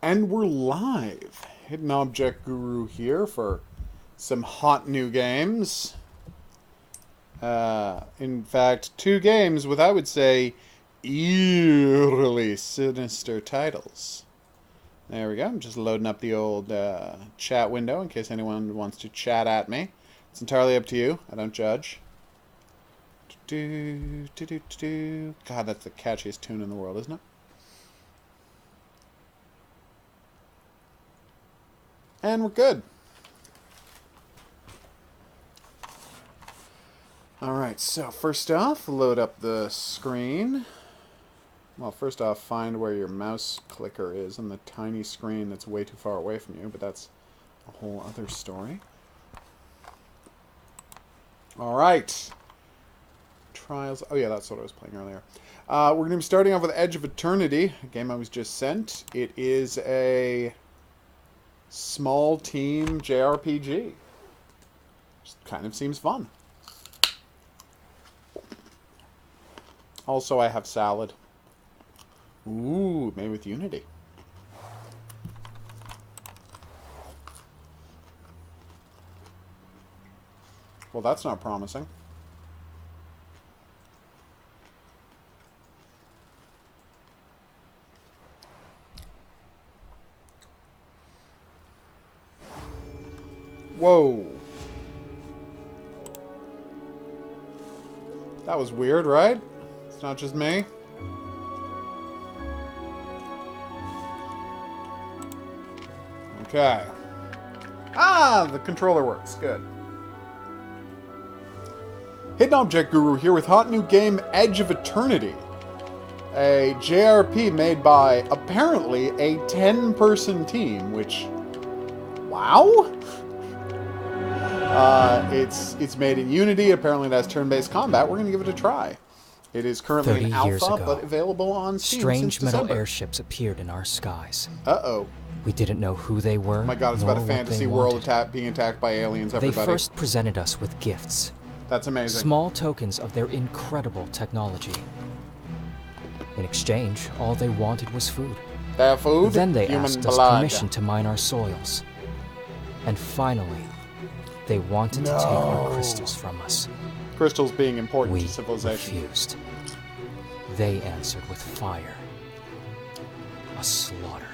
And we're live. Hidden Object Guru here for some hot new games. In fact, two games with, I would say, eerily sinister titles. There we go. I'm just loading up the old chat window in case anyone wants to chat at me. It's entirely up to you. I don't judge. God, that's the catchiest tune in the world, isn't it? And we're good. Alright, so first off, load up the screen. Well, first off, find where your mouse clicker is on the tiny screen that's way too far away from you, but that's a whole other story. Alright. Trials. Oh yeah, that's what I was playing earlier. We're going to be starting off with Edge of Eternity, a game I was just sent. It is a small team JRPG. Just kind of seems fun. Also, I have salad. Ooh, made with Unity. Well, that's not promising. Whoa. That was weird, right? It's not just me. Okay. Ah, the controller works. Good. Hidden Object Guru here with hot new game Edge of Eternity. A JRP made by, apparently, a 10-person team, which... Wow? It's made in Unity. Apparently it has turn-based combat. We're going to give it a try. It is currently in alpha, but available on Steam strange since metal December. Airships appeared in our skies. Uh-oh. We didn't know who they were. Oh my god, it's about a fantasy world being attacked by aliens, everybody. They first presented us with gifts. That's amazing. Small tokens of their incredible technology. In exchange, all they wanted was food. Their food? Then they Human asked us blood. permission to mine our soils. And finally, they wanted to take our crystals from us. Crystals being important We to civilization. refused. They answered with fire. A slaughter.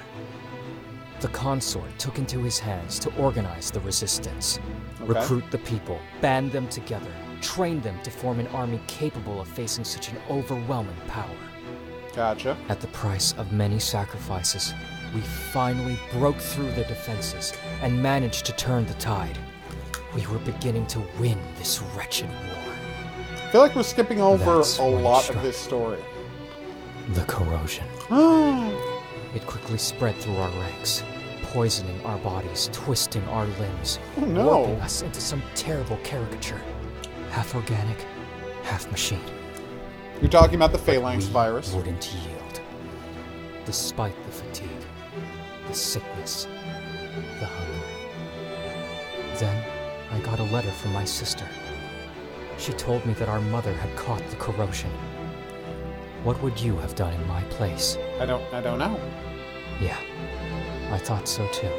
The consort took into his hands to organize the resistance, recruit the people, band them together, train them to form an army capable of facing such an overwhelming power. Gotcha. At the price of many sacrifices, we finally broke through their defenses and managed to turn the tide. We were beginning to win this wretched war. I feel like we're skipping over That's a when it lot struck. of this story. The corrosion. It quickly spread through our ranks, poisoning our bodies, twisting our limbs, Oh, no. warping us into some terrible caricature. Half organic, half machine. You're talking about the phalanx We virus. wouldn't yield. Despite the fatigue, the sickness, the hunger. Then, I got a letter from my sister. She told me that our mother had caught the corrosion. What would you have done in my place? I don't know. Yeah, I thought so too.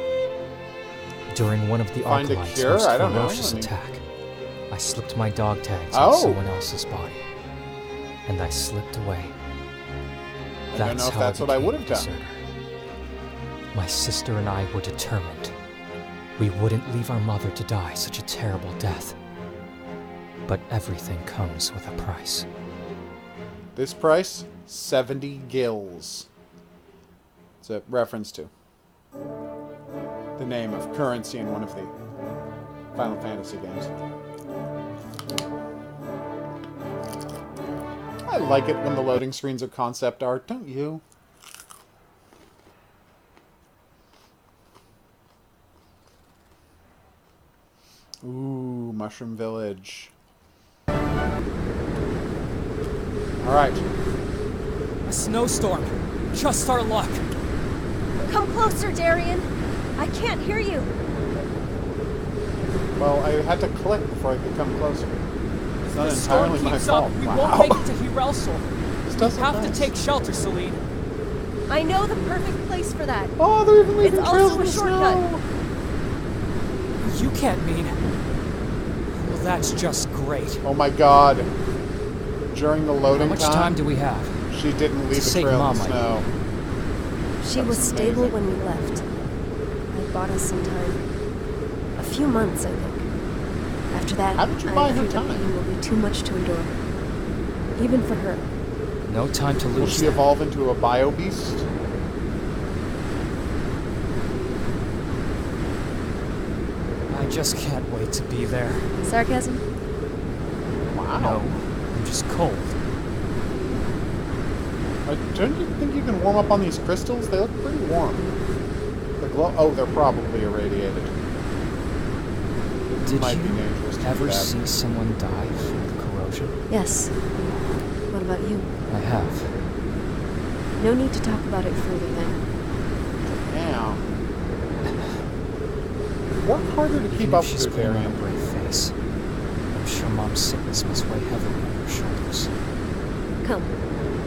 During one of the Find a Arclight's cure? most I don't know. ferocious I mean- attack, I slipped my dog tags Oh. on someone else's body. And I slipped away. I don't know if that's what I would have done. My sister and I were determined. We wouldn't leave our mother to die such a terrible death. But everything comes with a price. This price, 70 gills. It's a reference to the name of currency in one of the Final Fantasy games. I like it when the loading screens are concept art, don't you? Ooh, Mushroom Village. Alright. A snowstorm. Just our luck. Come closer, Darian. I can't hear you. Well, I had to click before I could come closer. It's not The storm entirely my keeps fault. up. We Wow. won't make it to Hirelsol. This We doesn't have to nice. take shelter, Celine. I know the perfect place for that. Oh, they're even leaving It's trails also in a the shortcut. snow. You can't mean... Well, that's just great. Oh my god. During the How loading much time do we have? she didn't leave a save trail in the Mom, I snow. She was That's stable amazing. when we left. I bought us some time. A few months, I think. After that, How did you buy I her fear the time? pain will be too much to endure. Even for her. No time to Will lose. she evolve into a bio beast? I just can't wait to be there. Sarcasm? Wow. No, I'm just cold. Don't you think you can warm up on these crystals? They look pretty warm. The glow. Oh, they're probably irradiated. Did Might be you dangerous to do ever that. see someone die from the corrosion? Yes. What about you? I have. No need to talk about it further then. Yeah. Work harder to keep Even up if with she's her, putting on a Darian. brave face. I'm sure Mom's sickness must weigh heavily on her shoulders. Come.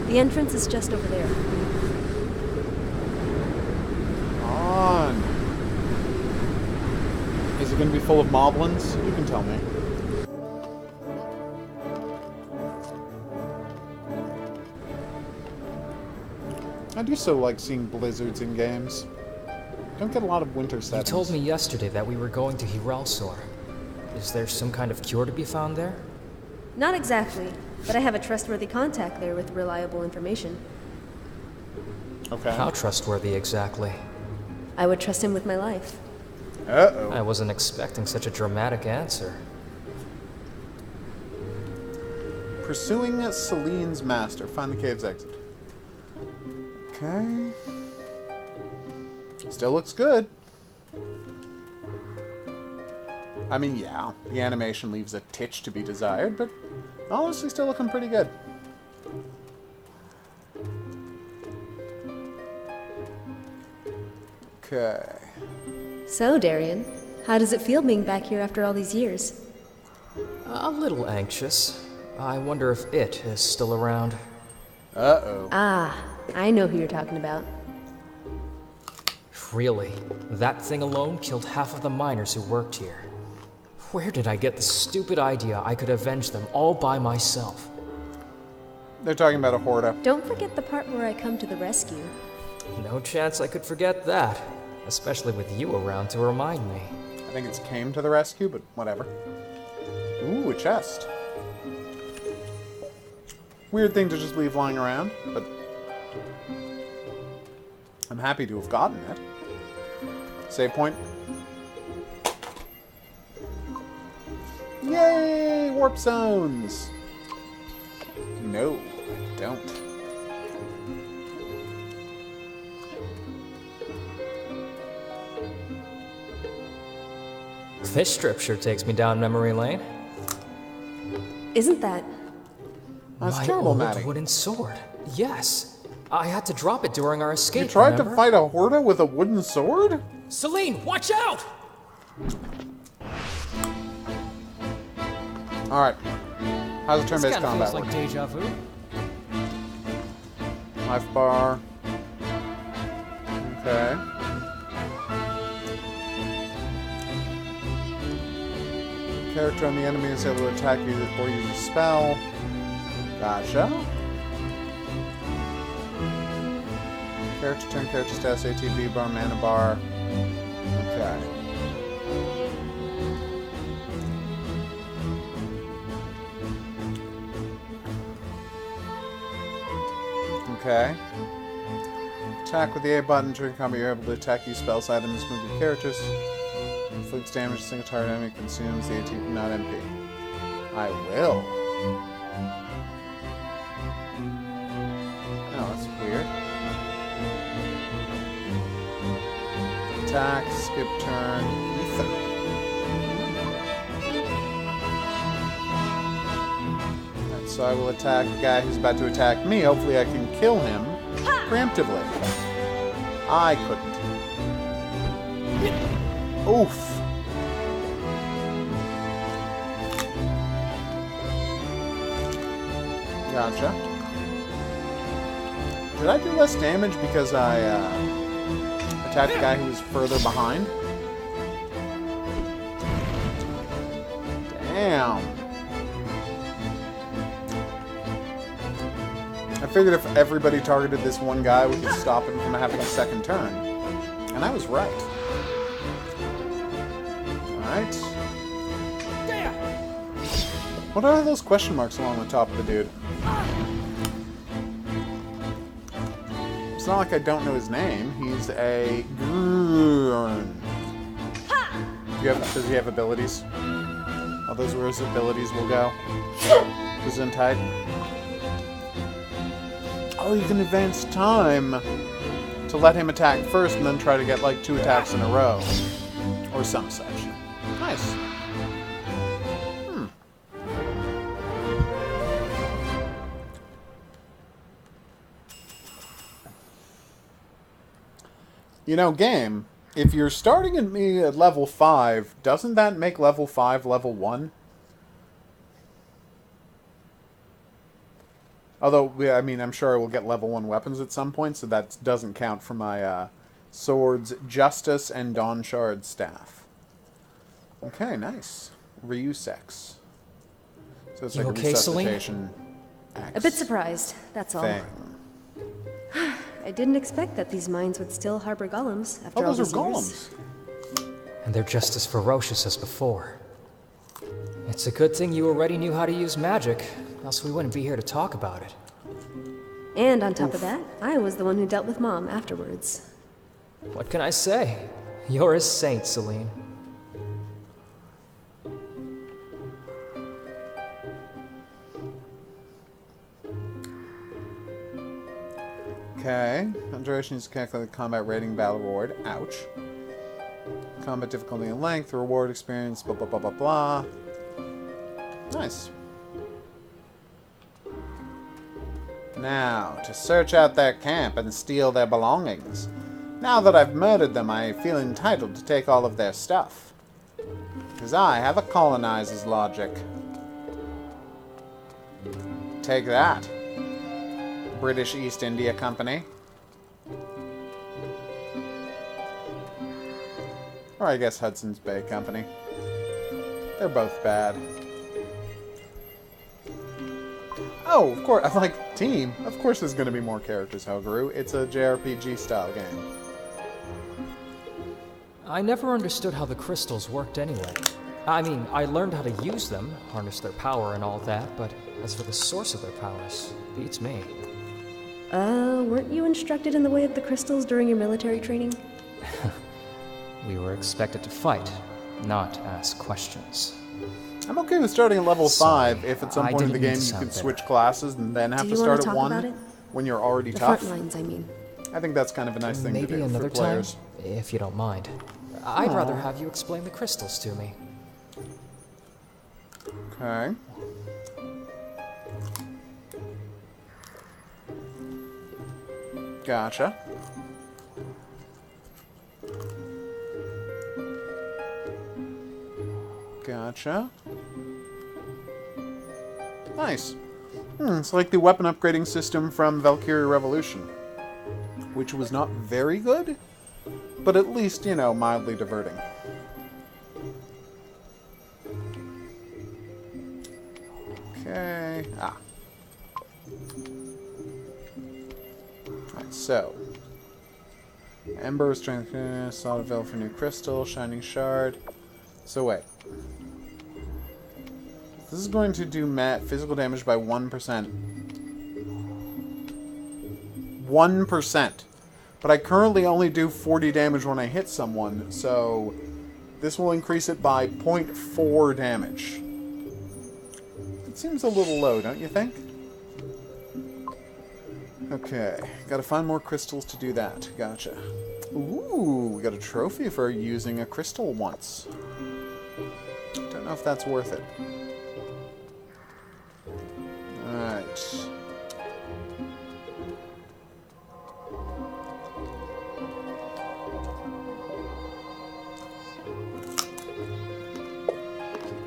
The entrance is just over there. On. Is it going to be full of moblins? You can tell me. I do so like seeing blizzards in games. Don't get a lot of winter You settings. told me yesterday that we were going to Hiralsor. Is there some kind of cure to be found there? Not exactly, but I have a trustworthy contact there with reliable information. Okay. How trustworthy exactly? I would trust him with my life. Uh-oh. I wasn't expecting such a dramatic answer. Pursuing Celine's master. Find the cave's exit. Okay. Still looks good. I mean, yeah, the animation leaves a titch to be desired, but honestly still looking pretty good. Okay. So, Darian, how does it feel being back here after all these years? A little anxious. I wonder if it is still around. Uh-oh. Ah, I know who you're talking about. Really, that thing alone killed half of the miners who worked here. Where did I get the stupid idea I could avenge them all by myself? They're talking about a Horda. Don't forget the part where I come to the rescue. No chance I could forget that, especially with you around to remind me. I think it's came to the rescue, but whatever. Ooh, a chest. Weird thing to just leave lying around, but I'm happy to have gotten it. Save point. Yay! Warp zones! No, I don't. This strip sure takes me down memory lane. Isn't that? That's My terrible, old Maddie. wooden sword. Yes. I had to drop it during our escape, You tried remember? to fight a Horda with a wooden sword? Celine, watch out! Alright. How's the This turn-based kind of combat feels like work? deja vu. Life bar. Okay. Character on the enemy is able to attack you or use a spell. Gotcha. Character turn, character status, ATB bar, mana bar. Okay. Okay. Attack with the A button during combat. You're able to attack, use spells, items, move your characters. Inflicts damage to single target enemy, consumes the ATB, not MP. I will. Oh, that's weird. Attack, skip turn, ether. Alright, so I will attack the guy who's about to attack me. Hopefully I can kill him preemptively. I couldn't. Oof. Gotcha. Did I do less damage because I attacked the guy who was further behind? Damn. I figured if everybody targeted this one guy, we could stop him from having a second turn. And I was right. Alright. What are those question marks along the top of the dude? It's not like I don't know his name. He's a... Does he have abilities? Oh, those were his abilities will go. Gesundheit. Oh, you can advance time to let him attack first and then try to get like 2 attacks in a row. Or some such. Nice. You know, game, if you're starting at me at level 5, doesn't that make level 5 level 1? Although, I mean, I'm sure I will get level 1 weapons at some point, so that doesn't count for my swords, Justice, and Dawn Shard staff. Okay, nice. Ryu-sex. So it's You like a okay, Celine? resuscitation axe A bit surprised, that's all. thing. I didn't expect that these mines would still harbor golems after Oh, all those these are years. golems. And they're just as ferocious as before. It's a good thing you already knew how to use magic, else we wouldn't be here to talk about it. And on top of that, I was the one who dealt with Mom afterwards. What can I say? You're a saint, Celine. Okay. Duration is to calculate the combat rating battle reward. Ouch. Combat difficulty and length, reward experience, blah blah blah blah blah. Nice. Now, to search out their camp and steal their belongings. Now that I've murdered them, I feel entitled to take all of their stuff. Because I have a colonizer's logic. Take that, British East India Company. Or I guess Hudson's Bay Company. They're both bad. Oh, of course, I'm like, team. Of course there's going to be more characters, HOGuru. It's a JRPG style game. I never understood how the crystals worked anyway. I mean, I learned how to use them, harness their power and all that, but as for the source of their powers, beats me. Weren't you instructed in the way of the crystals during your military training? We were expected to fight, not ask questions. I'm okay with starting at level Sorry, 5 if at some I point in the didn't mean game to you sound can switch bitter. classes and then have Do to you want start to at talk 1 about it? when you're already The tough. front lines, I mean. I think that's kind of a nice thing to Maybe do another for time, players. if you don't mind. I'd rather have you explain the crystals to me. Okay. Gotcha. Gotcha. Nice. It's like the weapon upgrading system from Valkyrie Revolution, which was not very good, but at least, you know, mildly diverting. Okay. Alright, so. Ember, Strength, Solid Veil for new crystal, Shining Shard. So wait. This is going to do physical damage by 1%. 1%. But I currently only do 40 damage when I hit someone, so this will increase it by 0.4 damage. It seems a little low, don't you think? Okay, gotta find more crystals to do that. Gotcha. Ooh, we got a trophy for using a crystal once. Don't know if that's worth it. Alright.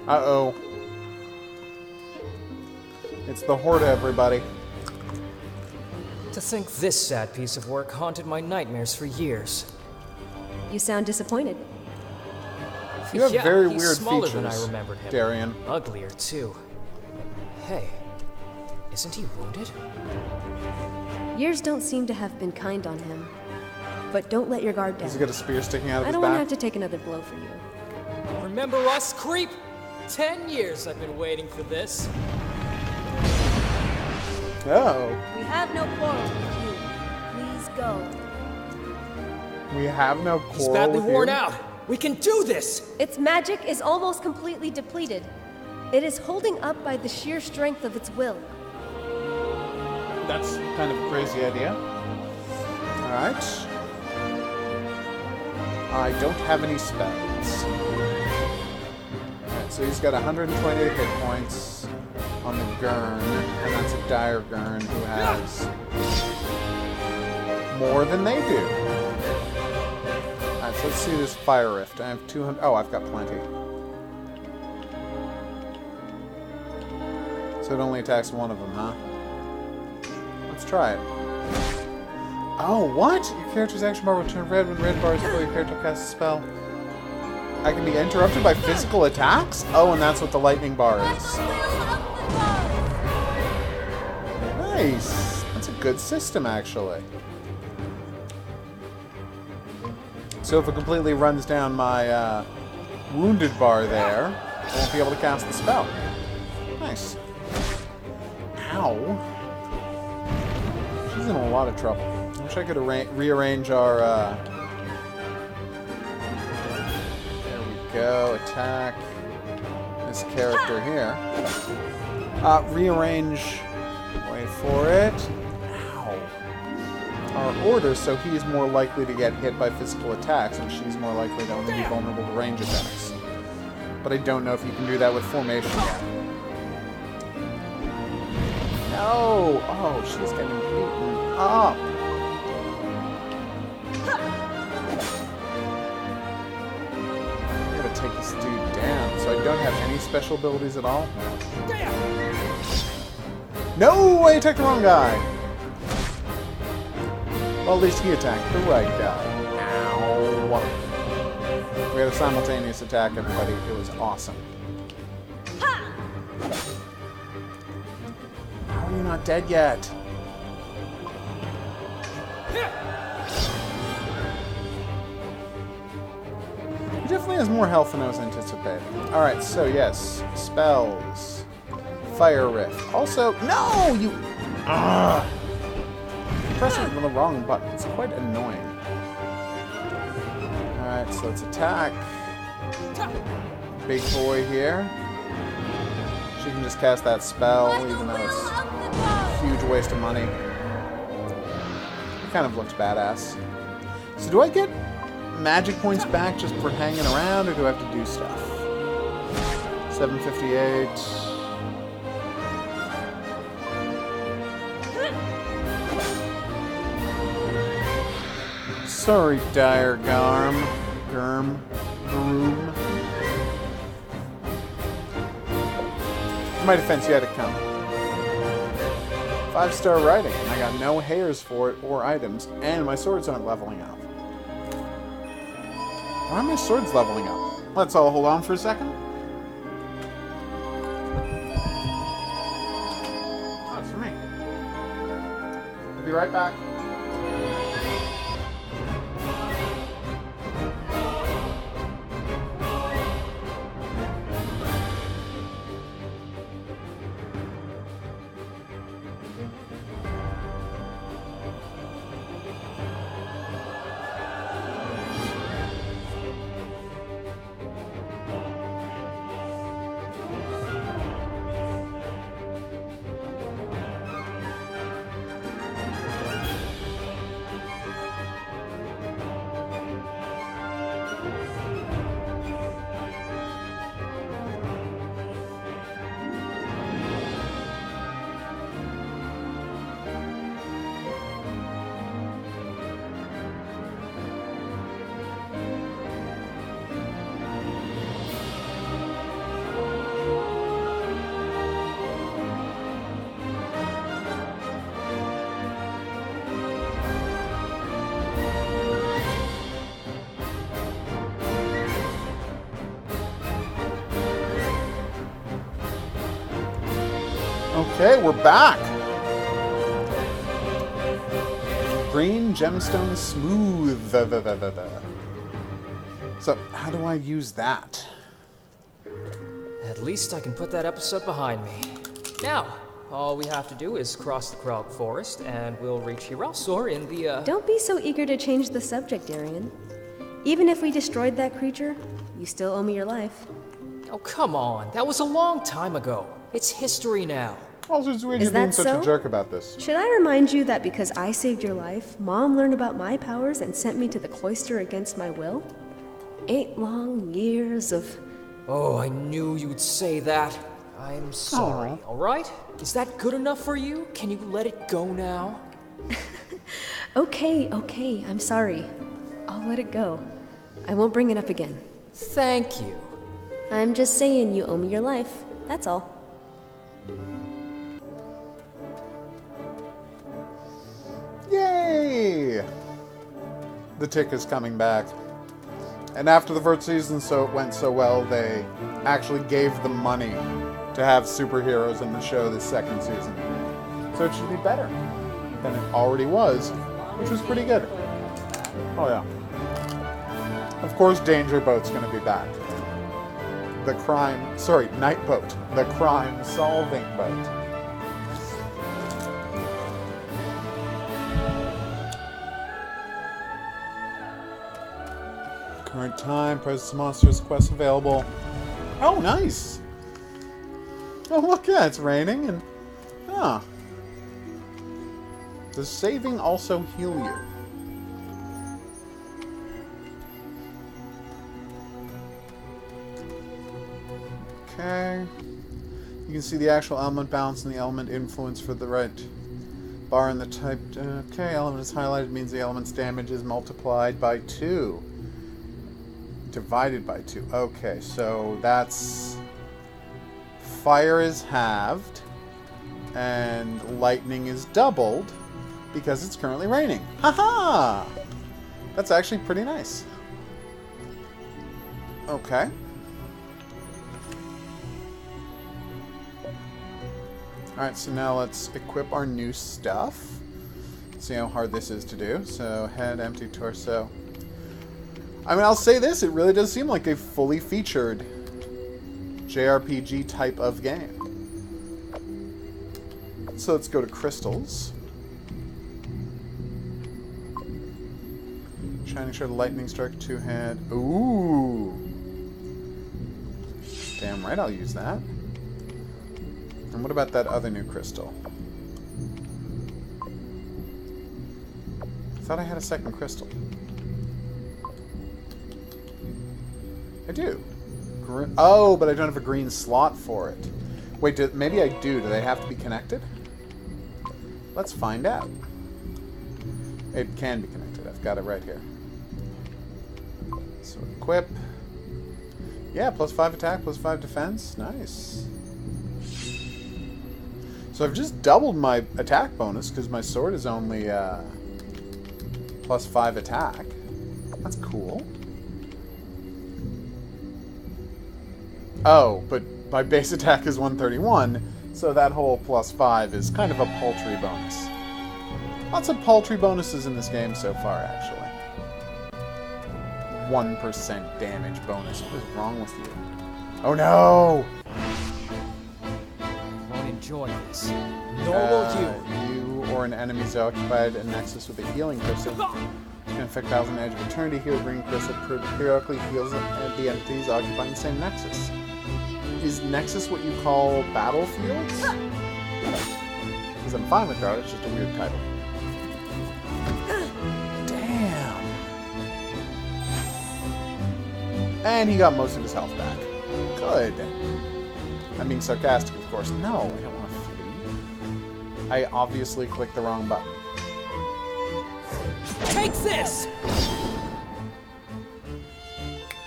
Uh-oh. It's the Horde, everybody. To think this sad piece of work haunted my nightmares for years. You sound disappointed. You have Yeah, very he's weird smaller features, than I remembered him. Darian. Uglier, too. Hey, isn't he wounded? Years don't seem to have been kind on him. But don't let your guard down. Has he got a spear sticking out of I his don't want to back? have to take another blow for you. Remember us, creep? 10 years I've been waiting for this. Oh. We have no quarrel with you. Please go. We have no quarrel He's badly with worn you. out. We can do this! Its magic is almost completely depleted. It is holding up by the sheer strength of its will. That's kind of a crazy idea. Alright. I don't have any spells. Alright, so he's got 128 hit points on the Gurn, and that's a dire Gurn who has more than they do. Alright, so let's see this Fire Rift. I have 200. Oh, I've got plenty. So it only attacks one of them, huh? Let's try it. Oh, what? Your character's action bar will turn red when red bar is full. Your character casts a spell. I can be interrupted by physical attacks? Oh, and that's what the lightning bar is. Nice. That's a good system, actually. So if it completely runs down my wounded bar there, I won't be able to cast the spell. Nice. Ow. She's in a lot of trouble. I wish I could rearrange our... There we go. Attack this character here. Rearrange... Wait for it. Ow. Our order, so he's more likely to get hit by physical attacks, and she's more likely to only be vulnerable to range attacks. But I don't know if you can do that with formation yet. No! Oh, she's getting beaten up. I'm gonna take this dude down. So I don't have any special abilities at all? No! I attacked the wrong guy! Well, at least he attacked the right guy. Ow! We had a simultaneous attack, everybody. It was awesome. How are you not dead yet? He definitely has more health than I was anticipating. Alright, so yes. Spells. Fire Rift. Also, no! You... Ugh! I'm pressing the wrong button. It's quite annoying. Alright, so let's attack. Big boy here. She can just cast that spell, even though it's a huge waste of money. It kind of looks badass. So do I get magic points back just for hanging around, or do I have to do stuff? 758. Sorry, Dire Garm. Groom. In my defense, you had to come. 5-star writing, and I got no hairs for it or items, and my swords aren't leveling up. Why are my swords leveling up? Let's all hold on for a second. Oh, it's for me. I'll be right back. Okay, we're back. Green gemstone smooth. So, how do I use that? At least I can put that episode behind me. Now, all we have to do is cross the Krog Forest, and we'll reach Hiralsor in the, Don't be so eager to change the subject, Arian. Even if we destroyed that creature, you still owe me your life. Oh, come on. That was a long time ago. It's history now. Also, it's weird Is you're being that such so? a jerk about this. Should I remind you that because I saved your life, Mom learned about my powers and sent me to the cloister against my will? 8 long years of... Oh, I knew you'd say that. I'm sorry, all right? Is that good enough for you? Can you let it go now? Okay, I'm sorry. I'll let it go. I won't bring it up again. Thank you. I'm just saying you owe me your life. That's all. Yay! The tick is coming back. And after the first season went so well, they actually gave them money to have superheroes in the show this second season. So it should be better than it already was, which was pretty good. Oh yeah. Of course Danger Boat's gonna be back. Night Boat. The crime-solving boat. Current time, presence monsters, quests available. Oh, nice! Oh, look, yeah, it's raining and... Does saving also heal you? Okay. You can see the actual element balance and the element influence for the right bar in the type. Okay, element is highlighted means the element's damage is multiplied by 2. Divided by 2. Okay, so that's... Fire is halved, and lightning is doubled, because it's currently raining. Haha! That's actually pretty nice. Okay. Alright, so now let's equip our new stuff. See how hard this is to do. So, head, empty torso. I mean, I'll say this, it really does seem like a fully featured JRPG type of game. So let's go to crystals. Shining Shard, Lightning Strike, 2-hand. Ooh! Damn right I'll use that. And what about that other new crystal? I thought I had a second crystal. I do. Oh, but I don't have a green slot for it. Wait, maybe I do. Do they have to be connected? Let's find out. It can be connected. I've got it right here. So equip. Yeah, +5 attack, +5 defense. Nice. So I've just doubled my attack bonus because my sword is only +5 attack. That's cool. Oh, but my base attack is 131, so that whole +5 is kind of a paltry bonus. Lots of paltry bonuses in this game so far, actually. 1% damage bonus. What is wrong with you? Oh no! Won't enjoy this. Nor will you. You or an enemy is occupied a nexus with a healing crystal. Can affect battles on the edge of eternity. Heal green crystal periodically heals the entities occupying the same nexus. Is Nexus what you call battlefields? Because I'm fine with that, it's just a weird title. Damn! And he got most of his health back. Good. I'm being sarcastic, of course. No, I don't want to flee. I obviously clicked the wrong button. Take this!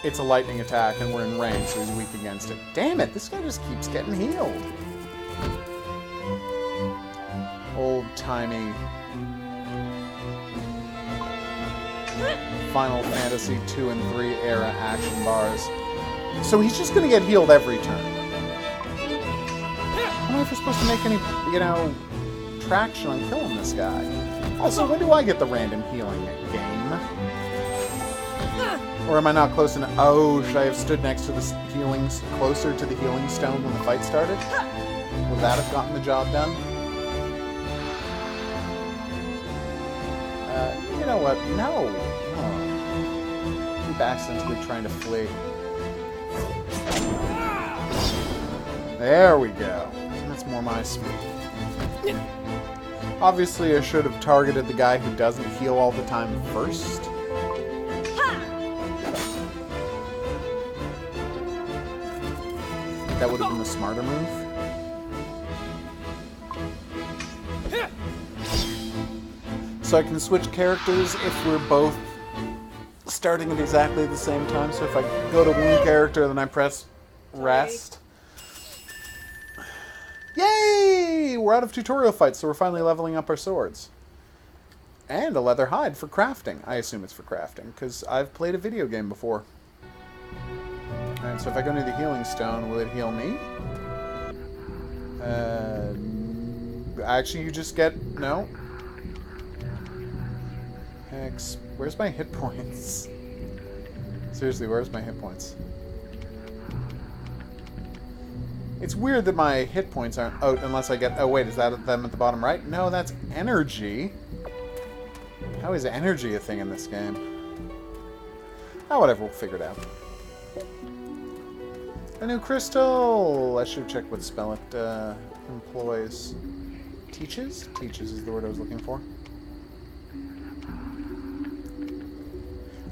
It's a lightning attack, and we're in rain, so he's weak against it. Damn it, this guy just keeps getting healed. Old-timey Final Fantasy 2 and 3 era action bars. So he's just gonna get healed every turn. know if you're supposed to make any, you know, traction on killing this guy. Also, when do I get the random healing game? Or am I not close enough? Oh, should I have stood next to the healings, closer to the healing stone when the fight started? Would that have gotten the job done? You know what? No. Oh. Keep accidentally trying to flee. There we go. That's more my speed. Obviously, I should have targeted the guy who doesn't heal all the time first. That would have been the smarter move. So I can switch characters if we're both starting at exactly the same time. So if I go to one character, then I press rest. Yay! We're out of tutorial fights, so we're finally leveling up our swords. And a leather hide for crafting. I assume it's for crafting, because I've played a video game before. Alright, so if I go near the healing stone, will it heal me? Actually, you just get... No. Where's my hit points? Seriously, where's my hit points? It's weird that my hit points aren't out unless I get... Oh, wait, is that them at the bottom right? No, that's energy. How is energy a thing in this game? Oh, whatever, we'll figure it out. A new crystal! I should have checked what spell it employs. Teaches? Teaches is the word I was looking for.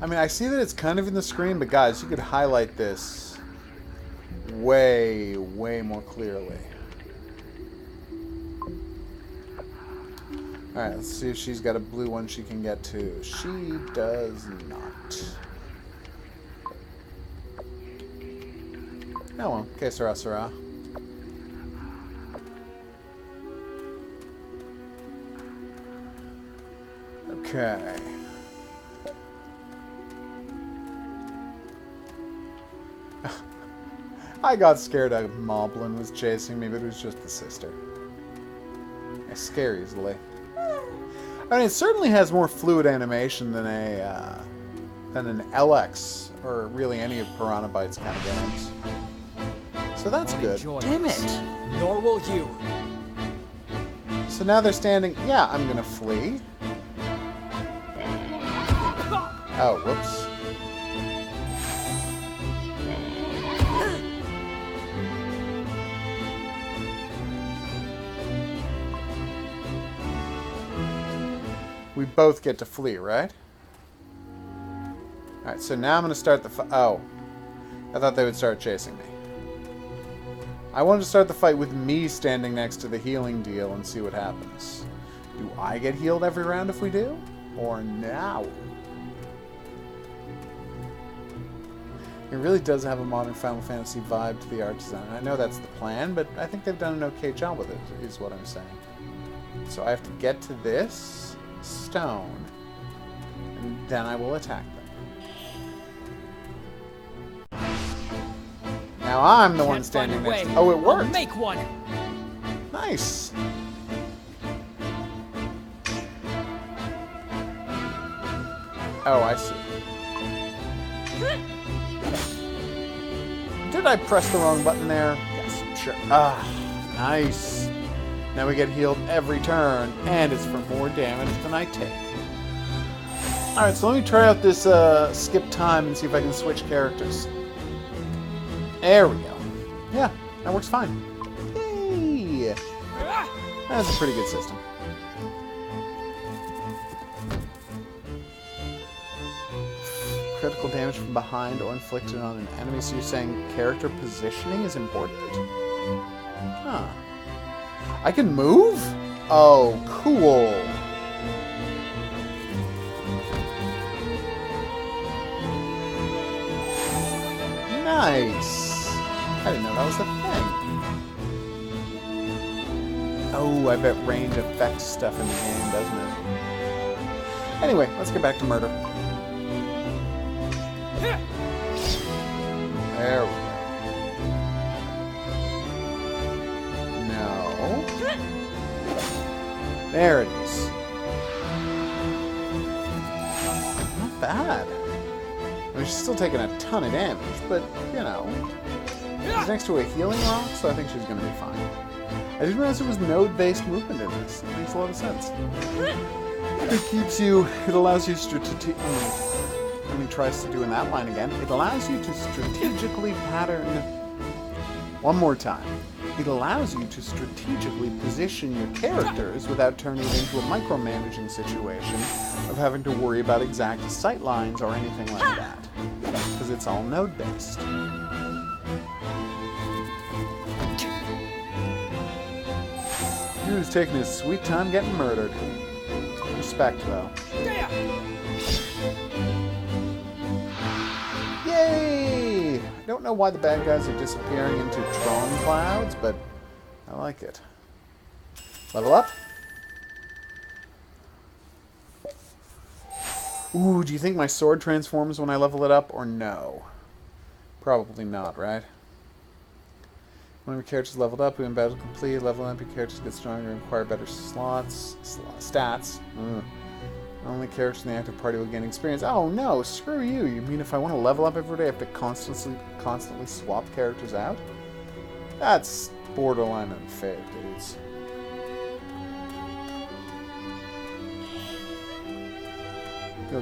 I mean, I see that it's kind of in the screen, but guys, you could highlight this way, way more clearly. Alright, let's see if she's got a blue one she can get to. She does not. Oh well, que sera, sera. Okay. I got scared a moblin was chasing me, but it was just the sister. I scare easily. I mean, it certainly has more fluid animation than an LX, or really any of Piranha Bytes kind of games. So that's good. Damn it! Nor will you. So now they're standing... Yeah, I'm gonna flee. Oh, whoops. We both get to flee, right? Alright, so now I'm going to start the fight. Oh. I thought they would start chasing me. I wanted to start the fight with me standing next to the healing deal and see what happens. Do I get healed every round if we do? Or now? It really does have a modern Final Fantasy vibe to the art design. I know that's the plan, but I think they've done an okay job with it, is what I'm saying. So I have to get to this stone, and then I will attack them. Now I'm the one standing next to... Oh, it worked! Make one! Nice! Oh, I see. Did I press the wrong button there? Yes, sure. Ah, nice. Now we get healed every turn, and it's for more damage than I take. Alright, so let me try out this skip time and see if I can switch characters. There we go. Yeah, that works fine. Yay! That's a pretty good system. Critical damage from behind or inflicted on an enemy. So you're saying character positioning is important? Huh. I can move? Oh, cool. Nice. I didn't know that was the thing. Oh, I bet range affects stuff in the game, doesn't it? Anyway, let's get back to murder. There we go. No. There it is. Not bad. I mean, she's still taking a ton of damage, but, you know. She's next to a healing rock, so I think she's going to be fine. I didn't realize there was node-based movement in this. It makes a lot of sense. It allows you let me try doing that line again. It allows you to strategically pattern... One more time. It allows you to strategically position your characters without turning it into a micromanaging situation of having to worry about exact sight lines or anything like that. Because it's all node-based. Dude's taking his sweet time getting murdered. Respect, though. Yay! I don't know why the bad guys are disappearing into Tron clouds, but I like it. Level up. Ooh, do you think my sword transforms when I level it up, or no? Probably not, right? When your character's leveled up, when battle complete, level up, your characters get stronger and acquire better stats. Only characters in the active party will gain experience. Oh no, screw you. You mean if I want to level up every day, I have to constantly swap characters out? That's borderline unfair, dudes.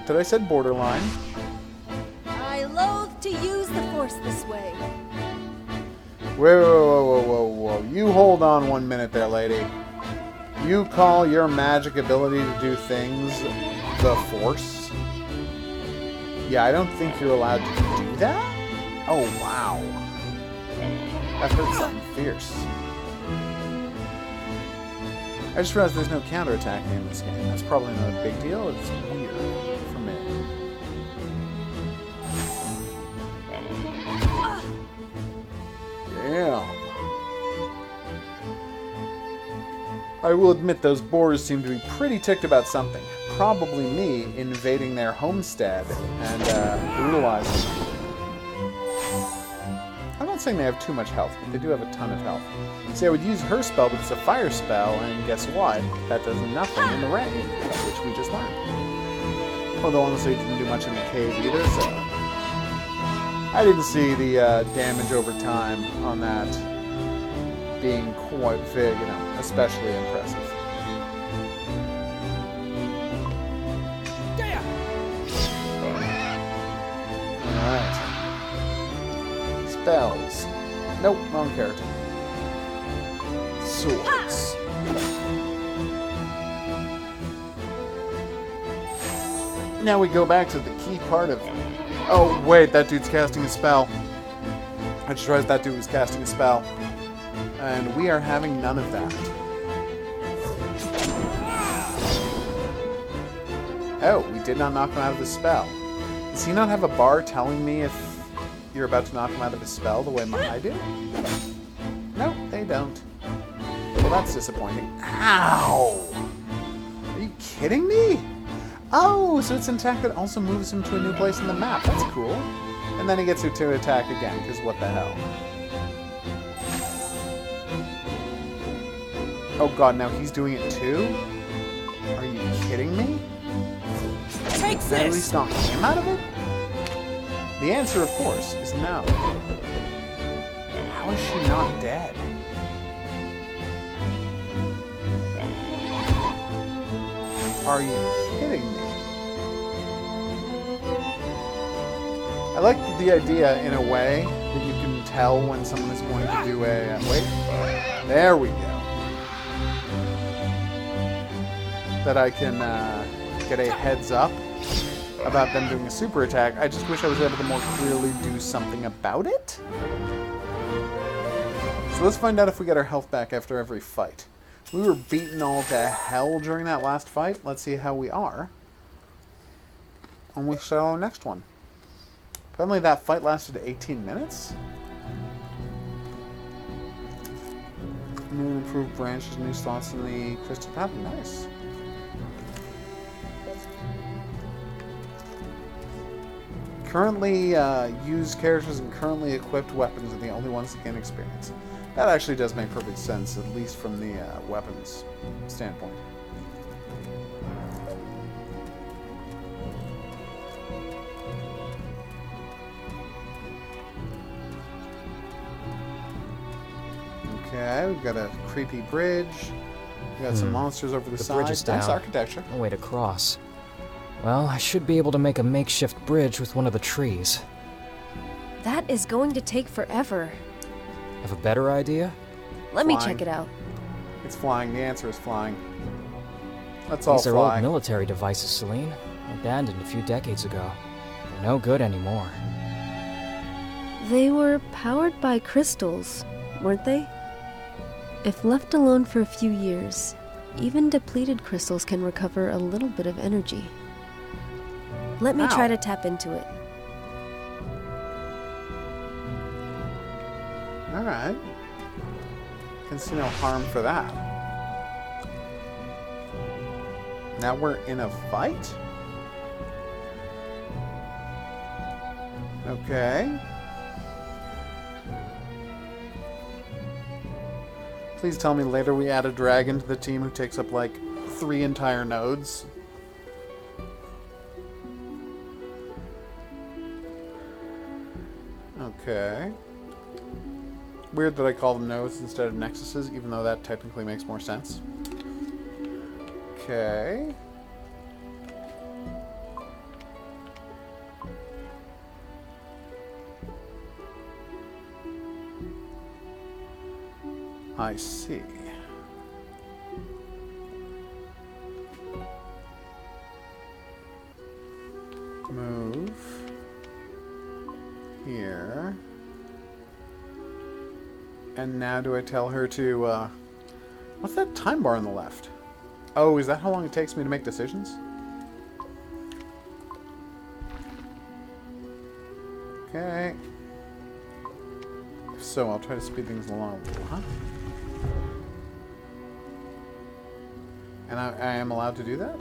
Did I said borderline? I loathe to use the Force this way. Whoa. You hold on 1 minute there, lady. You call your magic ability to do things the Force? Yeah, I don't think you're allowed to do that? Oh, wow. That hurts something fierce. I just realized there's no counterattacking in this game. That's probably not a big deal. It's weird for me. Damn. I will admit those boars seem to be pretty ticked about something. Probably me invading their homestead and brutalizing them. I'm not saying they have too much health, but they do have a ton of health. See, I would use her spell, but it's a fire spell, and guess what? That does nothing in the rain, which we just learned. Although honestly, it didn't do much in the cave either, so... I didn't see the damage over time on that being quite, especially impressive. Alright. Spells. Nope, wrong character. Swords. Now we go back to the key part of... Oh, wait, that dude's casting a spell. I just realized that dude was casting a spell. And we are having none of that. Oh, we did not knock him out of the spell. Does he not have a bar telling me if you're about to knock him out of his spell the way I do? Nope, they don't. Well, that's disappointing. Ow! Are you kidding me? Oh, so it's an attack that also moves him to a new place in the map. That's cool. And then he gets to attack again, because what the hell? Oh god, now he's doing it too? Are you kidding me? Take Did I at this! least knock him out of it? The answer, of course, is no. How is she not dead? Are you kidding me? I like the idea, in a way, that you can tell when someone is going to do a... wait. There we go. That I can get a heads up about them doing a super attack. I just wish I was able to more clearly do something about it. So let's find out if we get our health back after every fight. We were beaten all to hell during that last fight. Let's see how we are. And we start our next one. Apparently that fight lasted 18 minutes. New improved branches, new slots in the crystal path. Nice. Currently used characters and currently equipped weapons are the only ones that gain experience. That actually does make perfect sense, at least from the weapons standpoint. Okay, we've got a creepy bridge. We've got some monsters over the side. Bridge is down. Nice architecture. No way to cross. Well, I should be able to make a makeshift bridge with one of the trees. That is going to take forever. Have a better idea? Let me Flying. check it out. It's flying. The answer is flying. Let's all These are fly. old military devices, Celine. Abandoned a few decades ago. They're no good anymore. They were powered by crystals, weren't they? If left alone for a few years, even depleted crystals can recover a little bit of energy. Let me try to tap into it. Alright. Can see no harm for that. Now we're in a fight? Okay. Please tell me later we add a dragon to the team who takes up like 3 entire nodes. Okay. Weird that I call them nodes instead of nexuses, even though that technically makes more sense. Okay. I see. Move here. And now do I tell her to, what's that time bar on the left? Oh, is that how long it takes me to make decisions? Okay. If so, I'll try to speed things along a little, huh? And I am allowed to do that?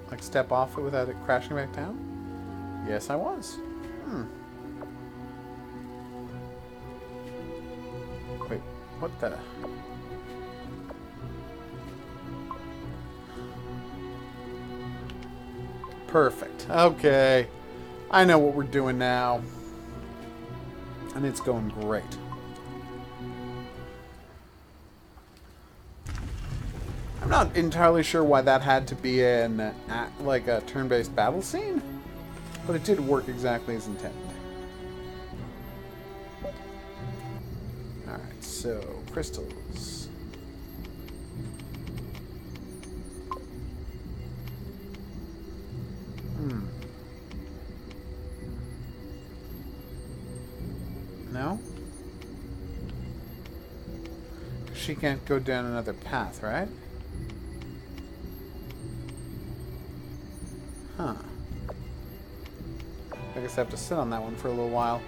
Like step off it without it crashing back down? Yes, I was. Wait, what the? Perfect. Okay. I know what we're doing now. And it's going great. I'm not entirely sure why that had to be an like a turn-based battle scene, but it did work exactly as intended. Alright, so crystals. No? She can't go down another path, right? Huh. I guess I have to sit on that one for a little while.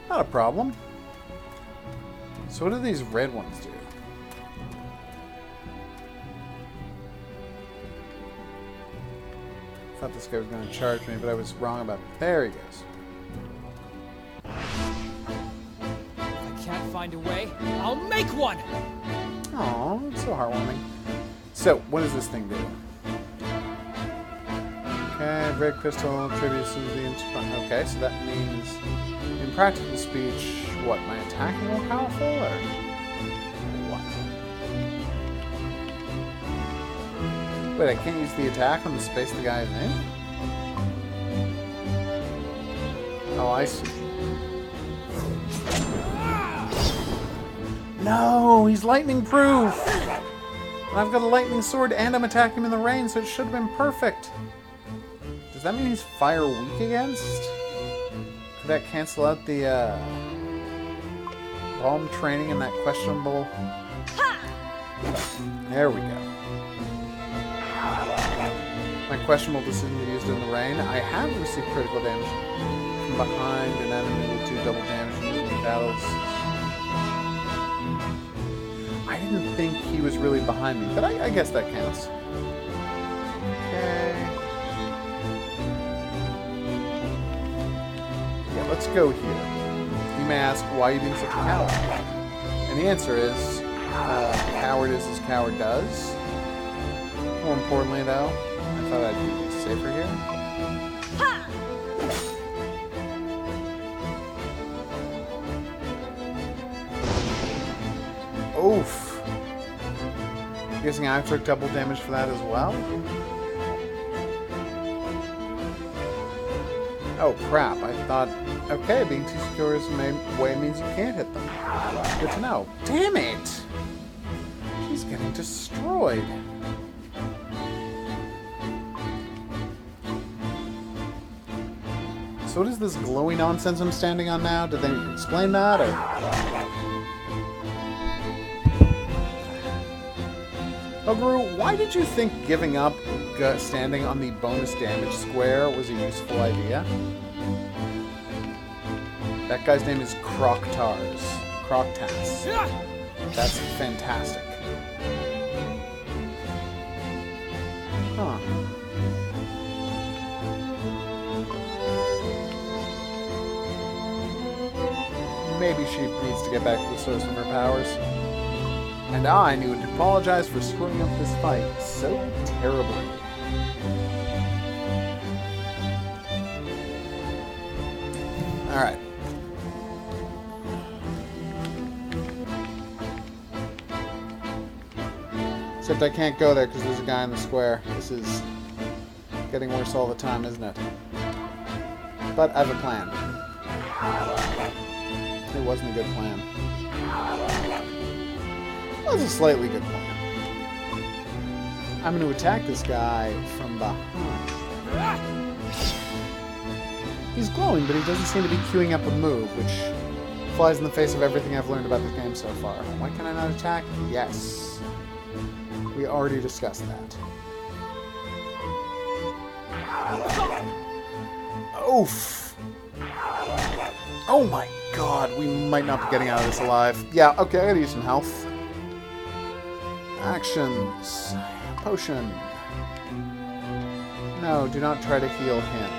Not a problem. So what do these red ones do? I thought this guy was going to charge me, but I was wrong about it. There he goes. If I can't find a way, I'll make one! Aw, it's so heartwarming. So, what does this thing do? Okay, red crystal attributes to the... Okay, so that means, in practical speech, what, my attacking more powerful, or what? Wait, I can't use the attack on the space the guy is in? Oh, I see. No, he's lightning proof! And I've got a lightning sword and I'm attacking him in the rain, so it should have been perfect. Does that mean he's fire weak against? Could that cancel out the bomb training in that questionable... There we go. My questionable decision to use it in the rain. I have received critical damage from behind an enemy with 2 double damage in moving battles. I didn't think he was really behind me, but I guess that counts. Okay. Yeah, let's go here. You may ask, why are you being such a coward? And the answer is, coward is as coward does. More importantly, though, I thought I'd be safer here. Ha! Oof. Guessing I took double damage for that as well? Oh crap, I thought, okay, being too secure is way means you can't hit them. Good to know. Damn it! She's getting destroyed. So what is this glowy nonsense I'm standing on now? Did they explain that, or...? HOGuru, why did you think giving up standing on the bonus damage square was a useful idea? That guy's name is Croctars. Croctas. That's fantastic. Huh. Maybe she needs to get back to the source of her powers. And I knew to apologize for screwing up this fight so terribly. Alright. Except I can't go there because there's a guy in the square. This is getting worse all the time, isn't it? But I have a plan. It wasn't a good plan. It was a slightly good plan. I'm going to attack this guy from behind. He's glowing, but he doesn't seem to be queuing up a move, which flies in the face of everything I've learned about this game so far. Why can I not attack? Yes. We already discussed that. Oof. Oh my god, we might not be getting out of this alive. Yeah, okay, I gotta use some health. Actions. Potion. No, do not try to heal him.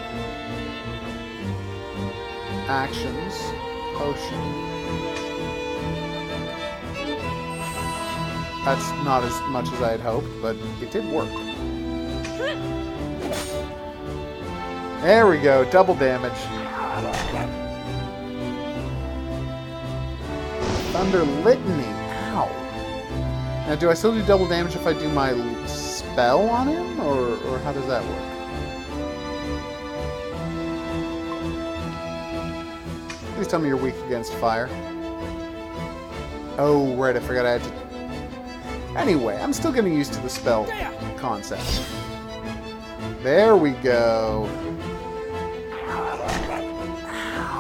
Actions. Potion. That's not as much as I had hoped, but it did work. There we go, double damage. Thunder Litany. Ow. Now, do I still do double damage if I do my spell on him, or how does that work? Please tell me you're weak against fire. Oh, right, I forgot I had to... Anyway, I'm still getting used to the spell concept. There we go.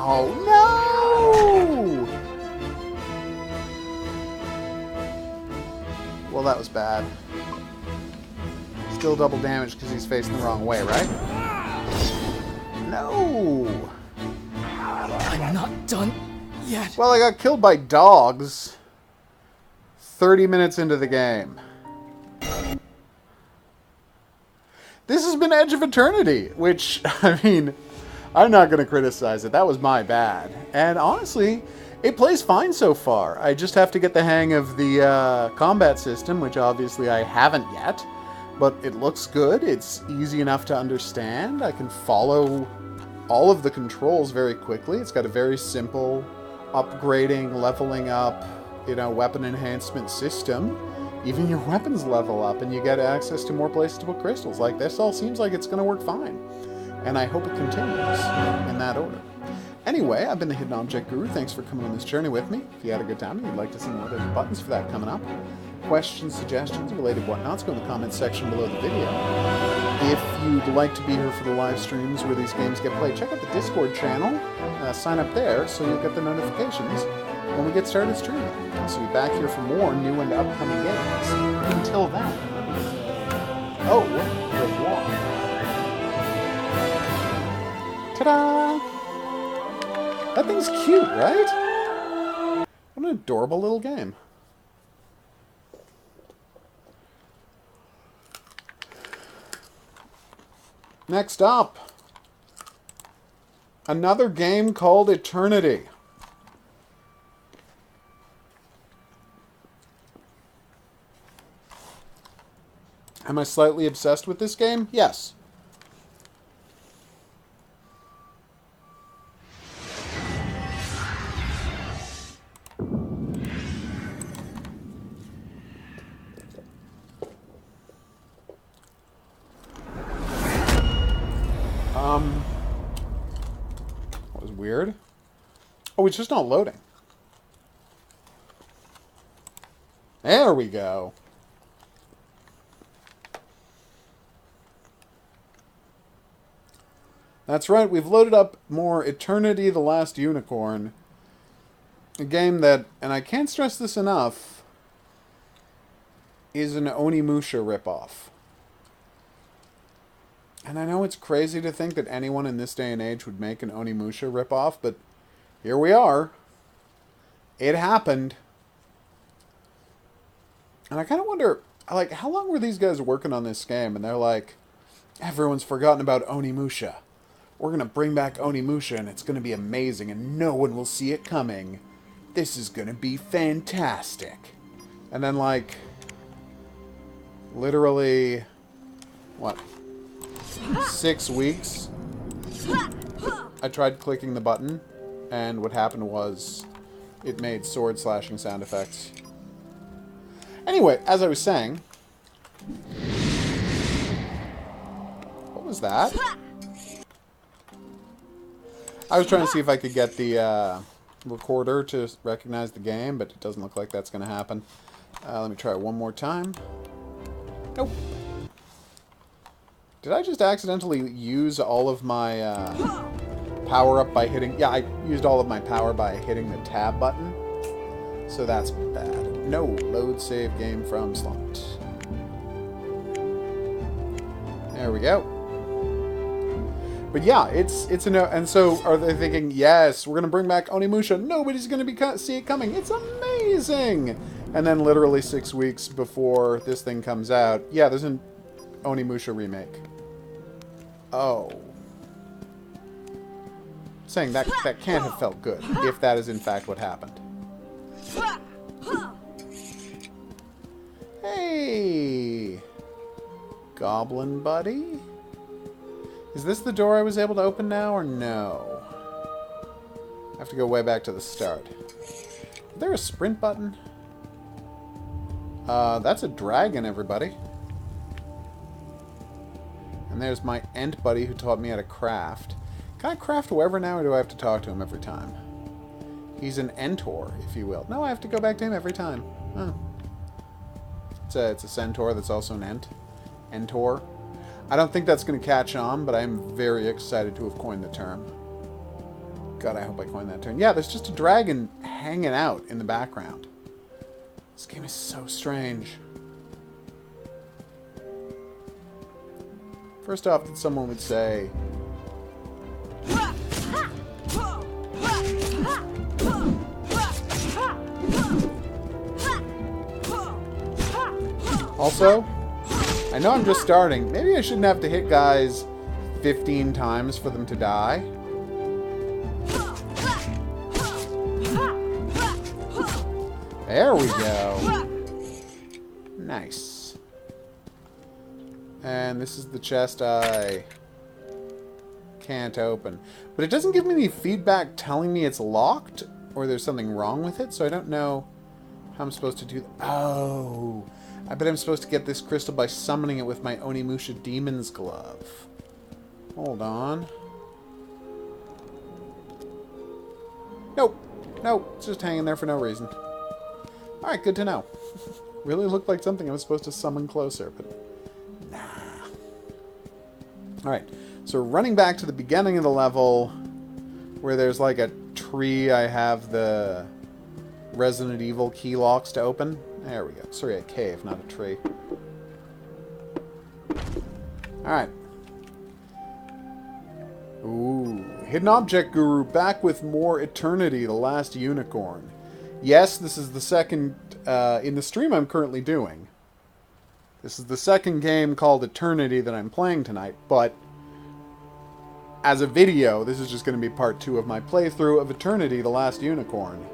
Oh, no! Well, that was bad. Still double damage because he's facing the wrong way, right? No! I'm not done yet. Well, I got killed by dogs 30 minutes into the game. This has been Edge of Eternity, which, I mean, I'm not going to criticize it. That was my bad. And honestly, it plays fine so far. I just have to get the hang of the combat system, which obviously I haven't yet. But it looks good. It's easy enough to understand. I can follow all of the controls very quickly. It's got a very simple upgrading, leveling up, weapon enhancement system. Even your weapons level up and you get access to more places to put crystals. Like, this all seems like it's going to work fine. And I hope it continues in that order. Anyway, I've been the Hidden Object Guru. Thanks for coming on this journey with me. If you had a good time and you'd like to see more, there's buttons for that coming up. Questions, suggestions, related whatnots, go in the comments section below the video. If you'd like to be here for the live streams where these games get played, check out the Discord channel. Sign up there so you'll get the notifications when we get started streaming. So be back here for more new and upcoming games. Until then, au revoir. Ta-da! That thing's cute, right? What an adorable little game. Next up, another game called Eternity. Am I slightly obsessed with this game? Yes. That was weird. Oh, it's just not loading. There we go. That's right, we've loaded up more Eternity the Last Unicorn. A game that, and I can't stress this enough, is an Onimusha ripoff. And I know it's crazy to think that anyone in this day and age would make an Onimusha ripoff, but here we are. It happened. And I kind of wonder, like, how long were these guys working on this game? And they're like, everyone's forgotten about Onimusha. We're going to bring back Onimusha, and it's going to be amazing, and no one will see it coming. This is going to be fantastic. And then, like, literally, what, 6 weeks, I tried clicking the button, and what happened was it made sword slashing sound effects. Anyway, as I was saying, what was that? I was trying to see if I could get the recorder to recognize the game, but it doesn't look like that's going to happen. Let me try it one more time. Nope. Did I just accidentally use all of my power up by hitting... Yeah, I used all of my power by hitting the tab button. So that's bad. No, load save game from slot. There we go. But yeah, it's a no. And so are they thinking, yes, we're going to bring back Onimusha. Nobody's going to see it coming. It's amazing. And then literally 6 weeks before this thing comes out, yeah, there's an Onimusha remake. Oh. Saying that can't have felt good, if that is in fact what happened. Hey! Goblin buddy? Is this the door I was able to open now, or no? I have to go way back to the start. Is there a sprint button? That's a dragon, everybody. And there's my Ent buddy who taught me how to craft. Can I craft whoever now, or do I have to talk to him every time? He's an Entor, if you will. No, I have to go back to him every time. Oh. It's a centaur that's also an Ent. Entor. I don't think that's going to catch on, but I'm very excited to have coined the term. God, I hope I coined that term. Yeah, there's just a dragon hanging out in the background. This game is so strange. First off, that someone would say... Also, I know I'm just starting. Maybe I shouldn't have to hit guys 15 times for them to die. There we go. Nice. And this is the chest I can't open. But it doesn't give me any feedback telling me it's locked or there's something wrong with it, so I don't know how I'm supposed to do that. Oh, I bet I'm supposed to get this crystal by summoning it with my Onimusha Demon's Glove. Hold on. Nope. Nope. It's just hanging there for no reason. Alright, good to know. Really looked like something I was supposed to summon closer, but nah. Alright, so running back to the beginning of the level, where there's like a tree I have the Resident Evil key locks to open. There we go. Sorry, a cave, not a tree. Alright. Ooh. Hidden Object Guru back with more Eternity, the Last Unicorn. Yes, this is the second in the stream I'm currently doing. This is the second game called Eternity that I'm playing tonight, but as a video, this is just going to be part 2 of my playthrough of Eternity, the Last Unicorn.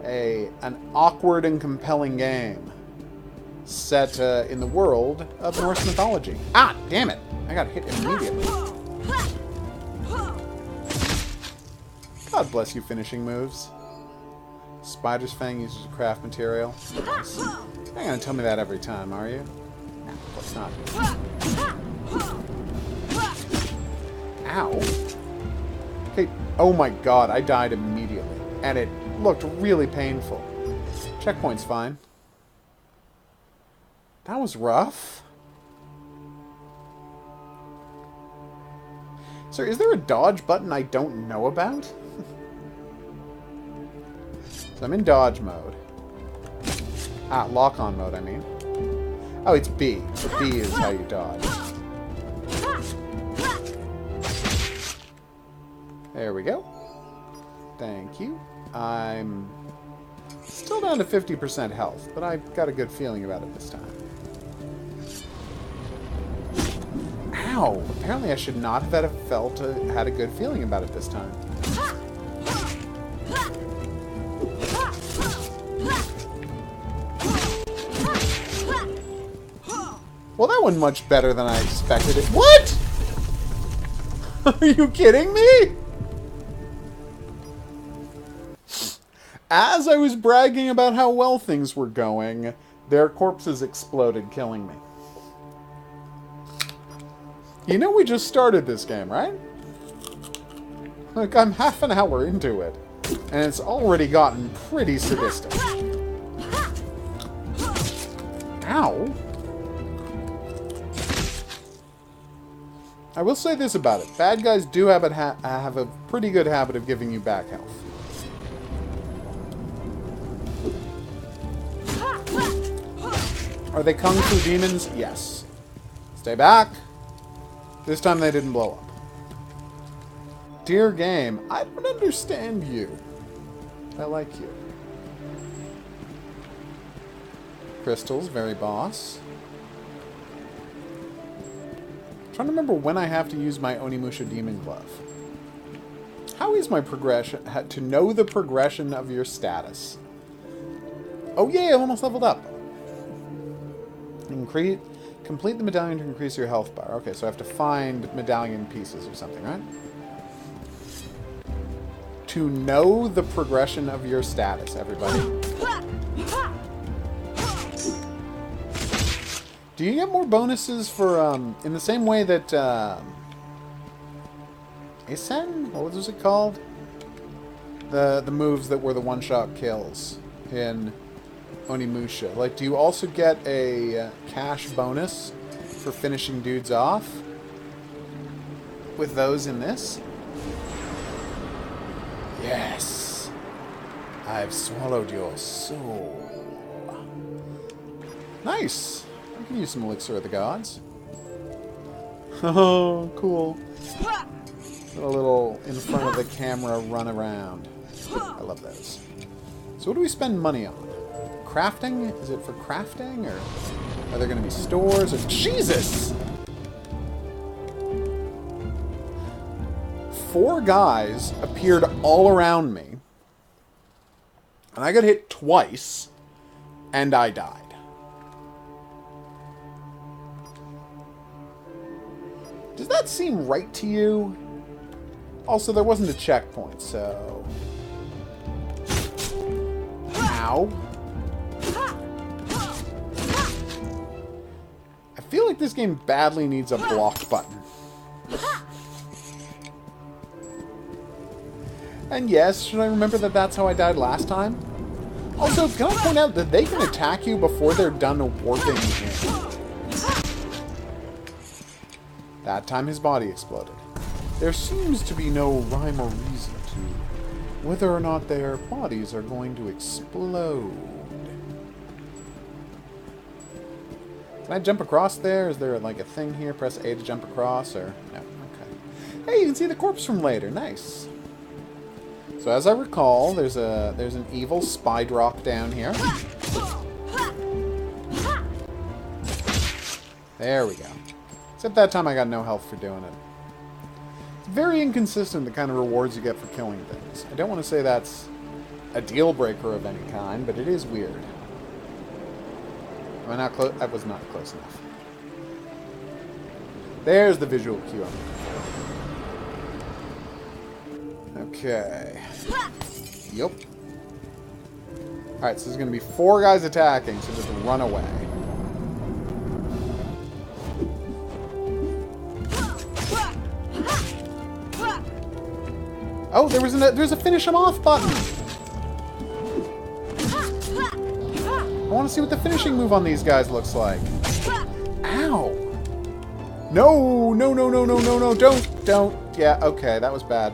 An awkward and compelling game. set in the world of Norse mythology. Ah, damn it! I got hit immediately. God bless you, finishing moves. Spider's Fang uses craft material. Nice. You're not gonna tell me that every time, are you? No, of course not. Ow. Okay, oh my god, I died immediately. And it looked really painful. Checkpoint's fine. That was rough. Sir, is there a dodge button I don't know about? So I'm in dodge mode. Ah, lock-on mode, I mean. Oh, it's B. So B is how you dodge. There we go. Thank you. I'm still down to 50% health, but I've got a good feeling about it this time. Ow! Apparently I should not have had a good feeling about it this time. Well, that went much better than I expected it. What?! Are you kidding me?! As I was bragging about how well things were going, their corpses exploded, killing me. You know we just started this game, right? Like, I'm half an hour into it, and it's already gotten pretty sadistic. Ow! I will say this about it. Bad guys do have a pretty good habit of giving you back health. Are they Kung Fu demons? Yes. Stay back. This time they didn't blow up. Dear game, I don't understand you. I like you. Crystals, very boss. I'm trying to remember when I have to use my Onimusha Demon Glove. How is my progression? To know the progression of your status. Oh yay, I'm almost leveled up. Complete the medallion to increase your health bar. Okay, so I have to find medallion pieces or something, right? To know the progression of your status, everybody. Do you get more bonuses for, in the same way that, Isen? What was it called? The moves that were the one-shot kills in Onimusha. Like, do you also get a cash bonus for finishing dudes off with those in this? Yes. I've swallowed your soul. Nice. I can use some Elixir of the Gods. Oh, cool. A little in front of the camera run around. I love those. So what do we spend money on? Crafting? Is it for crafting, or are there going to be stores? Or Jesus! 4 guys appeared all around me, and I got hit twice, and I died. Does that seem right to you? Also, there wasn't a checkpoint, so... Ow. I feel like this game badly needs a block button. And yes, should I remember that that's how I died last time? Also, can I point out that they can attack you before they're done warping in? That time his body exploded. There seems to be no rhyme or reason to whether or not their bodies are going to explode. Can I jump across there? Is there like a thing here? Press A to jump across, or no? Okay. Hey, you can see the corpse from later. Nice. So as I recall, there's an evil spy drop down here. There we go. Except that time I got no health for doing it. It's very inconsistent, the kind of rewards you get for killing things. I don't want to say that's a deal breaker of any kind, but it is weird. Am I not close? I was not close enough. There's the visual cue I'm looking for. Okay. Yup. Alright, so there's going to be 4 guys attacking, so just run away. Oh, there's a finish him off button! I want to see what the finishing move on these guys looks like. Ow! No! No, no, no, no, no, no, don't! Yeah, okay, that was bad.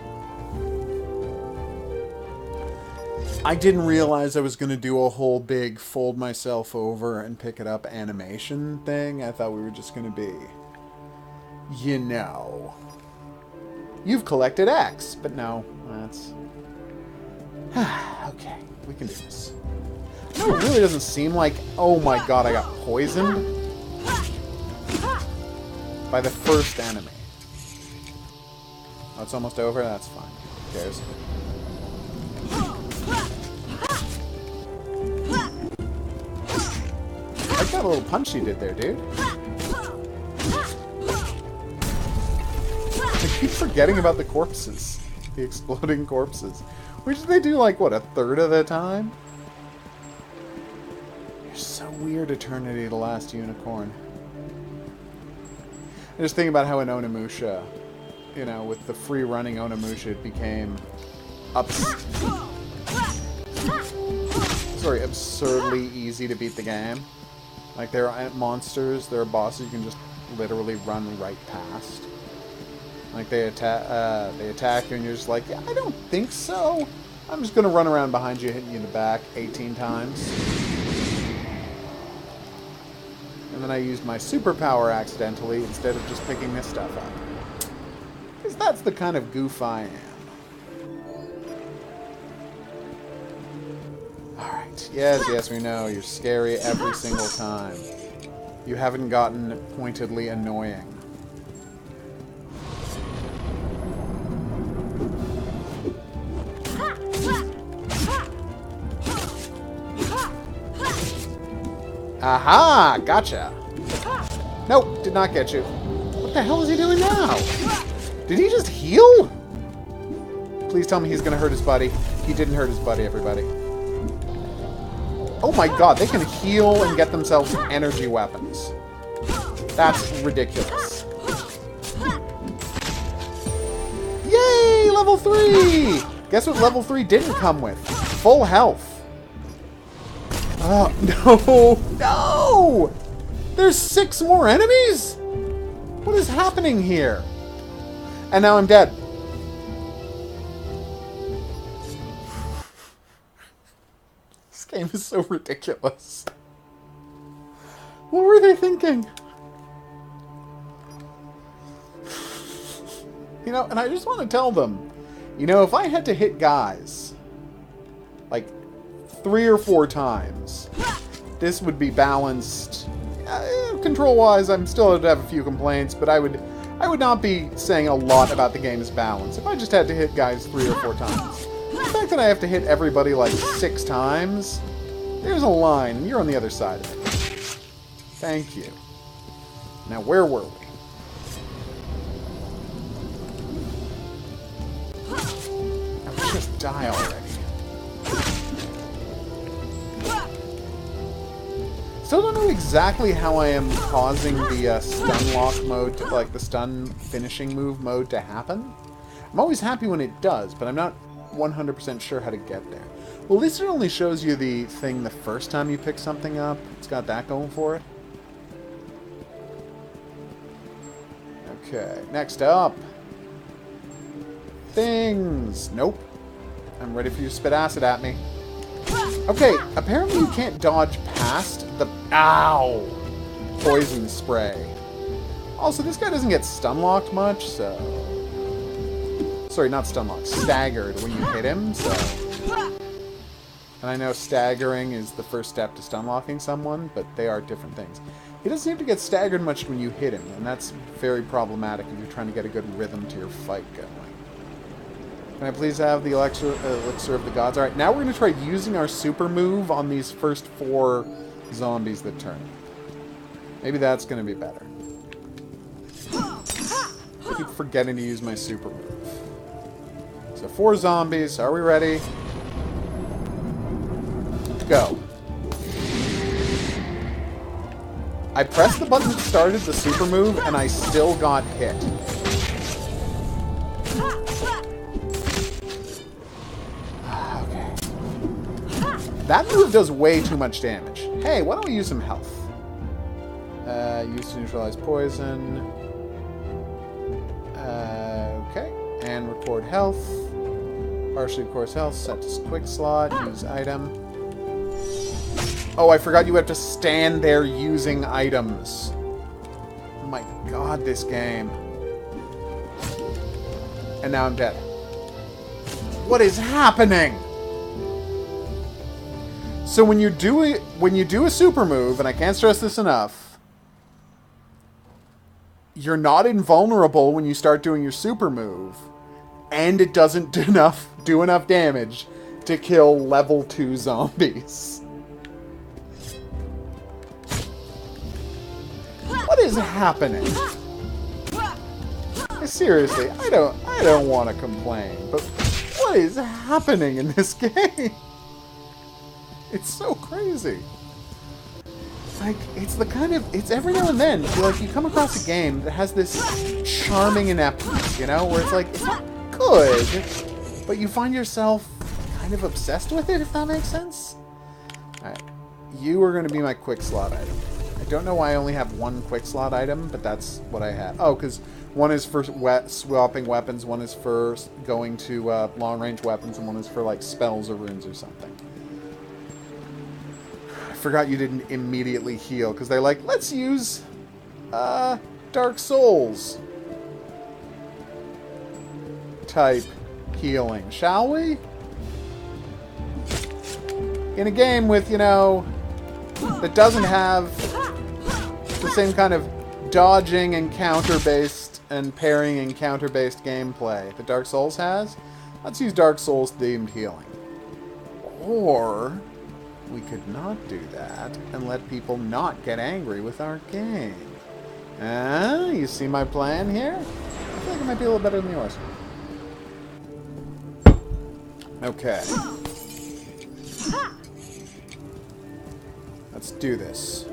I didn't realize I was going to do a whole big fold myself over and pick it up animation thing. I thought we were just going to be, you know, you've collected X, but no, that's... okay, we can do this. No, it really doesn't seem like... Oh my god, I got poisoned by the first enemy. Oh, it's almost over? That's fine. Who cares? I got a little punch you did there, dude. I keep forgetting about the corpses. The exploding corpses. Which they do, like, what, a third of the time? You're so weird, Eternity, the Last Unicorn. I just think about how in Onimusha, you know, with the free-running Onimusha, it became absurdly easy to beat the game. Like, there are monsters, there are bosses you can just literally run right past. Like, they attack you and you're just like, yeah, I don't think so. I'm just gonna run around behind you, hitting you in the back 18 times. And then I used my superpower accidentally instead of just picking this stuff up. Because that's the kind of goof I am. Alright, yes, we know, you're scary every single time. You haven't gotten pointedly annoying. Aha! Gotcha! Nope, did not get you. What the hell is he doing now? Did he just heal? Please tell me he's gonna hurt his buddy. He didn't hurt his buddy, everybody. Oh my god, they can heal and get themselves energy weapons. That's ridiculous. Yay! Level 3! Guess what level 3 didn't come with? Full health. Oh, no! No! There's 6 more enemies?! What is happening here? And now I'm dead. This game is so ridiculous. What were they thinking? You know, and I just want to tell them, you know, if I had to hit guys, like, 3 or 4 times, this would be balanced. Control-wise, I'm still going to have a few complaints, but I would not be saying a lot about the game's balance if I just had to hit guys 3 or 4 times. The fact that I have to hit everybody like 6 times, there's a line, and you're on the other side of it. Thank you. Now, where were we? Oh, just die already. Still don't know exactly how I am causing the stun lock mode, like the stun finishing move mode to happen. I'm always happy when it does, but I'm not 100% sure how to get there. Well, at least it only shows you the thing the first time you pick something up. It's got that going for it. Okay, next up. Things. Nope. I'm ready for you to spit acid at me. Okay, apparently you can't dodge past the... Ow! Poison spray. Also, this guy doesn't get stun-locked much, so... Sorry, not stun-locked. Staggered when you hit him, so... And I know staggering is the first step to stun-locking someone, but they are different things. He doesn't seem to get staggered much when you hit him, and that's very problematic if you're trying to get a good rhythm to your fight going. Can I please have the elixir of the gods? Alright, now we're going to try using our super move on these first 4 zombies that turn. Maybe that's going to be better. I keep forgetting to use my super move. So 4 zombies. Are we ready? Go. I pressed the button that started the super move, and I still got hit. Okay. That move does way too much damage. Hey, why don't we use some health? Use to neutralize poison. Okay. And record health. Partially records health. Set to quick slot. Use item. Oh, I forgot you have to stand there using items. Oh my god, this game. And now I'm dead. What is happening? So when you do a super move, and I can't stress this enough, you're not invulnerable when you start doing your super move, and it doesn't do enough damage to kill level 2 zombies. What is happening? Seriously, I don't want to complain, but what is happening in this game? It's so crazy. Like, it's every now and then, you come across a game that has this charming ineptness, you know, where it's like, it's not good, but you find yourself kind of obsessed with it, if that makes sense. Alright, you are going to be my quick slot item. I don't know why I only have 1 quick slot item, but that's what I have. Oh, because one is for swapping weapons, one is for going to long-range weapons, and one is for, like, spells or runes or something. I forgot you didn't immediately heal, because they're like, let's use Dark Souls type healing, shall we? In a game with, you know, that doesn't have the same kind of dodging and counter-based and parrying and counter-based gameplay that Dark Souls has, let's use Dark Souls themed healing. Or we could not do that and let people not get angry with our game. You see my plan here? I feel like it might be a little better than yours. Okay. Let's do this.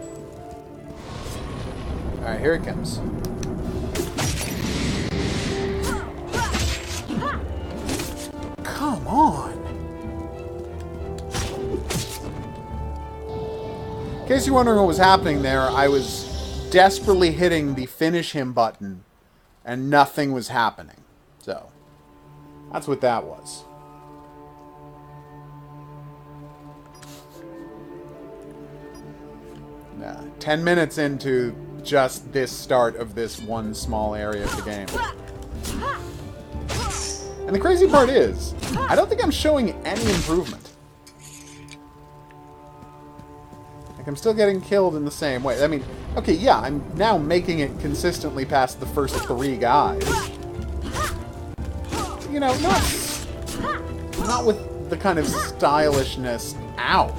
Alright, here it comes. Come on! In case you're wondering what was happening there, I was desperately hitting the finish him button, and nothing was happening. So, that's what that was. Nah, 10 minutes into just this start of this one small area of the game. And the crazy part is, I don't think I'm showing any improvement. Like, I'm still getting killed in the same way. I mean, okay, yeah, I'm now making it consistently past the first 3 guys. You know, not with the kind of stylishness, ow,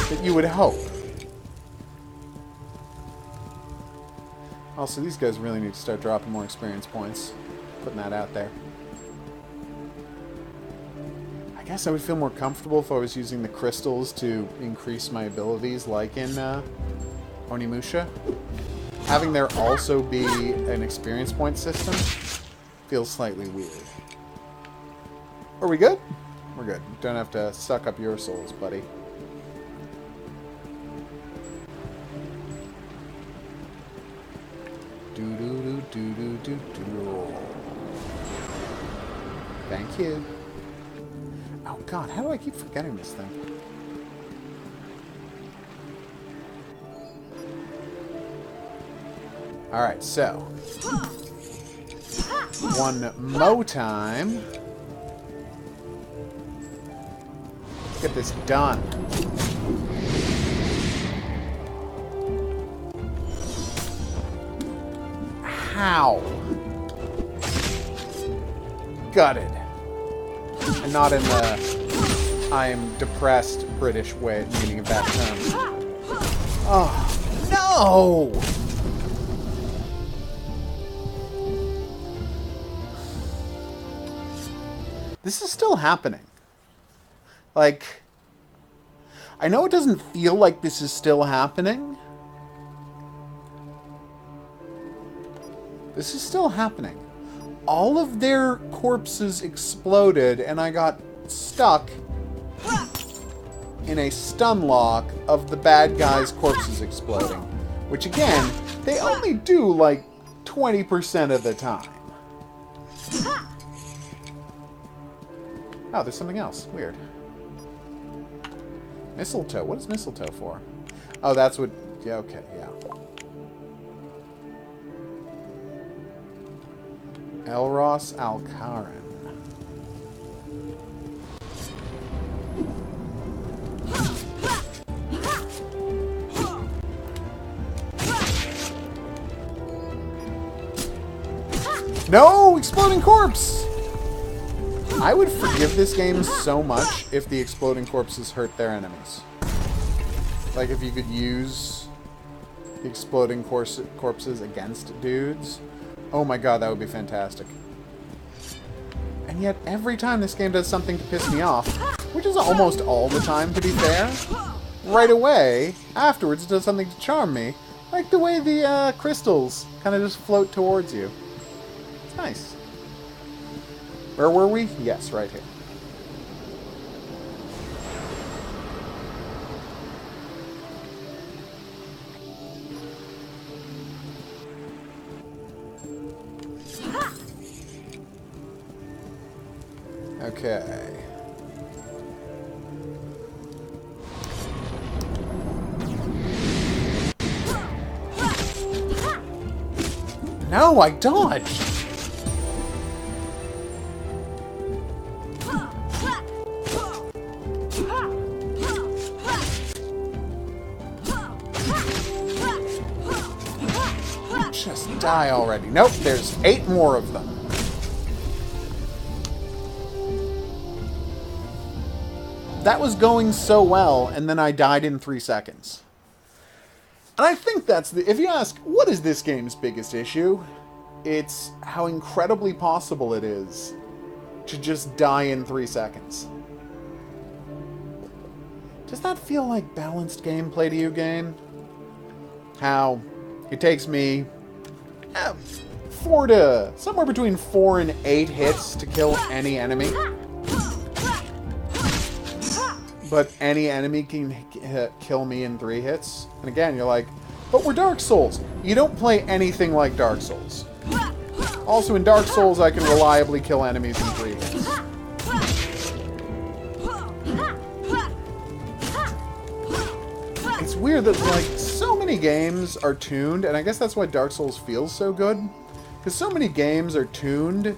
that you would hope. Also, these guys really need to start dropping more experience points. Putting that out there. I guess I would feel more comfortable if I was using the crystals to increase my abilities, like in Onimusha. Having there also be an experience point system feels slightly weird. Are we good? We're good. Don't have to suck up your souls, buddy. Do-do-do-do-do-do-do. Thank you. Oh god, how do I keep forgetting this thing? Alright, so. One more time. Let's get this done. How? Gutted. And not in the I am depressed British way meaning of that term. Oh, no! No! This is still happening. Like, I know it doesn't feel like this is still happening. This is still happening. All of their corpses exploded, and I got stuck in a stun lock of the bad guys' corpses exploding. Which, again, they only do, like, 20% of the time. Oh, there's something else. Weird. Mistletoe. What is mistletoe for? Oh, that's what... Yeah, okay, yeah. Elros Alcaran. No! Exploding corpse! I would forgive this game so much if the exploding corpses hurt their enemies. Like, if you could use the exploding corpses against dudes. Oh my god, that would be fantastic. And yet, every time this game does something to piss me off, which is almost all the time, to be fair, right away, afterwards, it does something to charm me. Like the way the crystals kind of just float towards you. It's nice. Where were we? Yes, right here. Okay. No, I dodged! Just die already. Nope, there's 8 more of them. That was going so well, and then I died in 3 seconds. And I think that's the... If you ask, what is this game's biggest issue? It's how incredibly possible it is to just die in 3 seconds. Does that feel like balanced gameplay to you, game? How it takes me... somewhere between 4 and 8 hits to kill any enemy. But any enemy can kill me in 3 hits. And again, you're like, but we're Dark Souls. You don't play anything like Dark Souls. Also, in Dark Souls, I can reliably kill enemies in 3 hits. It's weird that, like, so many games are tuned, and I guess that's why Dark Souls feels so good. Because so many games are tuned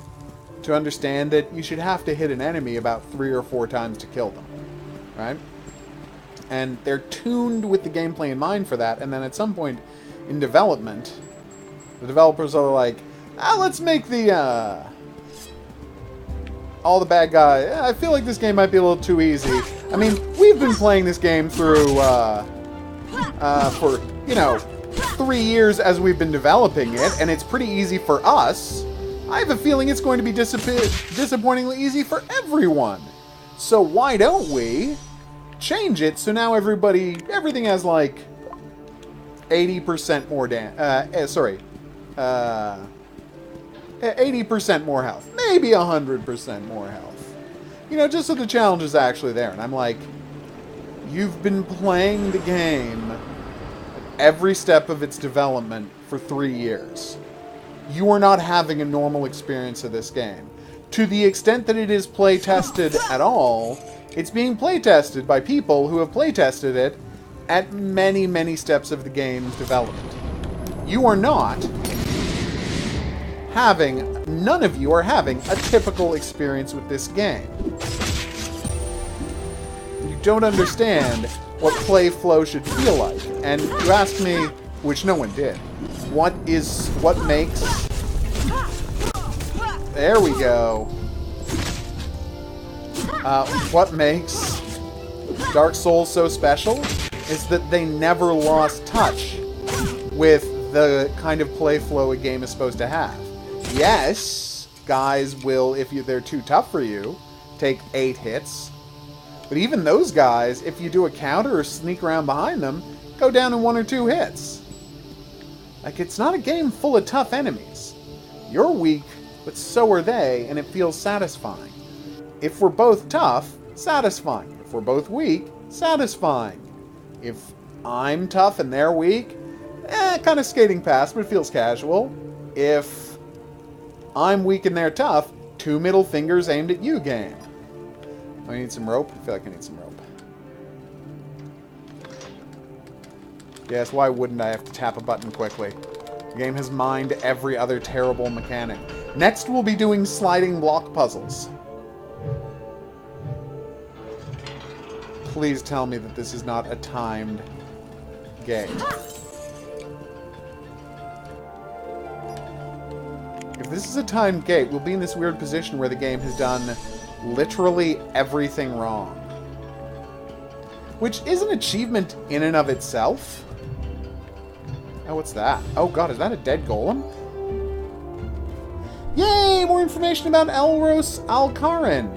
to understand that you should have to hit an enemy about 3 or 4 times to kill them. Right? And they're tuned with the gameplay in mind for that, and then at some point in development, the developers are like, let's make the, all the bad guys... I feel like this game might be a little too easy. I mean, we've been playing this game through, for, 3 years as we've been developing it, and it's pretty easy for us. I have a feeling it's going to be disappointingly easy for everyone. So why don't we change it so now everything has like 80% more 80% more health. Maybe 100% more health. Just so the challenge is actually there. And I'm like, you've been playing the game at every step of its development for 3 years. You are not having a normal experience of this game. To the extent that it is play-tested at all, it's being play-tested by people who have play-tested it at many, many steps of the game's development. You are not none of you are having a typical experience with this game. You don't understand what play flow should feel like. And you asked me, which no one did, what makes... There we go. What makes Dark Souls so special is that they never lost touch with the kind of play flow a game is supposed to have. Yes, guys will, if they're too tough for you, take 8 hits. But even those guys, if you do a counter or sneak around behind them, go down in 1 or 2 hits. Like, it's not a game full of tough enemies. You're weak, but so are they, and it feels satisfying. If we're both tough, satisfying. If we're both weak, satisfying. If I'm tough and they're weak, kind of skating past, but it feels casual. If I'm weak and they're tough, 2 middle fingers aimed at you game. I need some rope? I feel like I need some rope. Yes, why wouldn't I have to tap a button quickly? The game has mined every other terrible mechanic. Next, we'll be doing sliding block puzzles. Please tell me that this is not a timed gate. If this is a timed gate, we'll be in this weird position where the game has done literally everything wrong. Which is an achievement in and of itself. Oh, what's that? Oh god, is that a dead golem? Yay! More information about Elros Alcarin.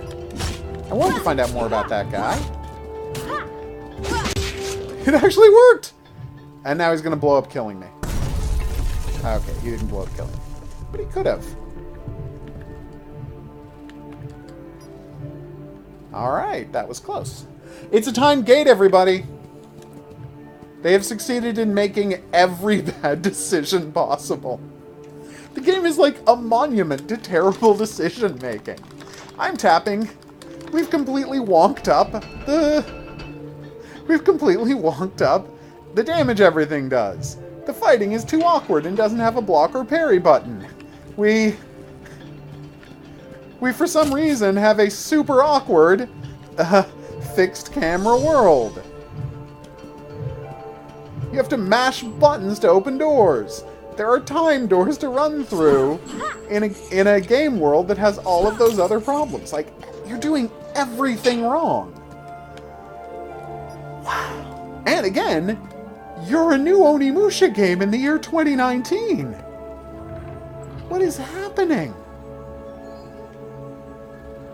I wanted to find out more about that guy. It actually worked! And now he's going to blow up killing me. Okay, he didn't blow up killing me. But he could have. Alright, that was close. It's a timed gate, everybody! They have succeeded in making every bad decision possible. The game is like a monument to terrible decision making. I'm tapping. We've completely wonked up the damage everything does. The fighting is too awkward and doesn't have a block or parry button. We for some reason have a super awkward fixed camera world. You have to mash buttons to open doors. There are time doors to run through in a game world that has all of those other problems. Like, you're doing everything wrong. Wow. And again, you're a new Onimusha game in the year 2019. What is happening?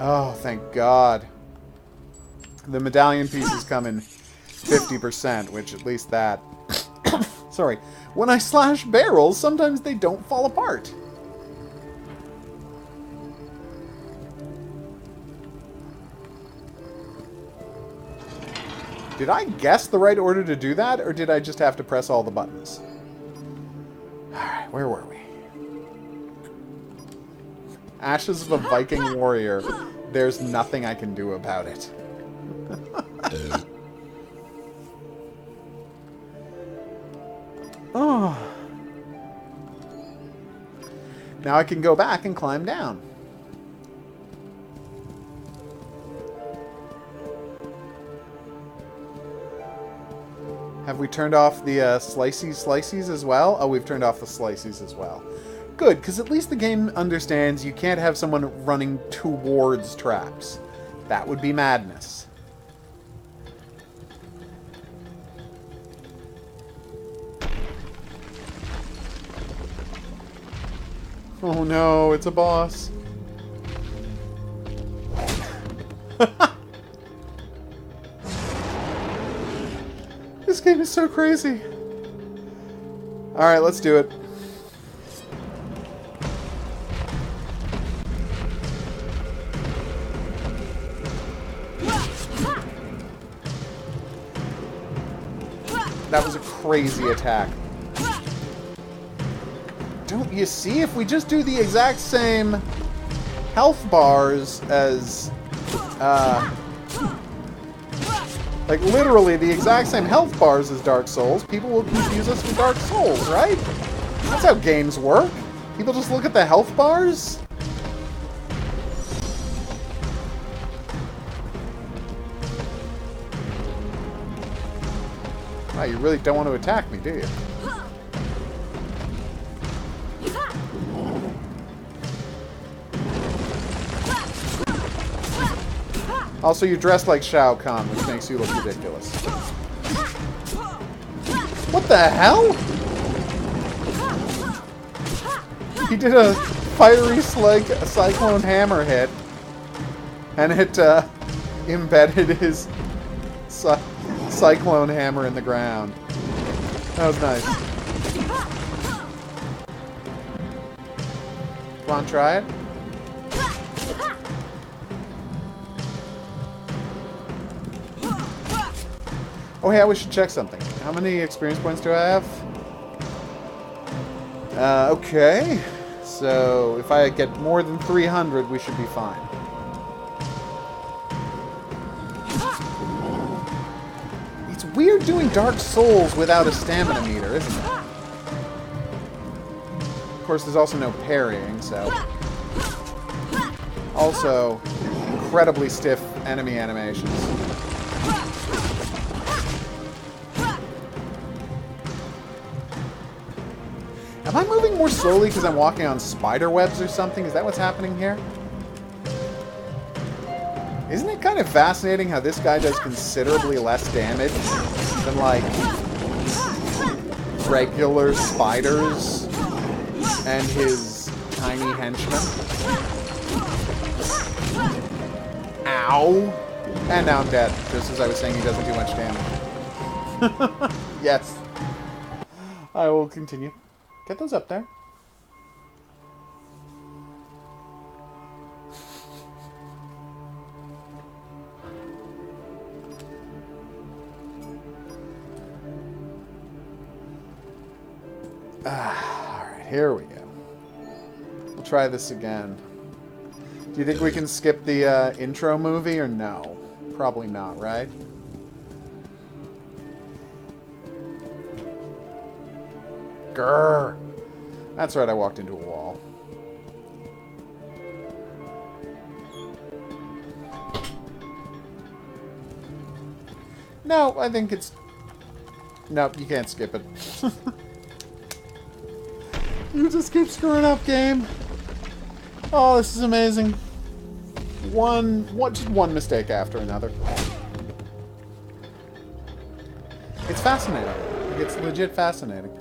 Oh, thank God. The medallion pieces come in 50%, which at least that... Sorry. When I slash barrels, sometimes they don't fall apart. Did I guess the right order to do that, or did I just have to press all the buttons? Alright, where were we? Ashes of a Viking warrior. There's nothing I can do about it. Oh. Now I can go back and climb down. Have we turned off the slices as well? Oh, we've turned off the slices as well. Good, because at least the game understands you can't have someone running towards traps. That would be madness. Oh no, it's a boss. This game is so crazy. Alright, let's do it. That was a crazy attack. Don't you see? If we just do the exact same health bars as... like, literally the exact same health bars as Dark Souls, people will confuse us with Dark Souls, right? That's how games work. People just look at the health bars. Wow, you really don't want to attack me, do you? Also, you're dressed like Shao Kahn, which makes you look ridiculous. What the hell? He did a fiery cyclone hammer hit, and it embedded his cyclone hammer in the ground. That was nice. Come on, try it. Oh, hey, we should check something. How many experience points do I have? Okay. So, if I get more than 300, we should be fine. It's weird doing Dark Souls without a stamina meter, isn't it? Of course, there's also no parrying, so... Also, incredibly stiff enemy animations. Am I moving more slowly because I'm walking on spider webs or something? Is that what's happening here? Isn't it kind of fascinating how this guy does considerably less damage than, like, regular spiders and his tiny henchmen? Ow! And now I'm dead, just as I was saying he doesn't do much damage. Yes. I will continue. Get those up there. Alright, here we go. We'll try this again. Do you think we can skip the intro movie or no? Probably not, right? Grrr. That's right, I walked into a wall. No, I think it's... Nope, you can't skip it. You just keep screwing up, game. Oh, this is amazing. Just one mistake after another. It's fascinating. It's legit fascinating.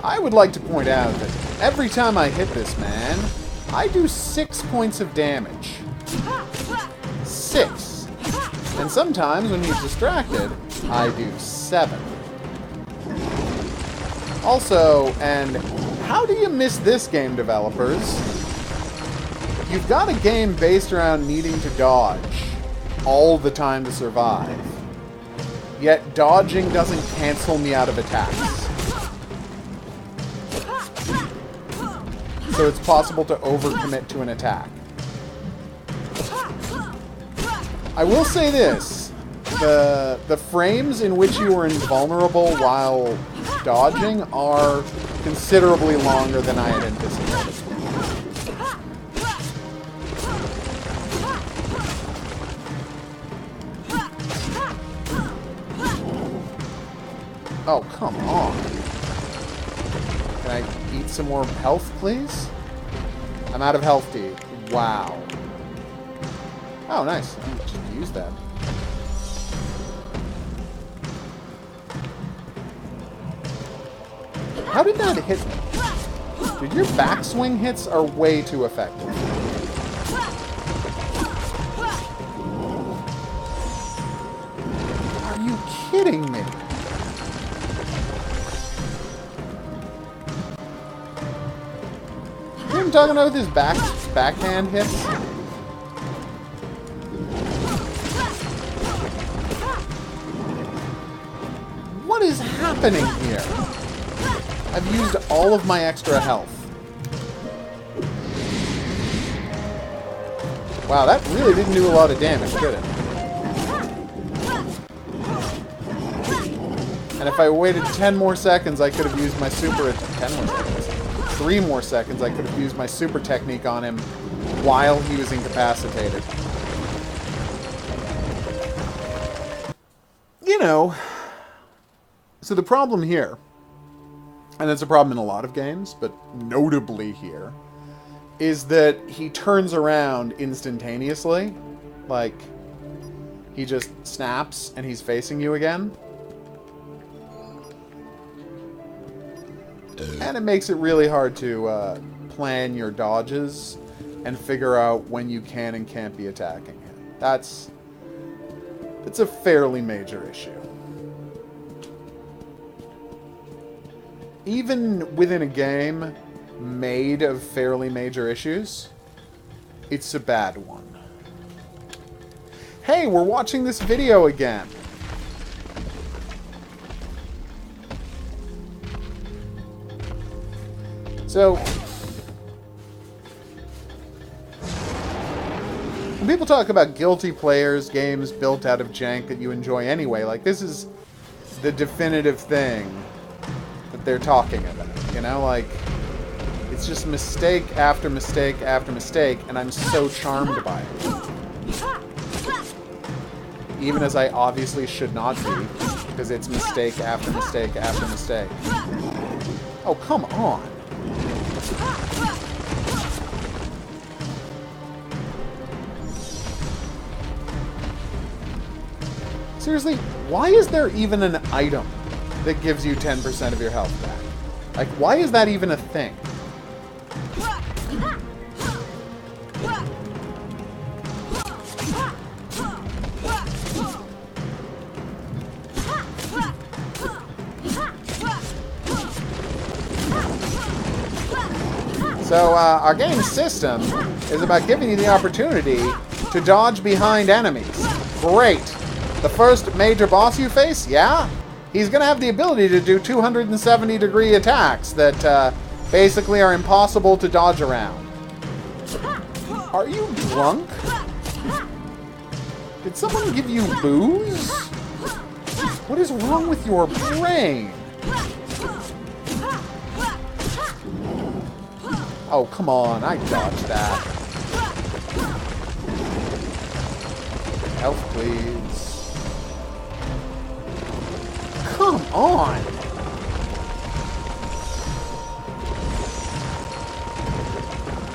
I would like to point out that every time I hit this man, I do 6 points of damage. 6. And sometimes, when he's distracted, I do 7. Also, and how do you miss this, game developers? You've got a game based around needing to dodge all the time to survive. Yet dodging doesn't cancel me out of attacks. So it's possible to overcommit to an attack. I will say this. The frames in which you are invulnerable while dodging are considerably longer than I had anticipated. Oh, come on. Can I eat some more health, please? I'm out of health to eat. Wow. Oh, nice. I just use that. How did that hit me? Dude, your backswing hits are way too effective. Are you kidding me? I'm talking about his backhand hits. What is happening here? I've used all of my extra health. Wow, that really didn't do a lot of damage, did it? And if I waited 10 more seconds, I could have used my super... 10 more seconds. 3 more seconds, I could have used my super technique on him while he was incapacitated. You know, so the problem here and it's a problem in a lot of games, but notably here, is that he turns around instantaneously. Like, he just snaps and he's facing you again. And it makes it really hard to plan your dodges and figure out when you can and can't be attacking him. It's a fairly major issue. Even within a game made of fairly major issues, it's a bad one. Hey, we're watching this video again. So, when people talk about guilty players, games built out of jank that you enjoy anyway, like, this is the definitive thing that they're talking about, you know? Like, it's just mistake after mistake after mistake, and I'm so charmed by it. Even as I obviously should not be, because it's mistake after mistake after mistake. Oh, come on. Seriously, why is there even an item that gives you 10% of your health back? Like, why is that even a thing? So, our game system is about giving you the opportunity to dodge behind enemies. Great! The first major boss you face, yeah? He's going to have the ability to do 270-degree attacks that basically are impossible to dodge around. Are you drunk? Did someone give you booze? What is wrong with your brain? Oh, come on. I dodged that. Health, please. Come on!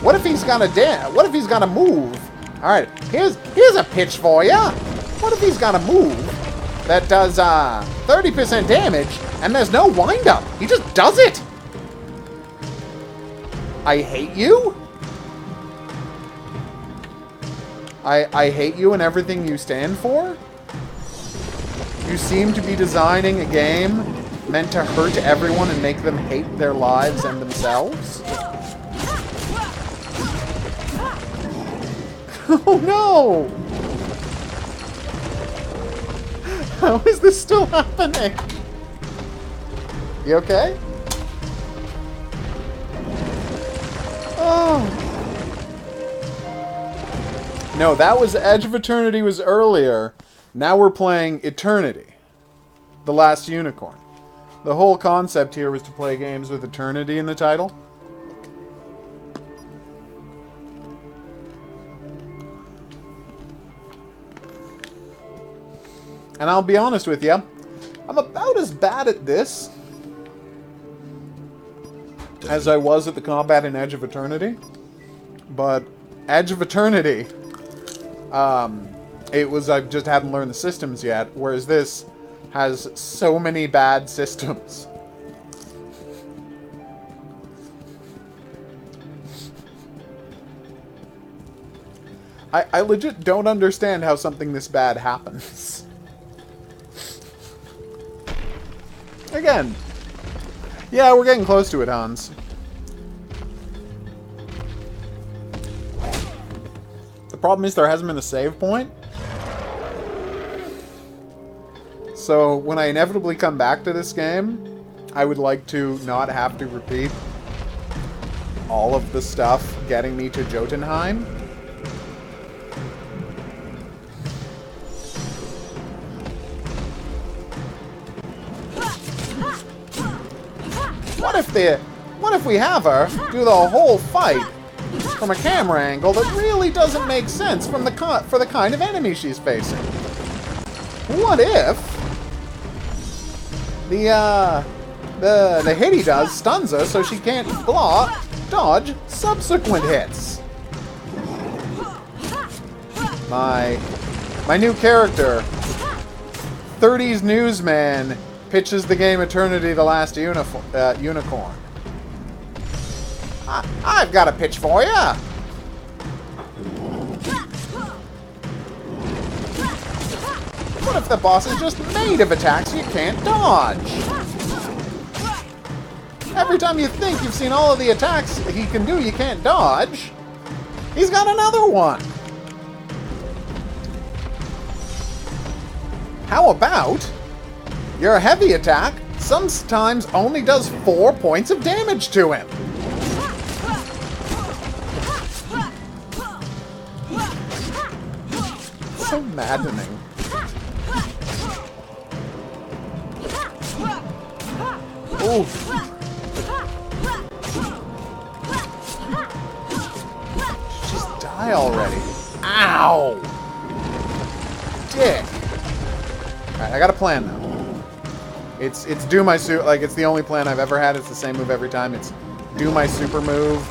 What if he's got a What if he's got to move? All right, here's a pitch for ya. What if he's got a move that does 30% damage and there's no wind up? He just does it. I hate you. I hate you and everything you stand for. You seem to be designing a game meant to hurt everyone and make them hate their lives and themselves. Oh no! How is this still happening? You okay? Oh. No, that was Edge of Eternity was earlier. Now we're playing Eternity, The Last Unicorn. The whole concept here was to play games with Eternity in the title. And I'll be honest with you, I'm about as bad at this as I was at the combat in Edge of Eternity. But Edge of Eternity, it was I just hadn't learned the systems yet, whereas this has so many bad systems. I legit don't understand how something this bad happens. Again. Yeah, we're getting close to it, Hans. The problem is there hasn't been a save point. So when I inevitably come back to this game, I would like to not have to repeat all of the stuff getting me to Jotunheim. What if we have her do the whole fight from a camera angle that really doesn't make sense for the kind of enemy she's facing? What if the hit he does stuns her, so she can't dodge subsequent hits. My new character, 30s newsman, pitches the game Eternity: The Last Unicorn. I've got a pitch for you. What if the boss is just made of attacks you can't dodge? Every time you think you've seen all of the attacks he can do you can't dodge, he's got another one. How about your heavy attack sometimes only does 4 points of damage to him? So maddening. Ooh. Just die already. Ow! Dick. Alright, I got a plan now. It's do my like it's the only plan I've ever had. It's the same move every time. It's do my super move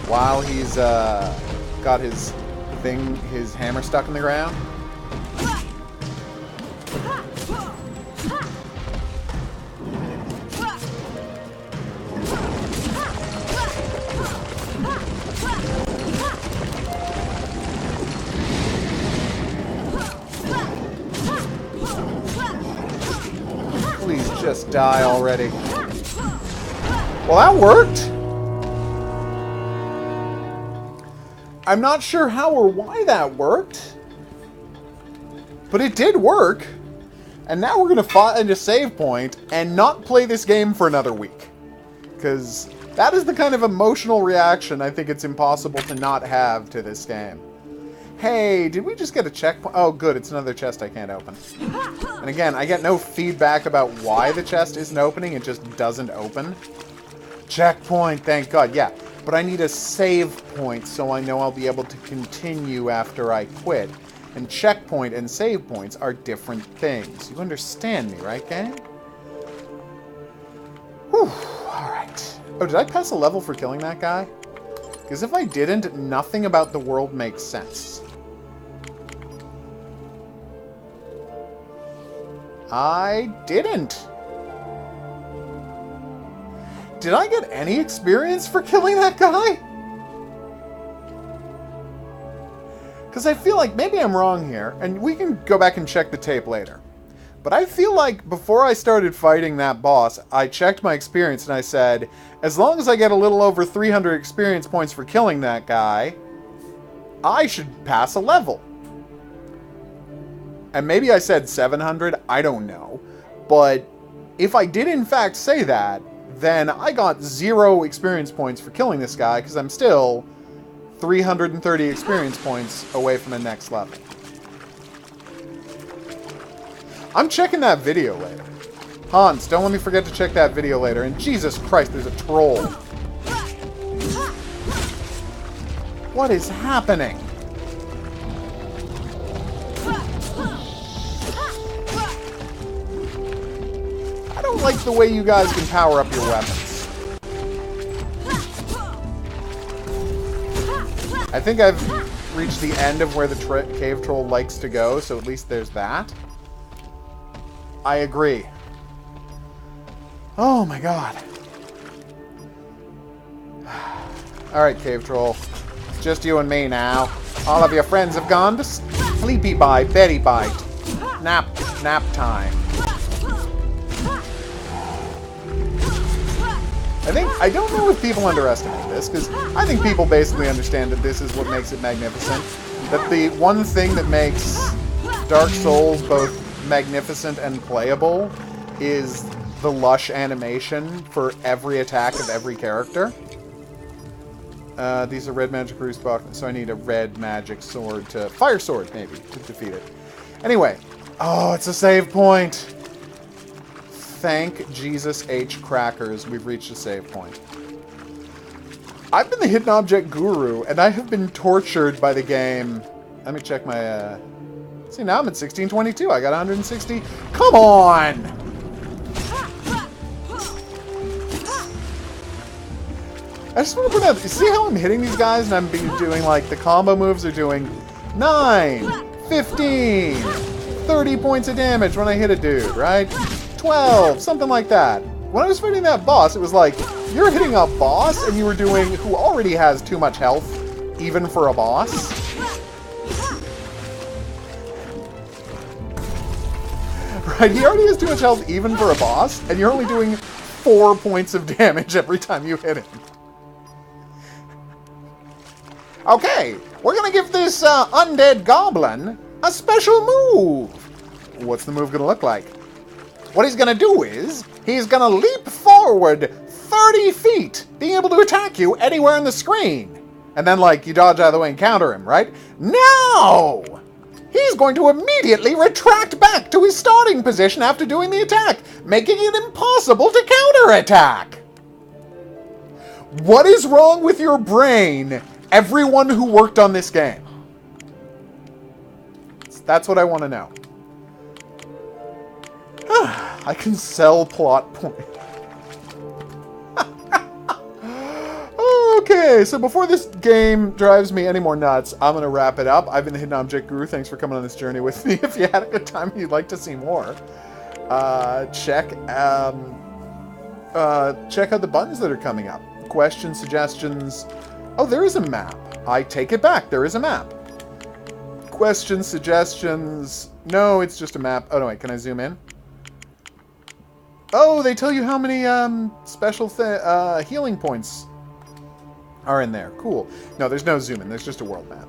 while he's got his hammer stuck in the ground. Please just die already. Well, that worked. I'm not sure how or why that worked, but it did work. And now we're going to find a save point and not play this game for another week. Because that is the kind of emotional reaction I think it's impossible to not have to this game. Hey, did we just get a checkpoint? Oh, good, it's another chest I can't open. And again, I get no feedback about why the chest isn't opening, it just doesn't open. Checkpoint, thank God, yeah. But I need a save point so I know I'll be able to continue after I quit. And checkpoint and save points are different things. You understand me, right, gang? Whew, alright. Oh, did I pass a level for killing that guy? Because if I didn't, nothing about the world makes sense. I didn't. Did I get any experience for killing that guy? Because I feel like maybe I'm wrong here, and we can go back and check the tape later. But I feel like before I started fighting that boss, I checked my experience and I said, as long as I get a little over 300 experience points for killing that guy, I should pass a level. And maybe I said 700, I don't know. But if I did in fact say that, then I got 0 experience points for killing this guy, because I'm still 330 experience points away from the next level. I'm checking that video later. Hans, don't let me forget to check that video later. And Jesus Christ, there's a troll. What is happening? I don't like the way you guys can power up your weapons. I think I've reached the end of where the cave troll likes to go, so at least there's that. I agree. Oh my god. Alright, cave troll. It's just you and me now. All of your friends have gone to sleepy bite, Betty bite. Nap time. I don't know if people underestimate this, because I think people basically understand that this is what makes it magnificent. That the one thing that makes Dark Souls both magnificent and playable is the lush animation for every attack of every character. These are red magic roots, so I need a red magic sword to... Fire sword, maybe, to defeat it. Anyway. Oh, it's a save point! Thank Jesus H. Crackers, we've reached a save point. I've been the hidden object guru, and I have been tortured by the game. Let me check my... See, now I'm at 1622. I got 160. Come on! I just want to point out, you see how I'm hitting these guys and I'm doing, like, the combo moves are doing 9, 15, 30 points of damage when I hit a dude, right? 12, something like that. When I was fighting that boss, it was like, you're hitting a boss and you were doing, who already has too much health, even for a boss. Right, he already has too much health even for a boss, and you're only doing 4 points of damage every time you hit him. Okay, we're gonna give this undead goblin a special move. What's the move gonna look like? What he's gonna do is, he's gonna leap forward 30 feet, being able to attack you anywhere on the screen. And then, like, you dodge out of the way and counter him, right? No! He's going to immediately retract back to his starting position after doing the attack, making it impossible to counterattack. What is wrong with your brain, everyone who worked on this game? That's what I want to know. I can sell plot points. Okay, so before this game drives me any more nuts, I'm going to wrap it up. I've been the Hidden Object Guru. Thanks for coming on this journey with me. If you had a good time and you'd like to see more, check out the buttons that are coming up. Questions, suggestions. Oh, there is a map. I take it back. There is a map. Questions, suggestions. No, it's just a map. Oh, no, wait. Can I zoom in? Oh, they tell you how many special healing points are in there. Cool. No, there's no zoom in. There's just a world map.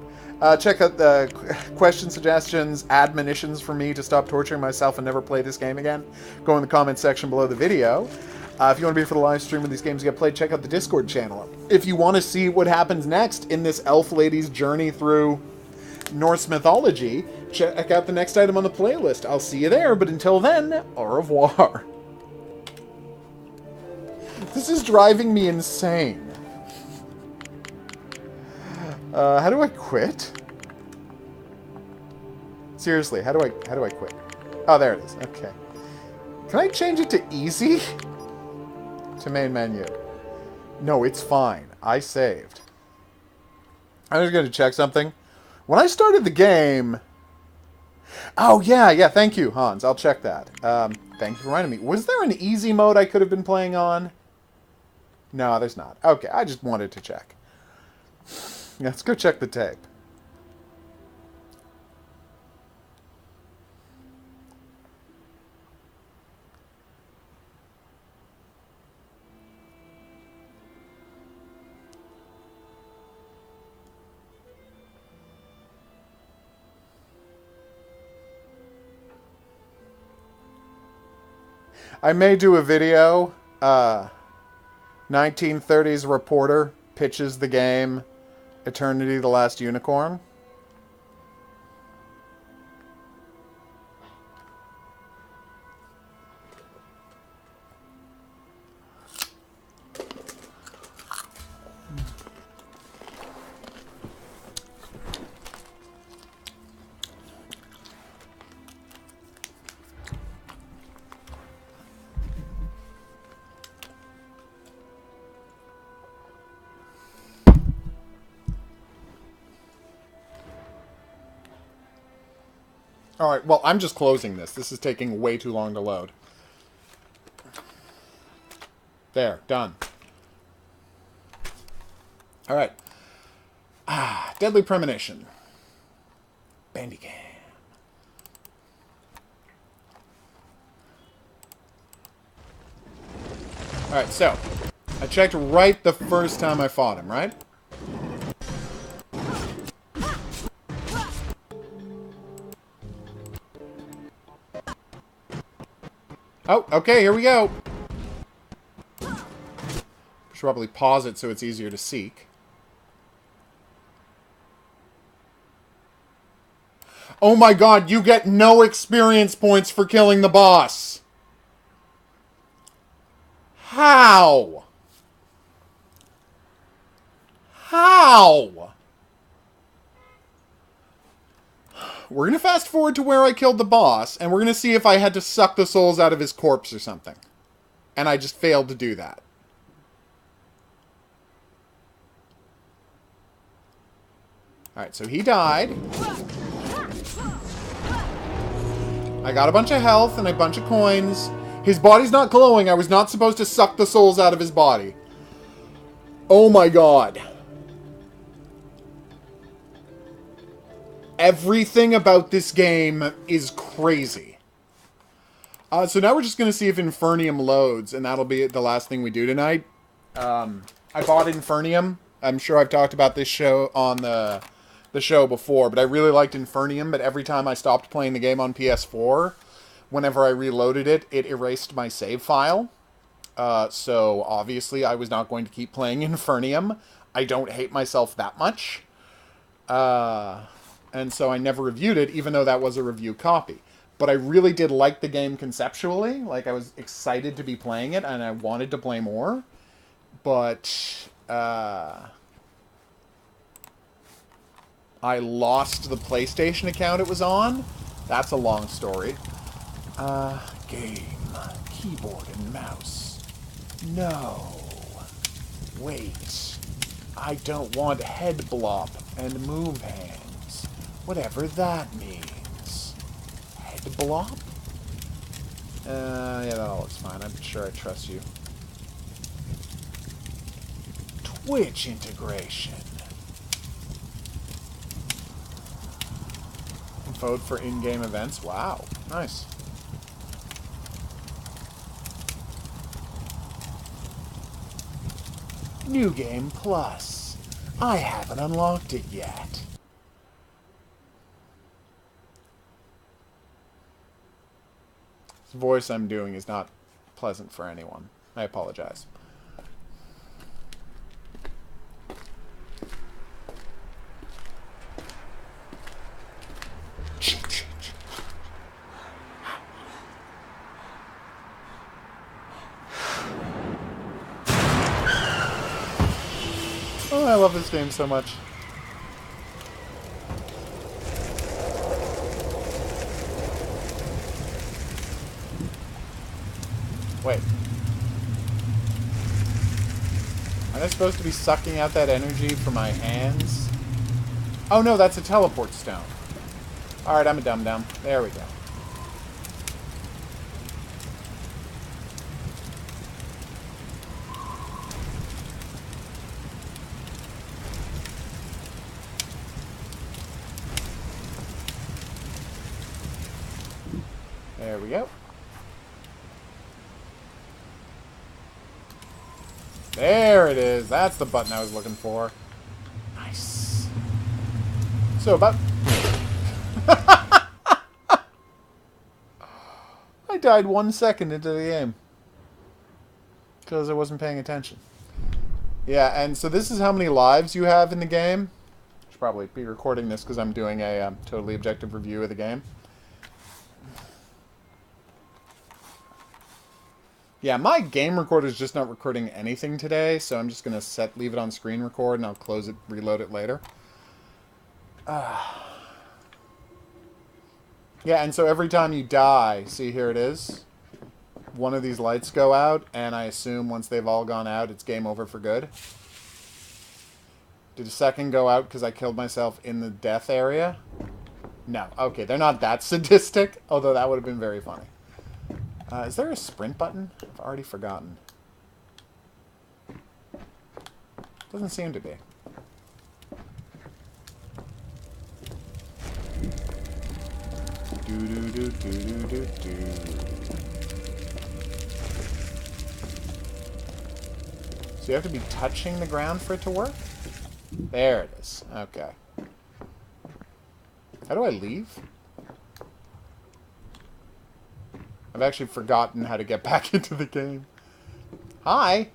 Check out the questions, suggestions, admonitions for me to stop torturing myself and never play this game again. Go in the comment section below the video. If you want to be for the live stream when these games get played, check out the Discord channel. If you want to see what happens next in this elf lady's journey through Norse mythology, check out the next item on the playlist. I'll see you there, but until then, au revoir. This is driving me insane. How do I quit? Seriously, how do I quit? Oh, there it is. Okay. Can I change it to easy? To main menu. No, it's fine. I saved. I'm just going to check something. When I started the game... Oh, yeah, thank you, Hans. I'll check that. Thank you for reminding me. Was there an easy mode I could have been playing on? No, there's not. Okay, I just wanted to check. Let's go check the tape. I may do a video. 1930s reporter pitches the game Eternity: The Last Unicorn. Alright, well, I'm just closing this. This is taking way too long to load. There, done. Alright. Deadly Premonition. Bandicam. Alright, so. I checked right the first time I fought him, right? Oh, okay, here we go. Should probably pause it so it's easier to seek. Oh my god, you get no experience points for killing the boss. How? How? We're going to fast forward to where I killed the boss, and we're going to see if I had to suck the souls out of his corpse or something. And I just failed to do that. Alright, so he died. I got a bunch of health and a bunch of coins. His body's not glowing. I was not supposed to suck the souls out of his body. Oh my god. Everything about this game is crazy. So now we're just going to see if Infernium loads, and that'll be the last thing we do tonight. I bought Infernium. I'm sure I've talked about this show on the show before, but I really liked Infernium, but every time I stopped playing the game on PS4, whenever I reloaded it, it erased my save file. So obviously I was not going to keep playing Infernium. I don't hate myself that much. And so I never reviewed it, even though that was a review copy. But I really did like the game conceptually. Like, I was excited to be playing it, and I wanted to play more. But, I lost the PlayStation account it was on. That's a long story. Game. Keyboard and mouse. No. Wait. I don't want head blop and move hands. Whatever that means. Head blop? Yeah, that all looks fine. I'm sure I trust you. Twitch integration. Vote for in-game events. Wow. Nice. New Game Plus. I haven't unlocked it yet. This voice I'm doing is not pleasant for anyone. I apologize. Oh, I love this game so much. Wait. Am I supposed to be sucking out that energy from my hands? Oh no, that's a teleport stone. Alright, I'm a dum-dum. There we go. There we go. There it is. That's the button I was looking for. Nice. So about... I died 1 second into the game. Because I wasn't paying attention. Yeah, and so this is how many lives you have in the game. I should probably be recording this because I'm doing a totally objective review of the game. Yeah, my game recorder is just not recording anything today, so I'm just going to leave it on screen record, and I'll close it, reload it later. Yeah, and so every time you die, see, here it is. One of these lights go out, and I assume once they've all gone out, it's game over for good. Did a second go out because I killed myself in the death area? No. Okay, they're not that sadistic, although that would have been very funny. Is there a sprint button? I've already forgotten. Doesn't seem to be. So you have to be touching the ground for it to work? There it is. Okay. How do I leave? I've actually forgotten how to get back into the game. Hi!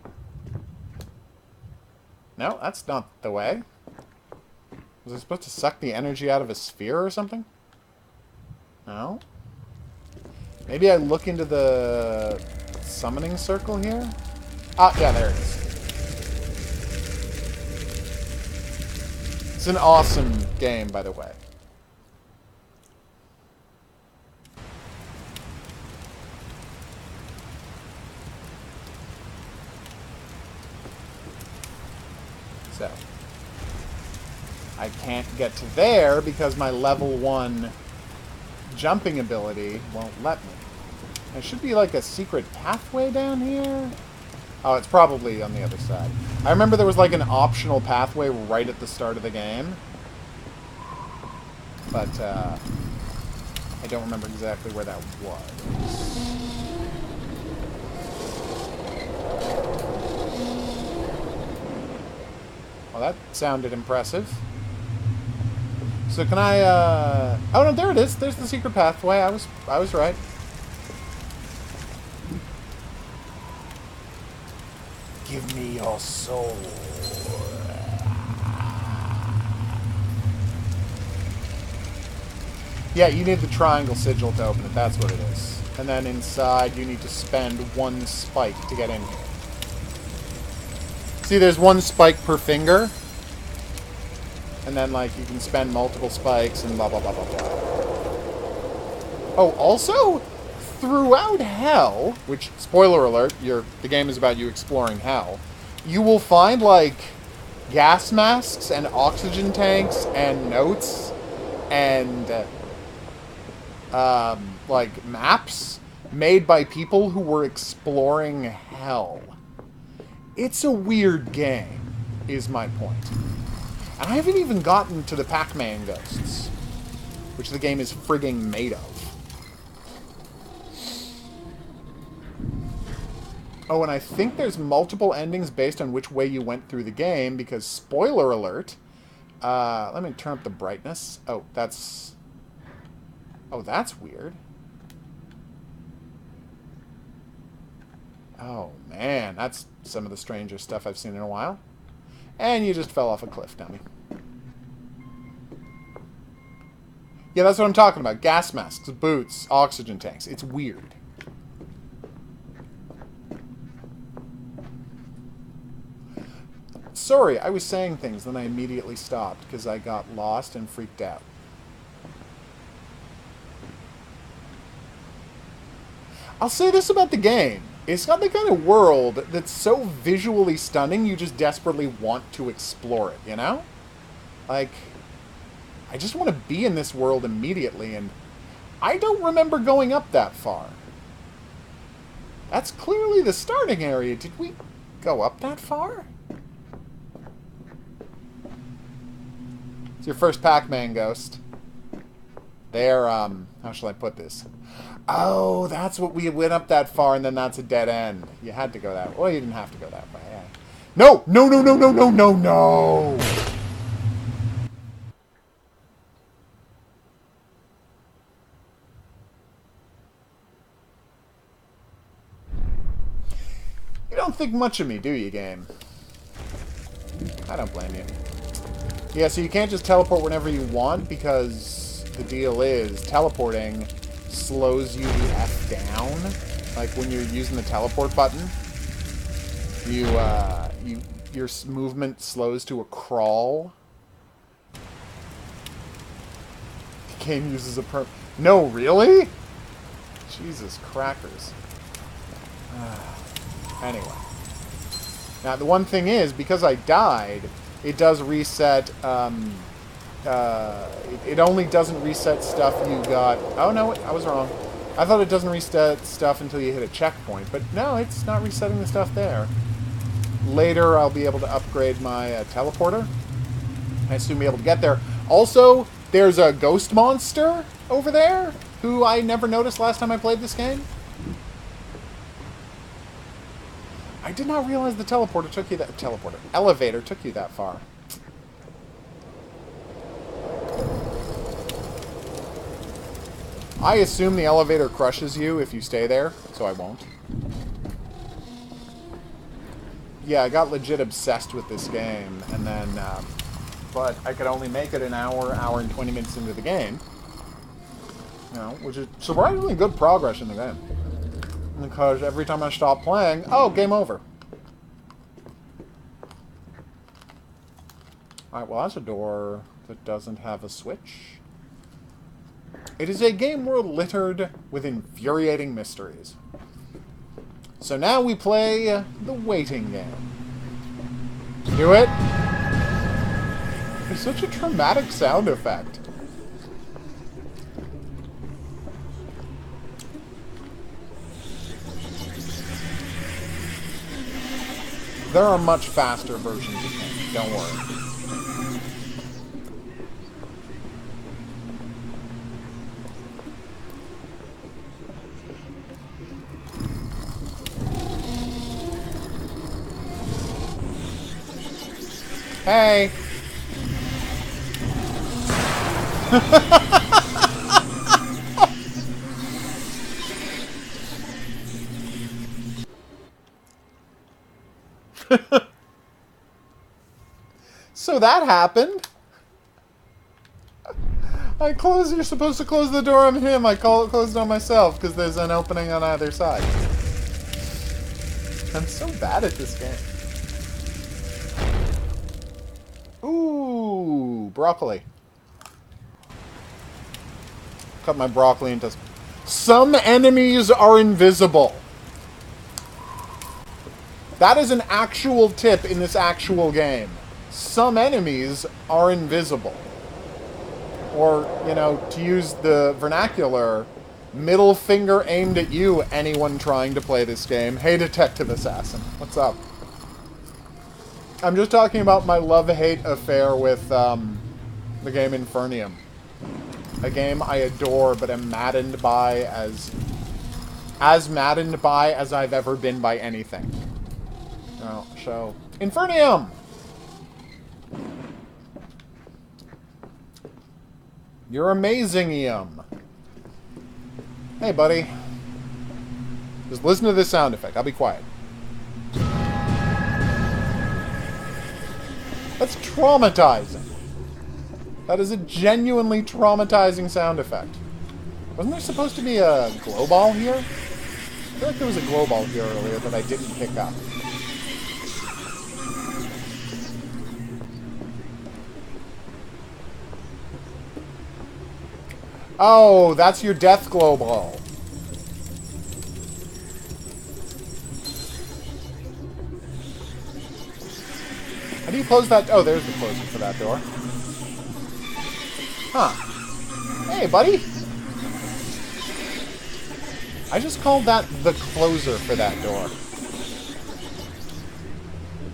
No, that's not the way. Was I supposed to suck the energy out of a sphere or something? No? Maybe I look into the summoning circle here? Ah, yeah, there it is. It's an awesome game, by the way. So. I can't get to there because my level 1 jumping ability won't let me. There should be like a secret pathway down here. Oh, it's probably on the other side. I remember there was like an optional pathway right at the start of the game. But, I don't remember exactly where that was. Well, that sounded impressive. So can I, oh no, there it is. There's the secret pathway. I was right. Give me your soul. Yeah, you need the triangle sigil to open it. That's what it is. And then inside, you need to spend 1 spike to get in here. See, there's 1 spike per finger. And then, like, you can spend multiple spikes and blah, blah, blah, blah, blah. Oh, also, throughout hell, which, spoiler alert, the game is about you exploring hell, you will find, like, gas masks and oxygen tanks and notes and, like, maps made by people who were exploring hell. It's a weird game, is my point. And I haven't even gotten to the Pac-Man ghosts, which the game is frigging made of. Oh, and I think there's multiple endings based on which way you went through the game, because, spoiler alert, let me turn up the brightness. Oh, that's weird. Oh, man, that's some of the strangest stuff I've seen in a while. And you just fell off a cliff, dummy. Yeah, that's what I'm talking about. Gas masks, boots, oxygen tanks. It's weird. Sorry, I was saying things, then I immediately stopped because I got lost and freaked out. I'll say this about the game. It's got the kind of world that's so visually stunning, you just desperately want to explore it, you know? Like, I just want to be in this world immediately, and I don't remember going up that far. That's clearly the starting area. Did we go up that far? It's your first Pac-Man ghost. They're, how shall I put this? Oh, that's what we went up that far, and then that's a dead end. You had to go that way. Well, you didn't have to go that way. Yeah. No! No, no, no, no, no, no, no! You don't think much of me, do you, game? I don't blame you. Yeah, so you can't just teleport whenever you want, because the deal is teleporting slows you the F down. Like when you're using the teleport button, your movement slows to a crawl. The game uses a No, really? Jesus crackers. Anyway. Now the one thing is, because I died, it does reset, it only doesn't reset stuff you got... Oh, no, I was wrong. I thought it doesn't reset stuff until you hit a checkpoint, but no, it's not resetting the stuff there. Later, I'll be able to upgrade my teleporter. I assume be able to get there. Also, there's a ghost monster over there, who I never noticed last time I played this game. I did not realize the teleporter took you that... Elevator took you that far. I assume the elevator crushes you if you stay there, so I won't. Yeah, I got legit obsessed with this game, and then, but I could only make it an hour and 20 minutes into the game. You know, which is surprisingly good progress in the game. Because every time I stop playing, oh, game over. Alright, well, that's a door that doesn't have a switch. It is a game world littered with infuriating mysteries. So now we play the waiting game. Do it. It's such a traumatic sound effect. There are much faster versions of him, don't worry. Hey! So that happened. You're supposed to close the door on him. I closed it on myself because there's an opening on either side. I'm so bad at this game. Ooh, broccoli. Cut my broccoli into... Some enemies are invisible. That is an actual tip in this actual game. Some enemies are invisible. Or, you know, to use the vernacular, middle finger aimed at you, anyone trying to play this game. Hey, Detective Assassin. What's up? I'm just talking about my love-hate affair with the game Infernium. A game I adore, but am maddened by as maddened by as I've ever been by anything. Oh, so... Infernium! You're amazing, Iam. Hey, buddy. Just listen to this sound effect. I'll be quiet. That's traumatizing. That is a genuinely traumatizing sound effect. Wasn't there supposed to be a glow ball here? I feel like there was a glow ball here earlier that I didn't pick up. Oh, that's your death glow ball. How do you close that? Oh, there's the closer for that door. Huh. Hey, buddy. I just called that the closer for that door.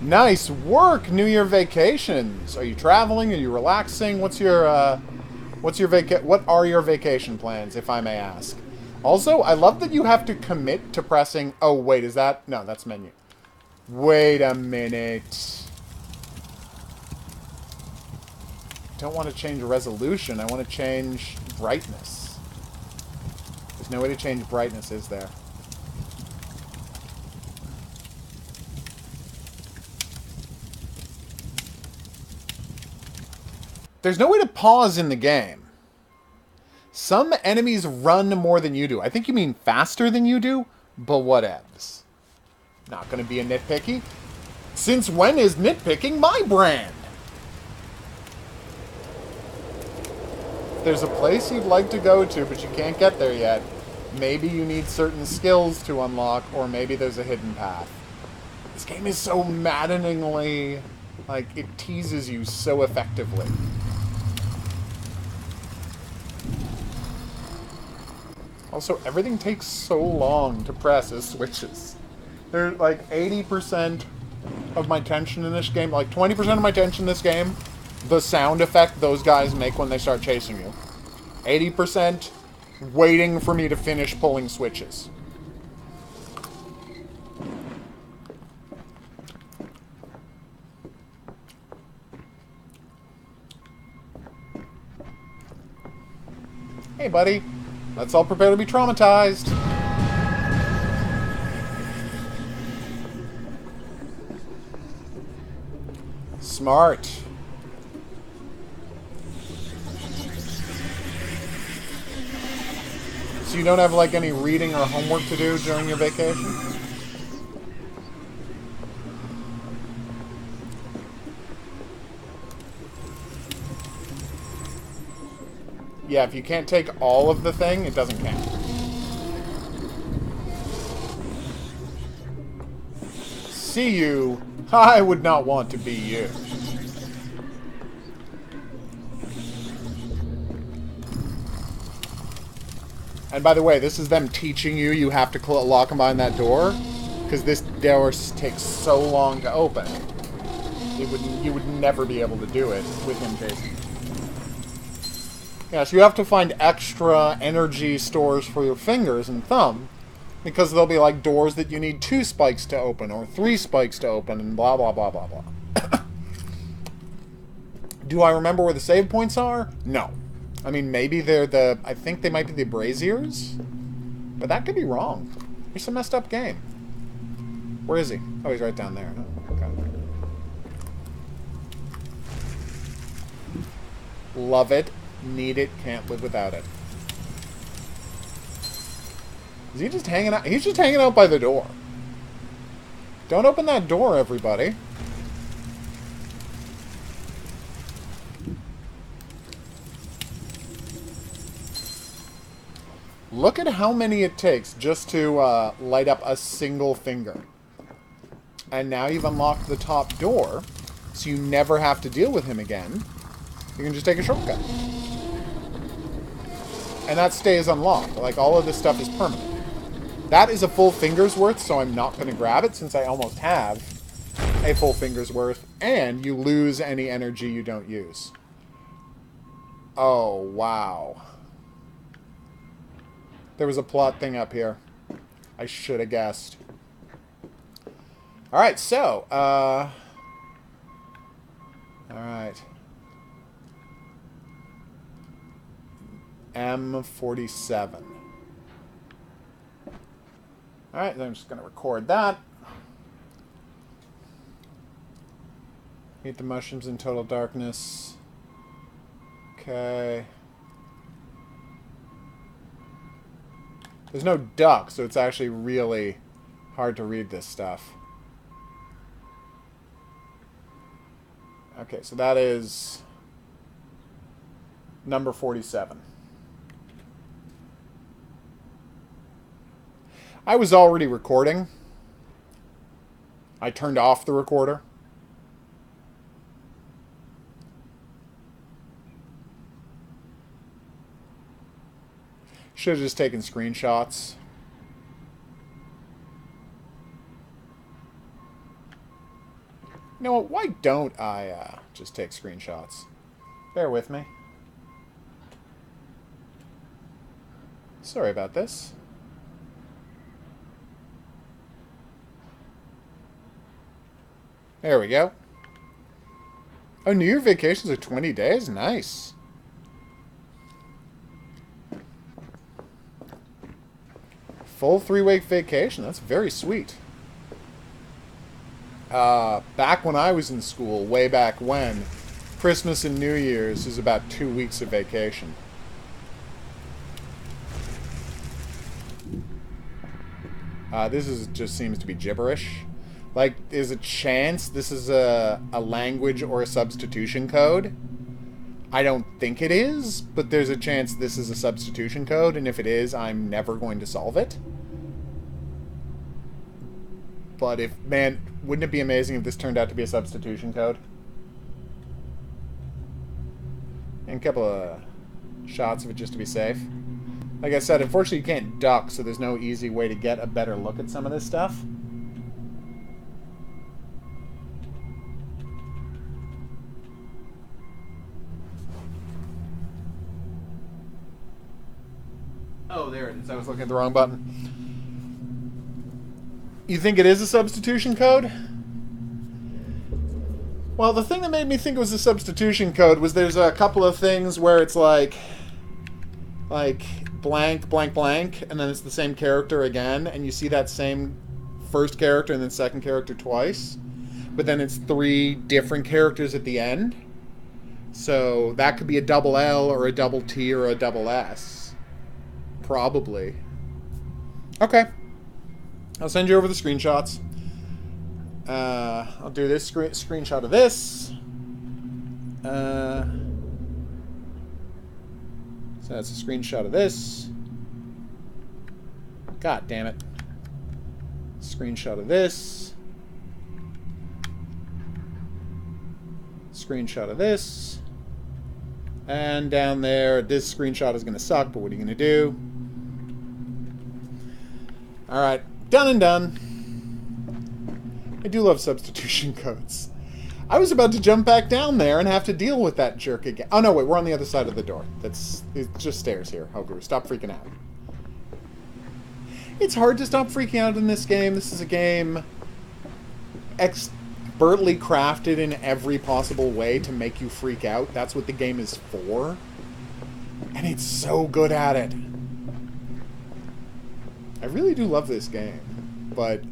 Nice work, New Year vacations. Are you traveling? Are you relaxing? What are your vacation plans, if I may ask? Also, I love that you have to commit to pressing... Oh, wait, is that... No, that's menu. Wait a minute. I don't want to change resolution. I want to change brightness. There's no way to change brightness, is there? There's no way to pause in the game. Some enemies run more than you do. I think you mean faster than you do, but whatevs. Not going to be a nitpicky. Since when is nitpicking my brand? If there's a place you'd like to go to, but you can't get there yet, maybe you need certain skills to unlock, or maybe there's a hidden path. This game is so maddeningly... Like, it teases you so effectively. Also, everything takes so long to press as switches. There's like 80% of my tension in this game, like 20% of my tension in this game, the sound effect those guys make when they start chasing you. 80% waiting for me to finish pulling switches. Hey, buddy. Let's all prepare to be traumatized. Smart. So you don't have, like, any reading or homework to do during your vacation? Yeah, if you can't take all of the thing, it doesn't count. See you. I would not want to be you. And by the way, this is them teaching you have to lock and bind that door. Because this door takes so long to open. You would never be able to do it with him chasing you. Yeah, so you have to find extra energy stores for your fingers and thumb. Because there'll be like doors that you need 2 spikes to open or 3 spikes to open and blah blah blah blah blah. Do I remember where the save points are? No. I mean, maybe they're I think they might be the braziers? But that could be wrong. It's a messed up game. Where is he? Oh, he's right down there. Oh, okay. Love it. Need it. Can't live without it. Is he just hanging out? He's just hanging out by the door. Don't open that door, everybody. Look at how many it takes just to light up a single finger. And now you've unlocked the top door, so you never have to deal with him again. You can just take a shortcut. And that stays unlocked. Like, all of this stuff is permanent. That is a full finger's worth, so I'm not going to grab it since I almost have a full finger's worth. And you lose any energy you don't use. Oh, wow. There was a plot thing up here. I should have guessed. Alright, so, alright. M47. Alright, then I'm just going to record that. Eat the mushrooms in total darkness. Okay. There's no duck, so it's actually really hard to read this stuff. Okay, so that is number 47. I was already recording. I turned off the recorder. Should have just taken screenshots. You know what? Why don't I just take screenshots? Bear with me. Sorry about this. There we go. Oh, New Year vacations are 20 days? Nice. Full 3-week vacation. That's very sweet. Back when I was in school, way back when, Christmas and New Year's is about 2 weeks of vacation. This just seems to be gibberish. Like, there's a chance this is a language or a substitution code. I don't think it is, but there's a chance this is a substitution code, and if it is, I'm never going to solve it. But if, man, wouldn't it be amazing if this turned out to be a substitution code? And a couple of shots of it just to be safe. Like I said, unfortunately you can't duck, so there's no easy way to get a better look at some of this stuff. Oh, there it is. I was looking at the wrong button. You think it is a substitution code? Well, the thing that made me think it was a substitution code was there's a couple of things where it's like blank, blank, blank, and then it's the same character again, and you see that same first character and then second character twice, but then it's 3 different characters at the end. So that could be a double L or a double T or a double S. Probably. Okay. I'll send you over the screenshots. I'll do this screenshot of this. So that's a screenshot of this. God damn it. Screenshot of this. Screenshot of this. And down there, this screenshot is going to suck, but what are you going to do? Alright, done and done. I do love substitution codes. I was about to jump back down there and have to deal with that jerk again. Oh no, wait, we're on the other side of the door. It's just stairs here. HOGuru, stop freaking out. It's hard to stop freaking out in this game. This is a game expertly crafted in every possible way to make you freak out. That's what the game is for. And it's so good at it. I really do love this game, but...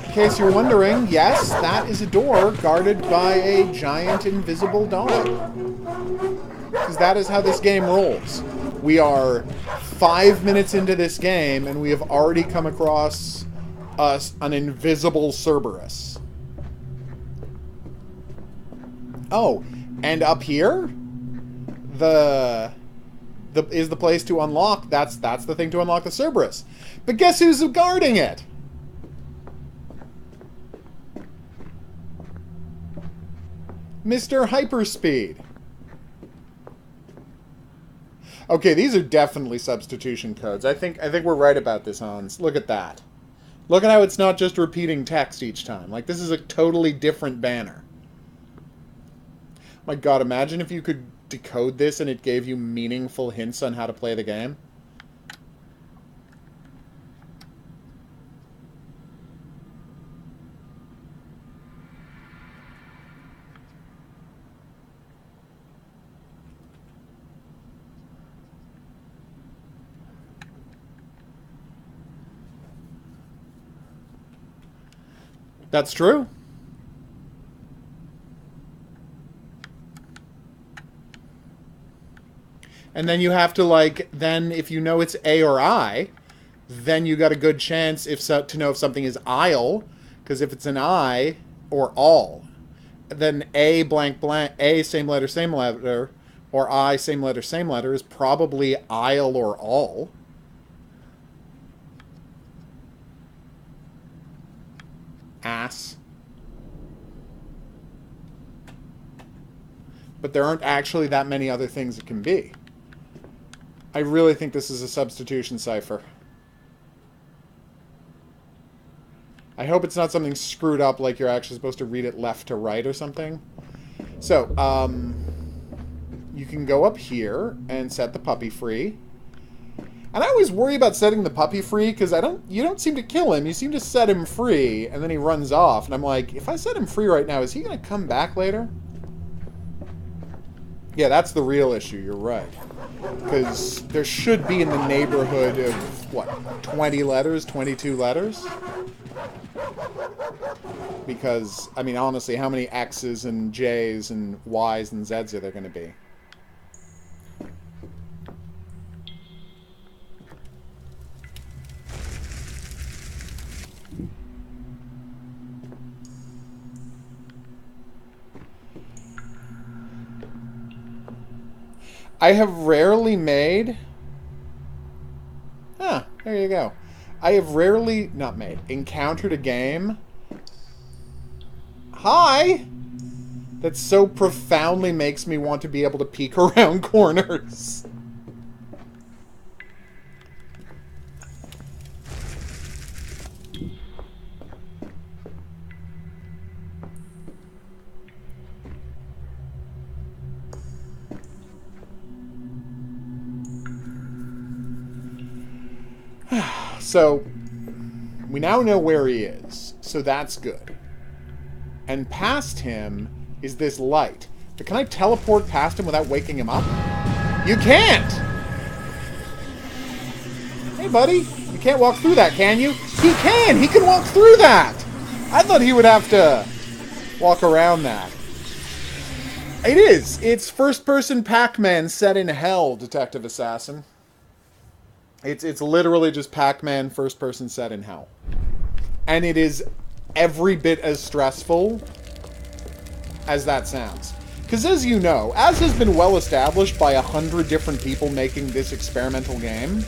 In case you're wondering, yes, that is a door guarded by a giant invisible dog. Because that is how this game rolls. We are 5 minutes into this game, and we have already come across an invisible Cerberus. Oh, and up here, is the place to unlock. That's the thing to unlock the Cerberus. But guess who's guarding it? Mr. Hyperspeed. Okay, these are definitely substitution codes. I think we're right about this, Hans. Look at that. Look at how it's not just repeating text each time. Like, this is a totally different banner. My god, imagine if you could decode this and it gave you meaningful hints on how to play the game. That's true. And then you have to, like, then if you know it's A or I, then you got a good chance to know if something is I'll, because if it's an I or all, then A blank blank, A same letter, or I same letter is probably I'll or all. Ass. But there aren't actually that many other things it can be. I really think this is a substitution cipher. I hope it's not something screwed up like you're actually supposed to read it left to right or something. So, you can go up here and set the puppy free. And I always worry about setting the puppy free because you don't seem to kill him. You seem to set him free and then he runs off. And I'm like, if I set him free right now, is he going to come back later? Yeah, that's the real issue. You're right. Because there should be in the neighborhood of, what, 20 letters, 22 letters? Because, I mean, honestly, how many X's and J's and Y's and Z's are there going to be? I have rarely made... Ah, there you go. I have rarely... Not made. Encountered a game... Hi! That so profoundly makes me want to be able to peek around corners. So, we now know where he is, so that's good. And past him is this light. But can I teleport past him without waking him up? You can't! Hey, buddy, you can't walk through that, can you? He can! He can walk through that! I thought he would have to walk around that. It is! It's first-person Pac-Man set in hell, Detective Assassin. It's literally just Pac-Man first-person set in hell. And it is every bit as stressful as that sounds. Because as you know, as has been well established by 100 different people making this experimental game,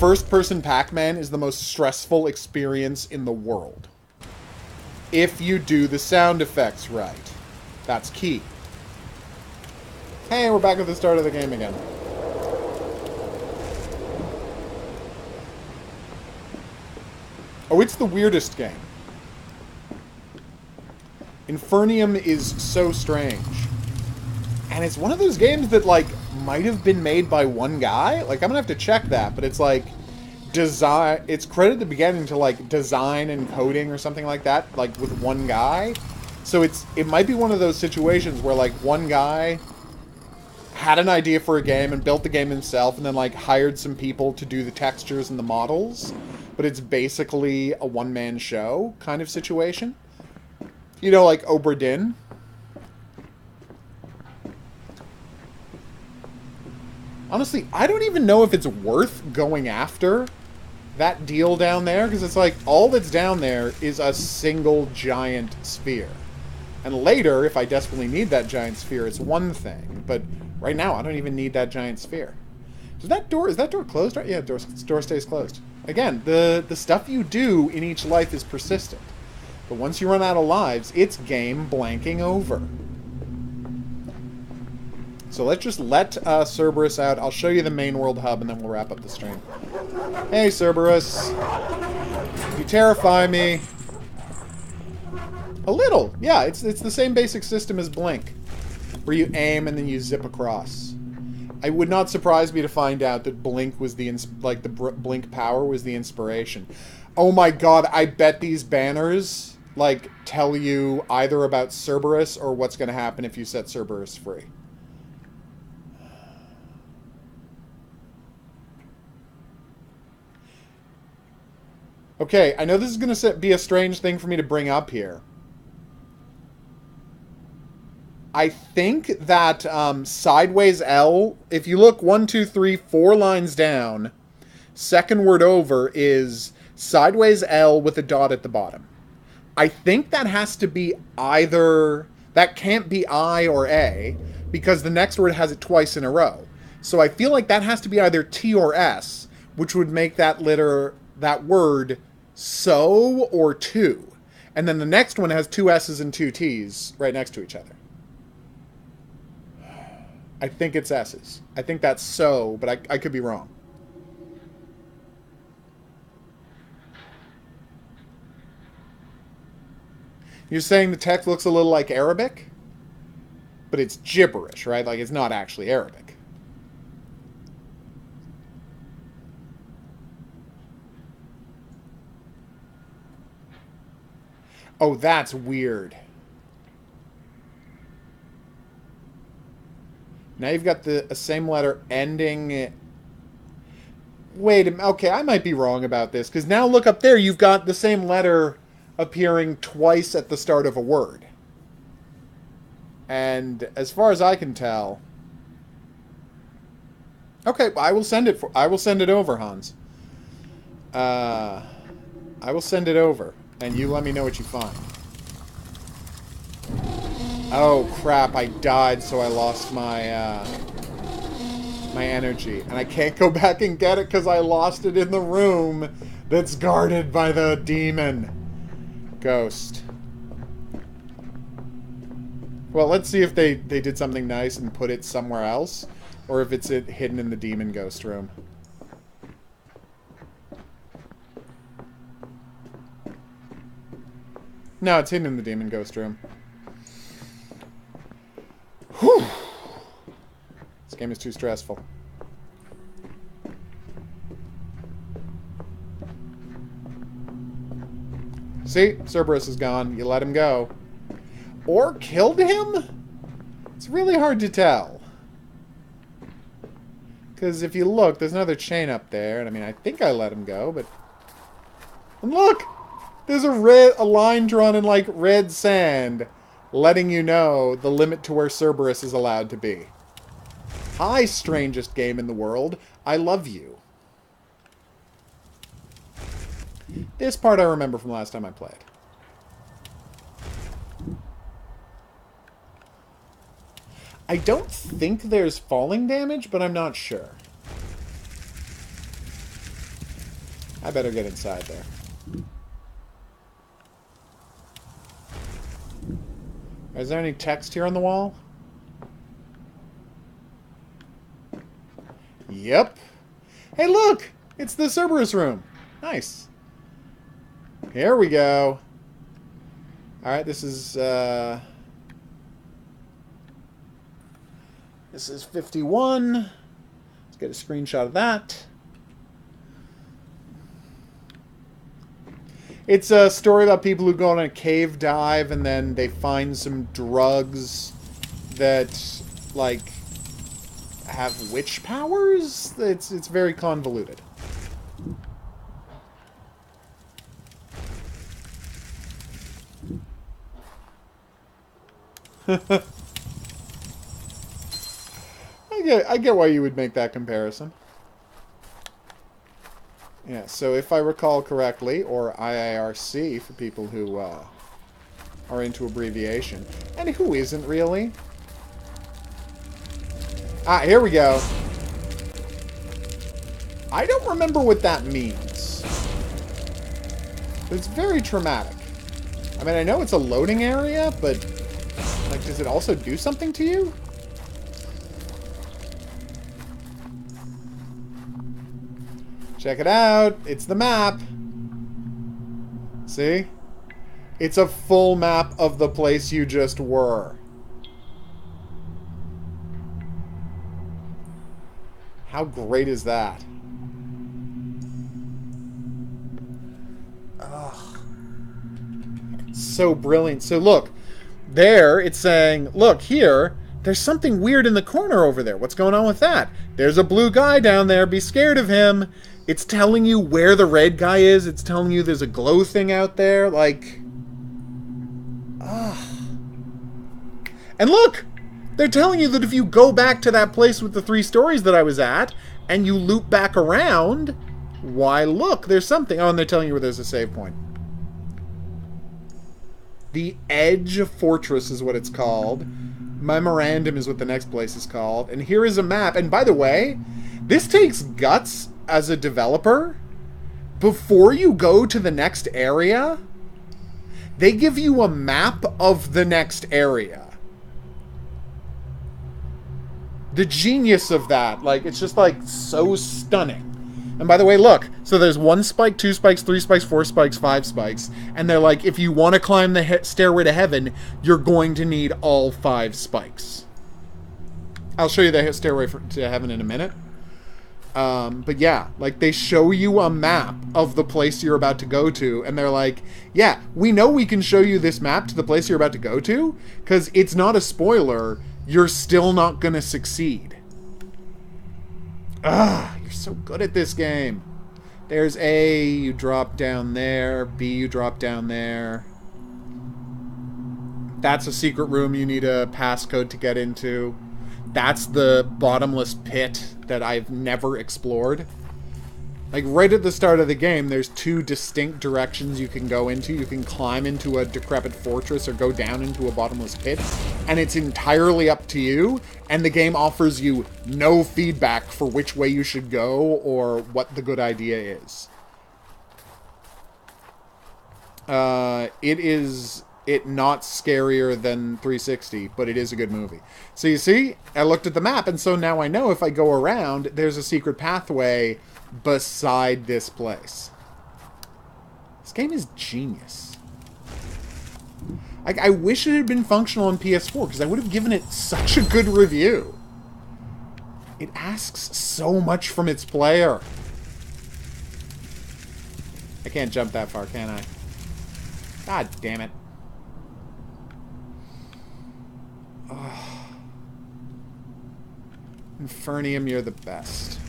first-person Pac-Man is the most stressful experience in the world. if you do the sound effects right. That's key. Hey, we're back at the start of the game again. Oh, it's the weirdest game. Infernium is so strange. And it's one of those games that, like, might have been made by one guy. Like, I'm gonna have to check that, but it's like design. It's credited at the beginning to like design and coding or something like that, like with one guy. So it might be one of those situations where like one guy had an idea for a game and built the game himself, and then like hired some people to do the textures and the models. But it's basically a one-man show kind of situation. You know, like Obra Dinn. Honestly, I don't even know if it's worth going after that deal down there, because it's like, all that's down there is a single giant sphere. And later, if I desperately need that giant sphere, it's one thing. But right now, I don't even need that giant sphere. Is that door closed? Right? Yeah, door stays closed. Again, the stuff you do in each life is persistent. But once you run out of lives, it's game blanking over. So let's just let Cerberus out. I'll show you the main world hub, and then we'll wrap up the stream. Hey, Cerberus. You terrify me. A little. Yeah, it's the same basic system as Blink, where you aim and then you zip across. It would not surprise me to find out that Blink was the Blink power was the inspiration. Oh my god, I bet these banners like tell you either about Cerberus or what's going to happen if you set Cerberus free. Okay, I know this is going to be a strange thing for me to bring up here. I think that sideways L, if you look 1, 2, 3, 4 lines down, second word over is sideways L with a dot at the bottom. I think that has to be either, that can't be I or A, because the next word has it twice in a row. So I feel like that has to be either T or S, which would make that word so or to. And then the next one has 2 S's and 2 T's right next to each other. I think it's S's. I think that's so, but I could be wrong. You're saying the text looks a little like Arabic? But it's gibberish, right? Like, it's not actually Arabic. Oh, that's weird. Now you've got the same letter ending... Wait a minute. Okay, I might be wrong about this, because now look up there, you've got the same letter appearing twice at the start of a word. And as far as I can tell... Okay, I will send it over, Hans. I will send it over, and you let me know what you find. Oh crap, I died, so I lost my my energy. And I can't go back and get it because I lost it in the room that's guarded by the demon ghost. Well, let's see if they did something nice and put it somewhere else, or if it's hidden in the demon ghost room. No, it's hidden in the demon ghost room. Whew. This game is too stressful. See? Cerberus is gone. You let him go. Or killed him? It's really hard to tell. Because if you look, there's another chain up there. And I mean, I think I let him go, but... And look! There's a line drawn in, like, red sand, letting you know the limit to where Cerberus is allowed to be. Hi, strangest game in the world. I love you. This part I remember from last time I played. I don't think there's falling damage, but I'm not sure. I better get inside there. Is there any text here on the wall? Yep. Hey, look! It's the Cerberus room. Nice. Here we go. Alright, this is 51. Let's get a screenshot of that. It's a story about people who go on a cave dive and then they find some drugs that, like, have witch powers. It's very convoluted. I get why you would make that comparison. Yeah, so if I recall correctly, or IIRC for people who are into abbreviation, and who isn't really. Ah, here we go. I don't remember what that means. But it's very traumatic. I mean, I know it's a loading area, but, like, does it also do something to you? Check it out. It's the map. See? It's a full map of the place you just were. How great is that? Ugh. So brilliant. So look, there it's saying, look, here, there's something weird in the corner over there. What's going on with that? There's a blue guy down there. Be scared of him. It's telling you where the red guy is. It's telling you there's a glow thing out there. Like, and look! They're telling you that if you go back to that place with the 3 stories that I was at, and you loop back around, why, look, there's something. Oh, and they're telling you where there's a save point. The Edge Fortress is what it's called. Memorandum is what the next place is called. And here is a map. And by the way, this takes guts as a developer. Before you go to the next area, they give you a map of the next area. The genius of that, like, it's just, like, so stunning. And by the way, look, so there's 1 spike, 2 spikes, 3 spikes, 4 spikes, 5 spikes, and they're like, if you want to climb the stairway to heaven, you're going to need all 5 spikes. I'll show you the stairway to heaven in a minute. But yeah, like, they show you a map of the place you're about to go to, and they're like, yeah, we know we can show you this map to the place you're about to go to, because it's not a spoiler. You're still not gonna succeed. You're so good at this game. There's A, you drop down there. B, you drop down there. That's a secret room you need a passcode to get into. That's the bottomless pit that I've never explored. Like, right at the start of the game, there's 2 distinct directions you can go into. You can climb into a decrepit fortress or go down into a bottomless pit. And it's entirely up to you. And the game offers you no feedback for which way you should go or what the good idea is. It not scarier than 360, but it is a good movie. So you see, I looked at the map, and so now I know if I go around, there's a secret pathway beside this place. This game is genius. I wish it had been functional on PS4, because I would have given it such a good review. It asks so much from its player. I can't jump that far, can I? God damn it. Oh. Infernium, you're the best.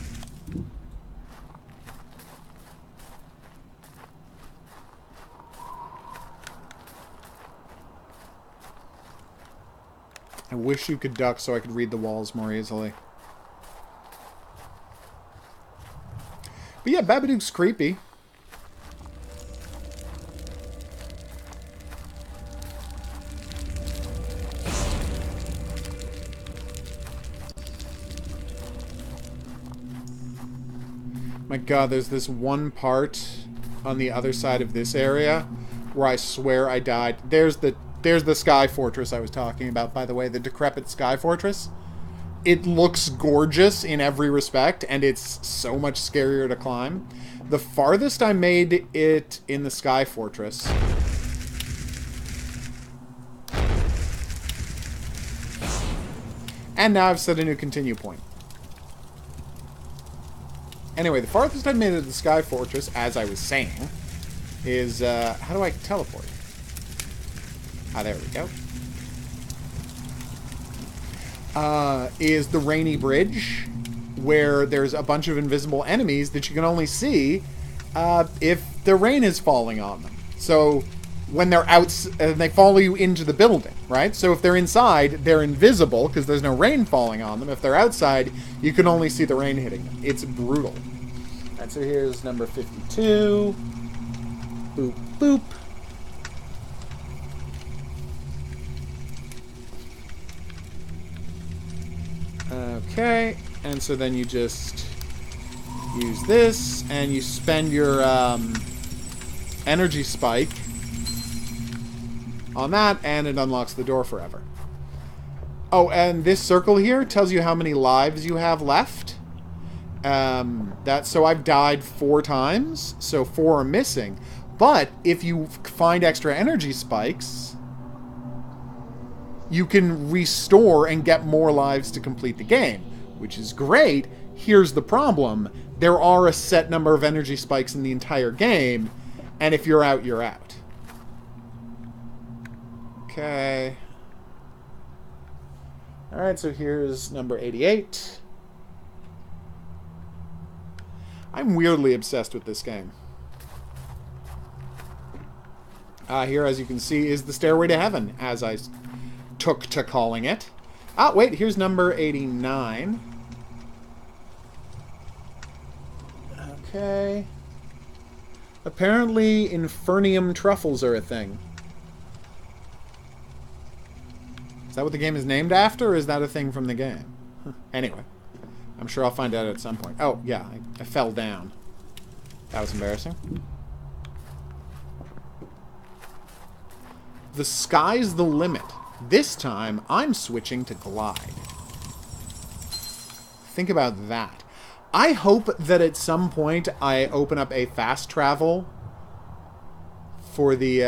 I wish you could duck so I could read the walls more easily. But yeah, Babadook's creepy. My god, there's this one part on the other side of this area where I swear I died. There's there's the Sky Fortress I was talking about, by the way, the decrepit Sky Fortress. It looks gorgeous in every respect, and it's so much scarier to climb. The farthest I made it in the Sky Fortress... And now I've set a new continue point. Anyway, the farthest I've made it to the Sky Fortress, as I was saying, is... how do I teleport? Ah, there we go. Is the Rainy Bridge, where there's a bunch of invisible enemies that you can only see if the rain is falling on them. So when they're out, they follow you into the building, right? So if they're inside, they're invisible because there's no rain falling on them. If they're outside, you can only see the rain hitting them. It's brutal. Alright, so here's number 52. Boop, boop. Okay, and so then you just use this, and you spend your energy spike on that, and it unlocks the door forever. Oh, and this circle here tells you how many lives you have left. So I've died 4 times, so 4 are missing. But if you find extra energy spikes, you can restore and get more lives to complete the game, which is great. Here's the problem. There are a set number of energy spikes in the entire game, and if you're out, you're out. Okay. Alright, so here's number 88. I'm weirdly obsessed with this game. Here, as you can see, is the Stairway to Heaven, as I took to calling it. Ah, wait, here's number 89. Okay. Apparently, Infernium truffles are a thing. Is that what the game is named after, or is that a thing from the game? Anyway, I'm sure I'll find out at some point. Oh, yeah, I fell down. That was embarrassing. The sky's the limit. This time, I'm switching to glide. Think about that. I hope that at some point I open up a fast travel for the,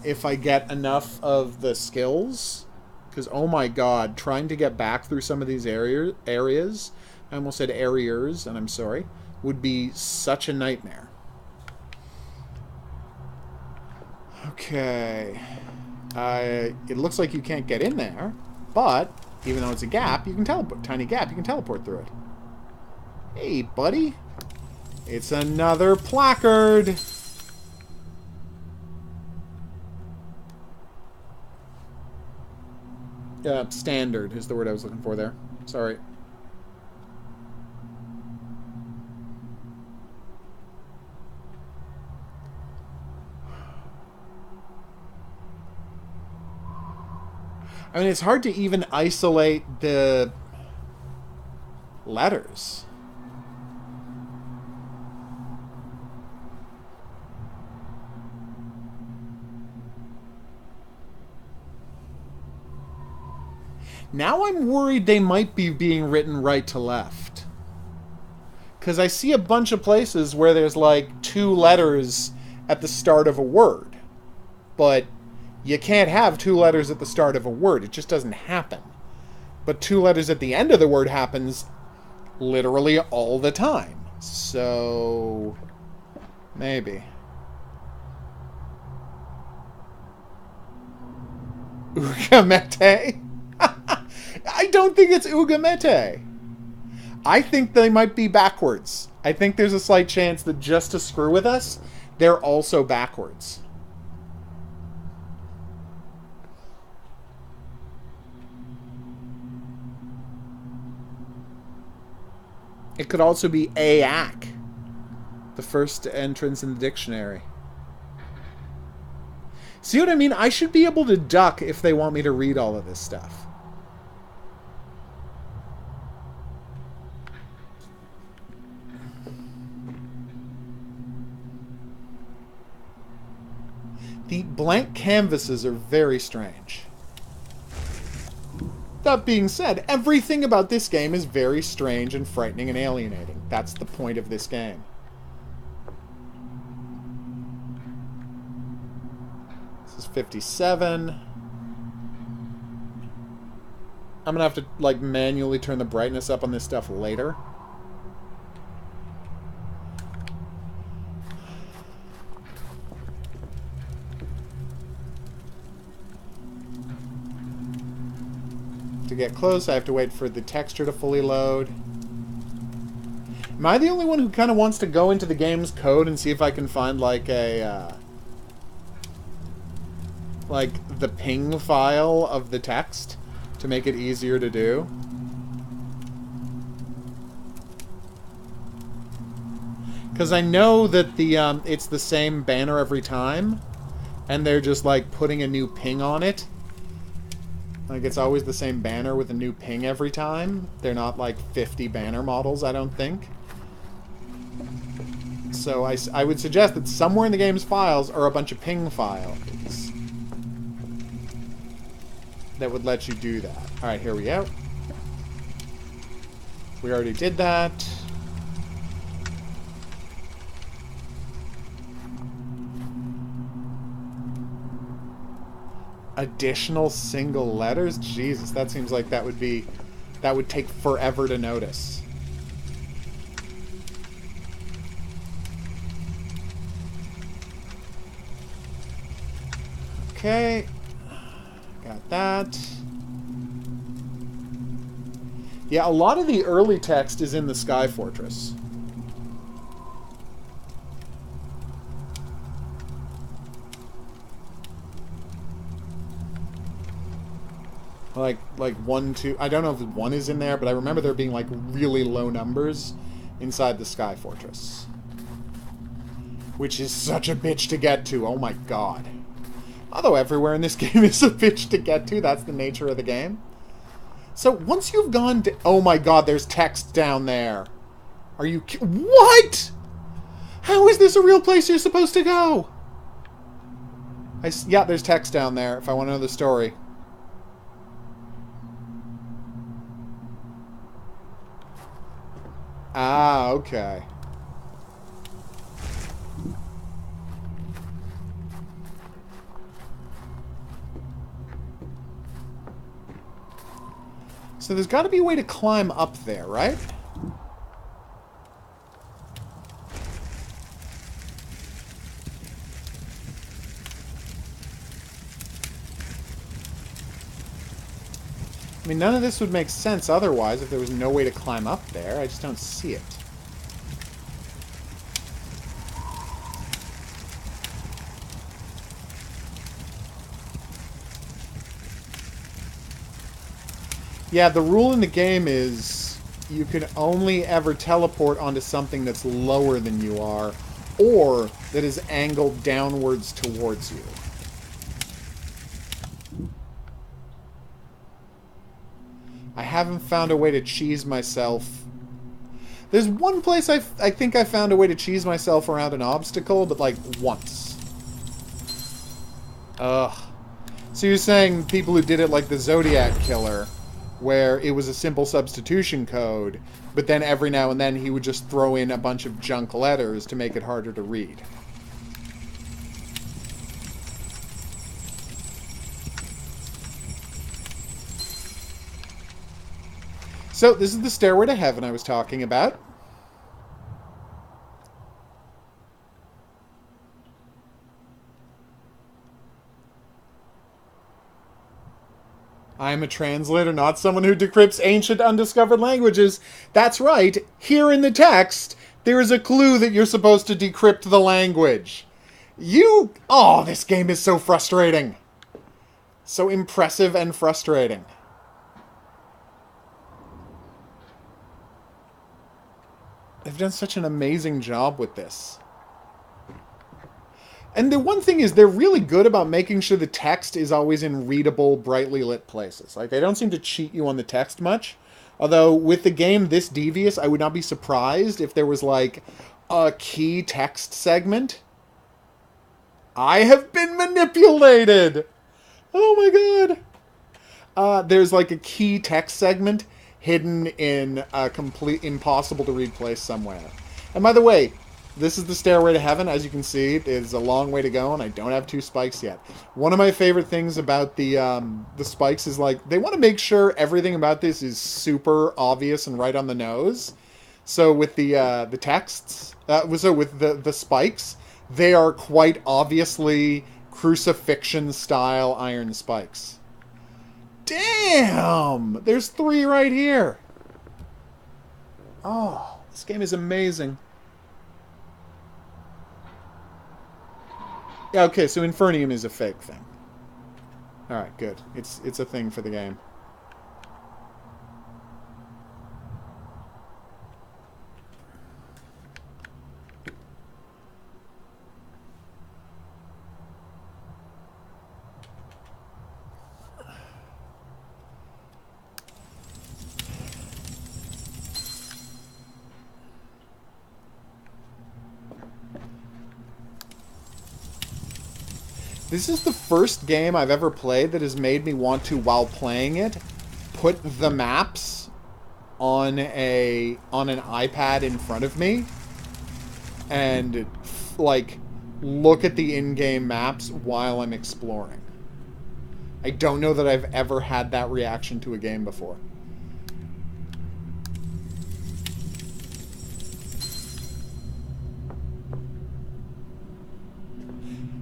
if I get enough of the skills. Because, oh my god, trying to get back through some of these areas, I almost said areas, and I'm sorry, would be such a nightmare. Okay. It looks like you can't get in there, but even though it's a gap, you can teleport. Tiny gap, you can teleport through it. Hey, buddy. It's another placard. Standard is the word I was looking for there. Sorry. I mean, it's hard to even isolate the letters. Now I'm worried they might be being written right to left. Because I see a bunch of places where there's like 2 letters at the start of a word. But you can't have 2 letters at the start of a word. It just doesn't happen. But 2 letters at the end of the word happens literally all the time. So maybe. Ugamete? I don't think it's Ugamete. I think they might be backwards. I think there's a slight chance that just to screw with us, they're also backwards. It could also be Aak, the first entrance in the dictionary. See what I mean? I should be able to duck if they want me to read all of this stuff. The blank canvases are very strange. That being said, everything about this game is very strange and frightening and alienating. That's the point of this game. This is 57. I'm gonna have to, like, manually turn the brightness up on this stuff later. To get close, I have to wait for the texture to fully load. Am I the only one who kind of wants to go into the game's code and see if I can find, like, a, like, the ping file of the text to make it easier to do? Because I know that the, it's the same banner every time, and they're just, like, putting a new ping on it. Like, it's always the same banner with a new ping every time. They're not, like, 50 banner models, I don't think. So I would suggest that somewhere in the game's files are a bunch of ping files that would let you do that. Alright, here we go. We already did that. Additional single letters? Jesus, that seems like that would take forever to notice. Okay. Got that. Yeah, a lot of the early text is in the Sky Fortress. Like 1, 2... I don't know if 1 is in there, but I remember there being, like, really low numbers inside the Sky Fortress. Which is such a bitch to get to, oh my god. Although everywhere in this game is a bitch to get to, that's the nature of the game. So, once you've gone to... Oh my god, there's text down there. Are you... What?! How is this a real place you're supposed to go? Yeah, there's text down there, if I want to know the story. Ah, okay. So there's got to be a way to climb up there, right? I mean, none of this would make sense otherwise if there was no way to climb up there. I just don't see it. Yeah, the rule in the game is you can only ever teleport onto something that's lower than you are, or that is angled downwards towards you. I haven't found a way to cheese myself. There's one place I think I found a way to cheese myself around an obstacle, but like once. Ugh. So you're saying people who did it like the Zodiac Killer, where it was a simple substitution code, but then every now and then he would just throw in a bunch of junk letters to make it harder to read. So, this is the Stairway to Heaven I was talking about. I am a translator, not someone who decrypts ancient undiscovered languages. That's right, here in the text, there is a clue that you're supposed to decrypt the language. Oh, this game is so frustrating. So impressive and frustrating. They've done such an amazing job with this. And the one thing is, they're really good about making sure the text is always in readable, brightly lit places. Like, they don't seem to cheat you on the text much. Although, with the game this devious, I would not be surprised if there was, like, a key text segment I have been manipulated! Oh my god! There's like a key text segment hidden in a complete impossible to read place somewhere. And by the way, this is the stairway to heaven. As you can see, it's a long way to go, and I don't have 2 spikes yet. One of my favorite things about the spikes is, like, they want to make sure everything about this is super obvious and right on the nose. So with the texts, so with the spikes, they are quite obviously crucifixion-style iron spikes. Damn! There's 3 right here. Oh, this game is amazing. Yeah, okay, so Infernium is a fake thing. Alright, good. It's a thing for the game. This is the first game I've ever played that has made me want to, while playing it, put the maps on an iPad in front of me and, like, look at the in-game maps while I'm exploring. I don't know that I've ever had that reaction to a game before.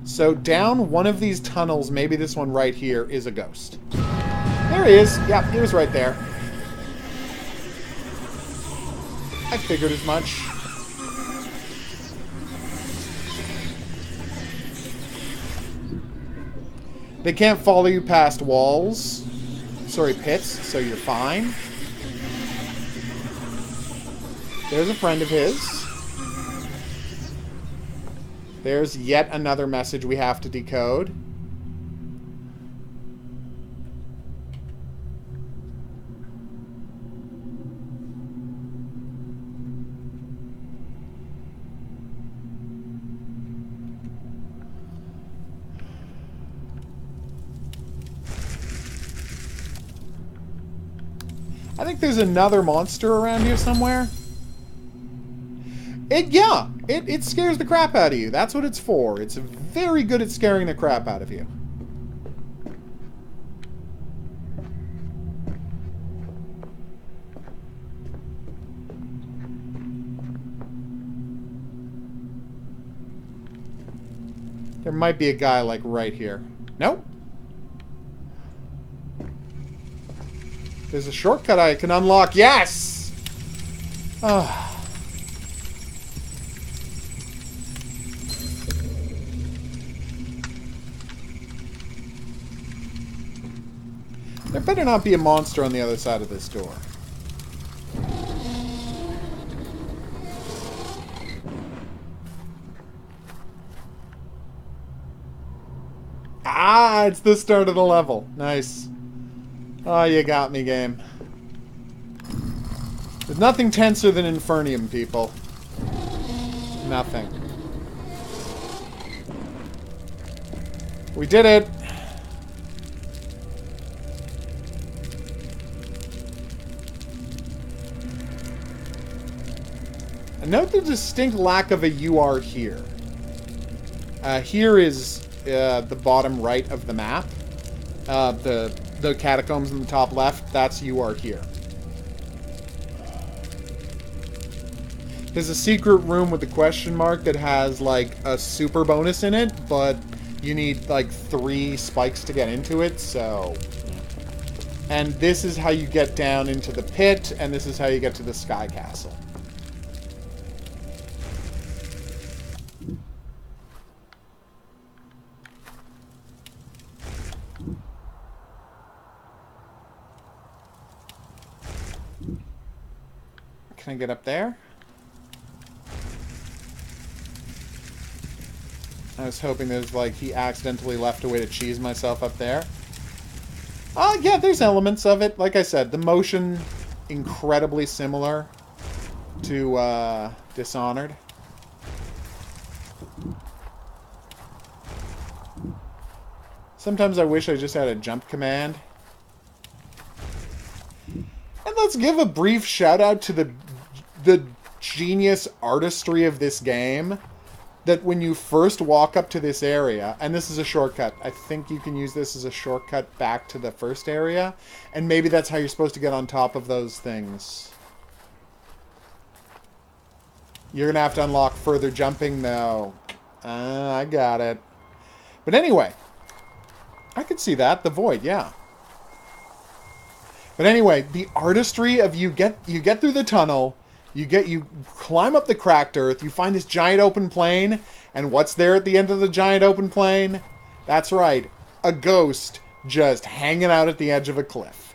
So down one of these tunnels, maybe this one right here, is a ghost. There he is. Yeah, he was right there. I figured as much. They can't follow you past walls. Sorry, pits, so you're fine. There's a friend of his. There's yet another message we have to decode. I think there's another monster around here somewhere. It scares the crap out of you. That's what it's for. It's very good at scaring the crap out of you. There might be a guy, like, right here. Nope. There's a shortcut I can unlock. Yes! Ah. There better not be a monster on the other side of this door. Ah, it's the start of the level. Nice. Oh, you got me, game. There's nothing tenser than Infernium, people. Nothing. We did it! Note the distinct lack of a UR here. Here is the bottom right of the map. The catacombs in the top left, that's UR here. There's a secret room with a question mark that has, like, a super bonus in it, but you need, like, 3 spikes to get into it, so... And this is how you get down into the pit, and this is how you get to the Sky Castle. Can I get up there? I was hoping there's, like, he accidentally left a way to cheese myself up there. Oh, yeah, there's elements of it. Like I said, the motion, incredibly similar to Dishonored. Sometimes I wish I just had a jump command. And let's give a brief shout out to the genius artistry of this game. That when you first walk up to this area, and this is a shortcut, I think you can use this as a shortcut back to the first area, and maybe that's how you're supposed to get on top of those things. You're going to have to unlock further jumping, though. I got it. But anyway, I could see that. The void, yeah. But anyway, the artistry of you get through the tunnel, you climb up the cracked earth, you find this giant open plain, and what's there at the end of the giant open plain? That's right, a ghost just hanging out at the edge of a cliff.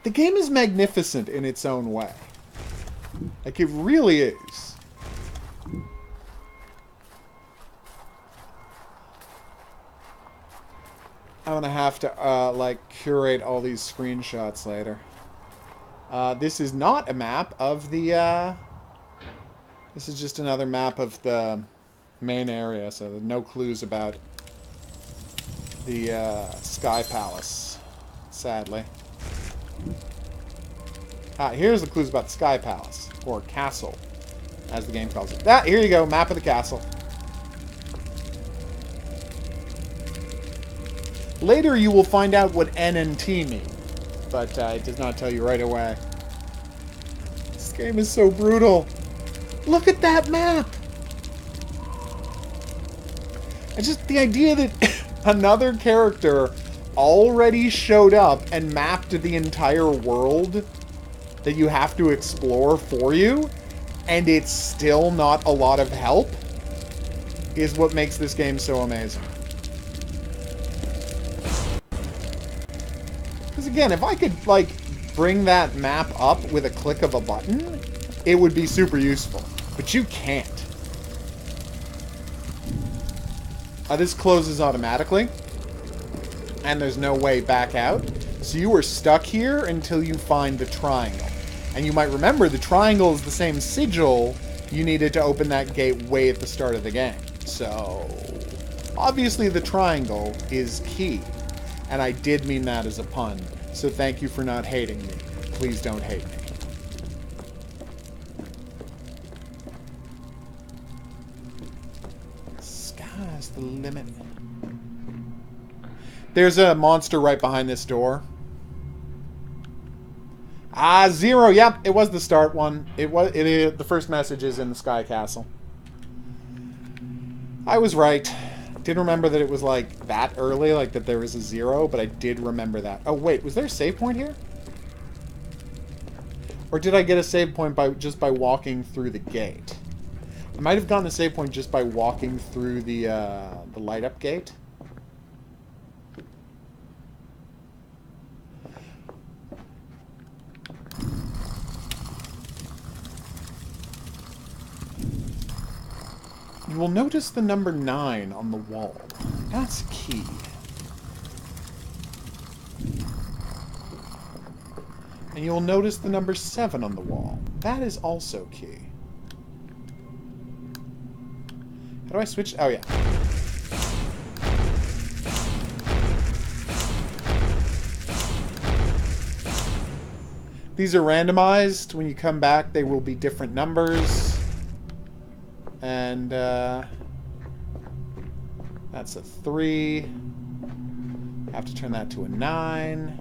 The game is magnificent in its own way. Like, it really is. I'm gonna have to, like, curate all these screenshots later. This is not a map of the, this is just another map of the main area, so there's no clues about the, Sky Palace, sadly. Here's the clues about the Sky Palace, or Castle, as the game calls it. Here you go, map of the castle. Later you will find out what N and T mean, but it does not tell you right away. This game is so brutal. Look at that map! And just the idea that another character already showed up and mapped the entire world that you have to explore for you, and it's still not a lot of help, is what makes this game so amazing. Because again, if I could, like, bring that map up with a click of a button, it would be super useful. But you can't. This closes automatically, and there's no way back out. So you are stuck here until you find the triangle. And you might remember the triangle is the same sigil you needed to open that gate way at the start of the game. So, obviously the triangle is key. And I did mean that as a pun. So thank you for not hating me. Please don't hate me. Sky's the limit. There's a monster right behind this door. 0. Yep, it was the start one. The first message is in the Sky Castle. I was right. Didn't remember that it was like that early, like that there was a 0, but I did remember that. Oh wait, was there a save point here? Or did I get a save point just by walking through the gate? I might have gotten a save point just by walking through the light up gate. You will notice the number 9 on the wall. That's key. And you'll notice the number 7 on the wall. That is also key. How do I switch? Oh, yeah. These are randomized. When you come back, they will be different numbers. And, that's a 3. Have to turn that to a 9.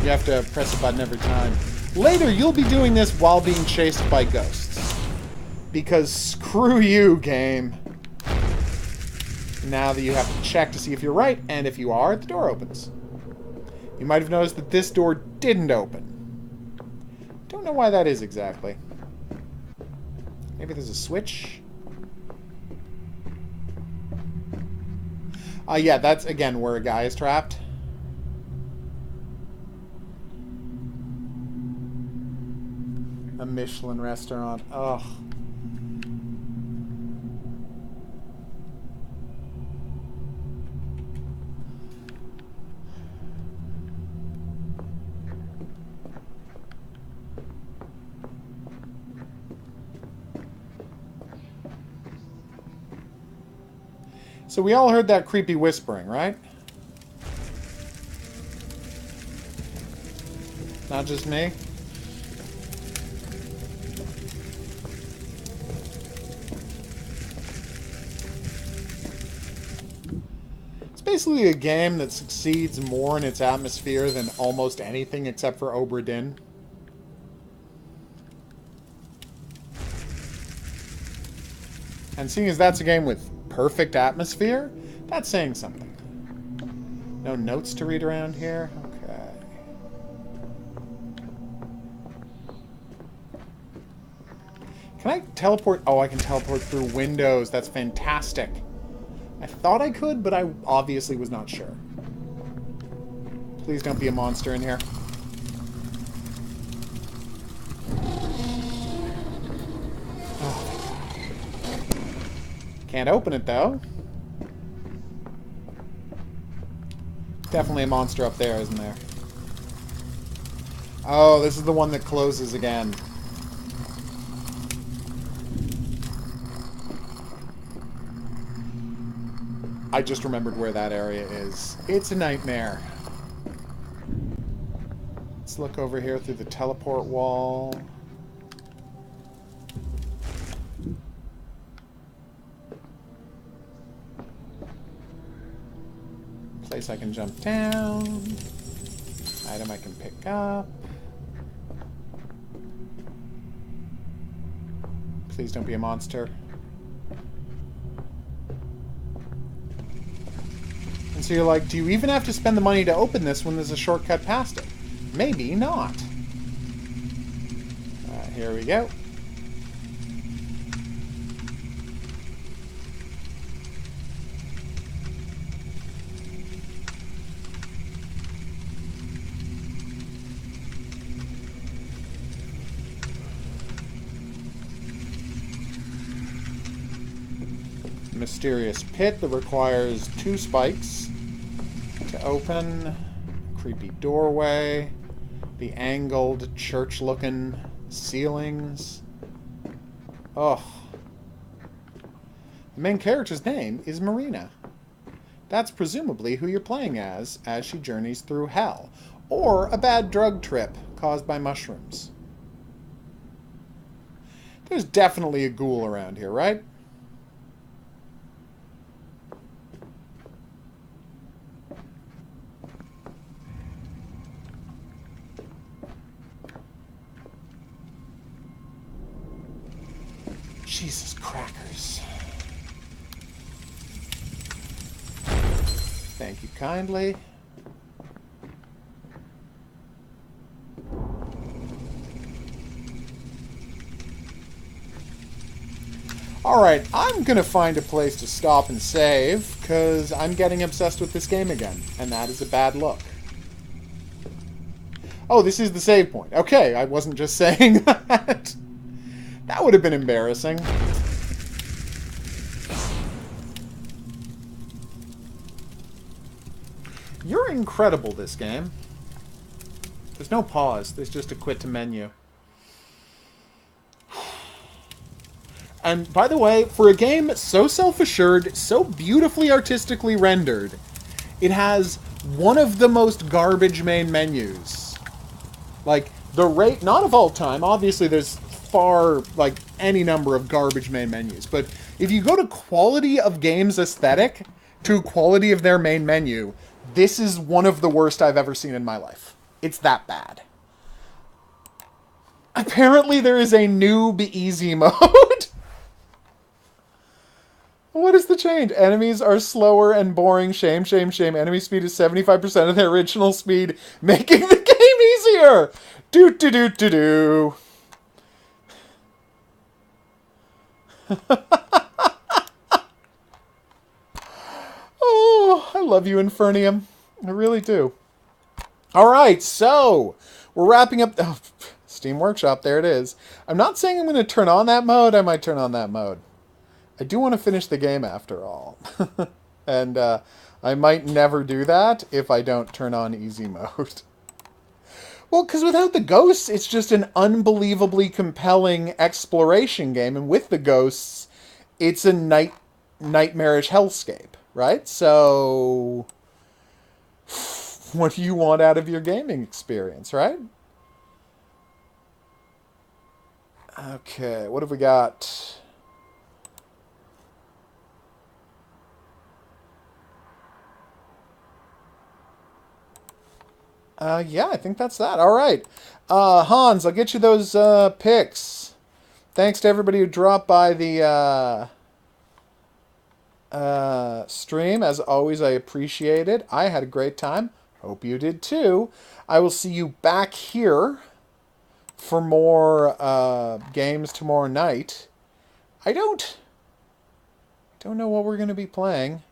You have to press a button every time. Later, you'll be doing this while being chased by ghosts. Because screw you, game. Now that you have to check to see if you're right, and if you are, the door opens. You might have noticed that this door didn't open. Don't know why that is exactly. Maybe there's a switch? Yeah, that's, again, where a guy is trapped. A Michelin restaurant. Ugh. So we all heard that creepy whispering, right? Not just me? It's basically a game that succeeds more in its atmosphere than almost anything except for Obra Dinn. And seeing as that's a game with perfect atmosphere, that's saying something. No notes to read around here? Okay. Can I teleport? Oh, I can teleport through windows. That's fantastic. I thought I could, but I obviously was not sure. Please don't be a monster in here. Can't open it, though. Definitely a monster up there, isn't there? Oh, this is the one that closes again. I just remembered where that area is. It's a nightmare. Let's look over here through the teleport wall. Place I can jump down. Item I can pick up. Please don't be a monster. And so you're like, do you even have to spend the money to open this when there's a shortcut past it? Maybe not. Here we go. Mysterious pit that requires 2 spikes to open. Creepy doorway. The angled church-looking ceilings. Oh. The main character's name is Marina. That's presumably who you're playing as she journeys through hell. Or a bad drug trip caused by mushrooms. There's definitely a ghoul around here, right? Jesus crackers. Thank you kindly. Alright, I'm gonna find a place to stop and save, because I'm getting obsessed with this game again, and that is a bad look. Oh, this is the save point. Okay, I wasn't just saying that. That would have been embarrassing. You're incredible, this game. There's no pause. There's just a quit to menu. And, by the way, for a game so self-assured, so beautifully artistically rendered, it has one of the most garbage main menus. Like, the rate, not of all time, obviously there's far, like, any number of garbage main menus. But if you go to quality of games aesthetic to quality of their main menu, this is one of the worst I've ever seen in my life. It's that bad. Apparently there is a new Be Easy mode. What is the change? Enemies are slower and boring. Shame, shame, shame. Enemy speed is 75% of their original speed, making the game easier. Do-do-do-do-do. Oh, I love you, Infernium. I really do. Alright, so we're wrapping up. Oh, Steam Workshop, there it is. I'm not saying I'm going to turn on that mode. I might turn on that mode. I do want to finish the game after all. And I might never do that if I don't turn on easy mode. Well, because without the ghosts, it's just an unbelievably compelling exploration game. And with the ghosts, it's a nightmarish hellscape. right? So, what do you want out of your gaming experience, right? Okay, what have we got? Yeah, I think that's that. All right. Hans, I'll get you those picks. Thanks to everybody who dropped by the stream. As always, I appreciate it. I had a great time. Hope you did too. I will see you back here for more games tomorrow night. I don't know what we're going to be playing.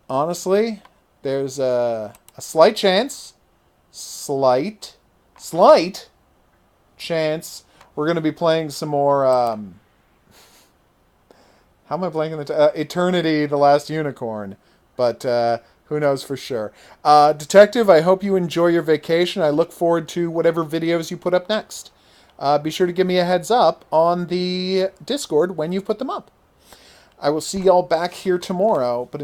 Honestly, there's a slight chance, slight chance we're going to be playing some more, how am I blanking Eternity, The Last Unicorn. But who knows for sure. Detective, I hope you enjoy your vacation. I look forward to whatever videos you put up next. Be sure to give me a heads up on the Discord when you put them up. I will see y'all back here tomorrow, but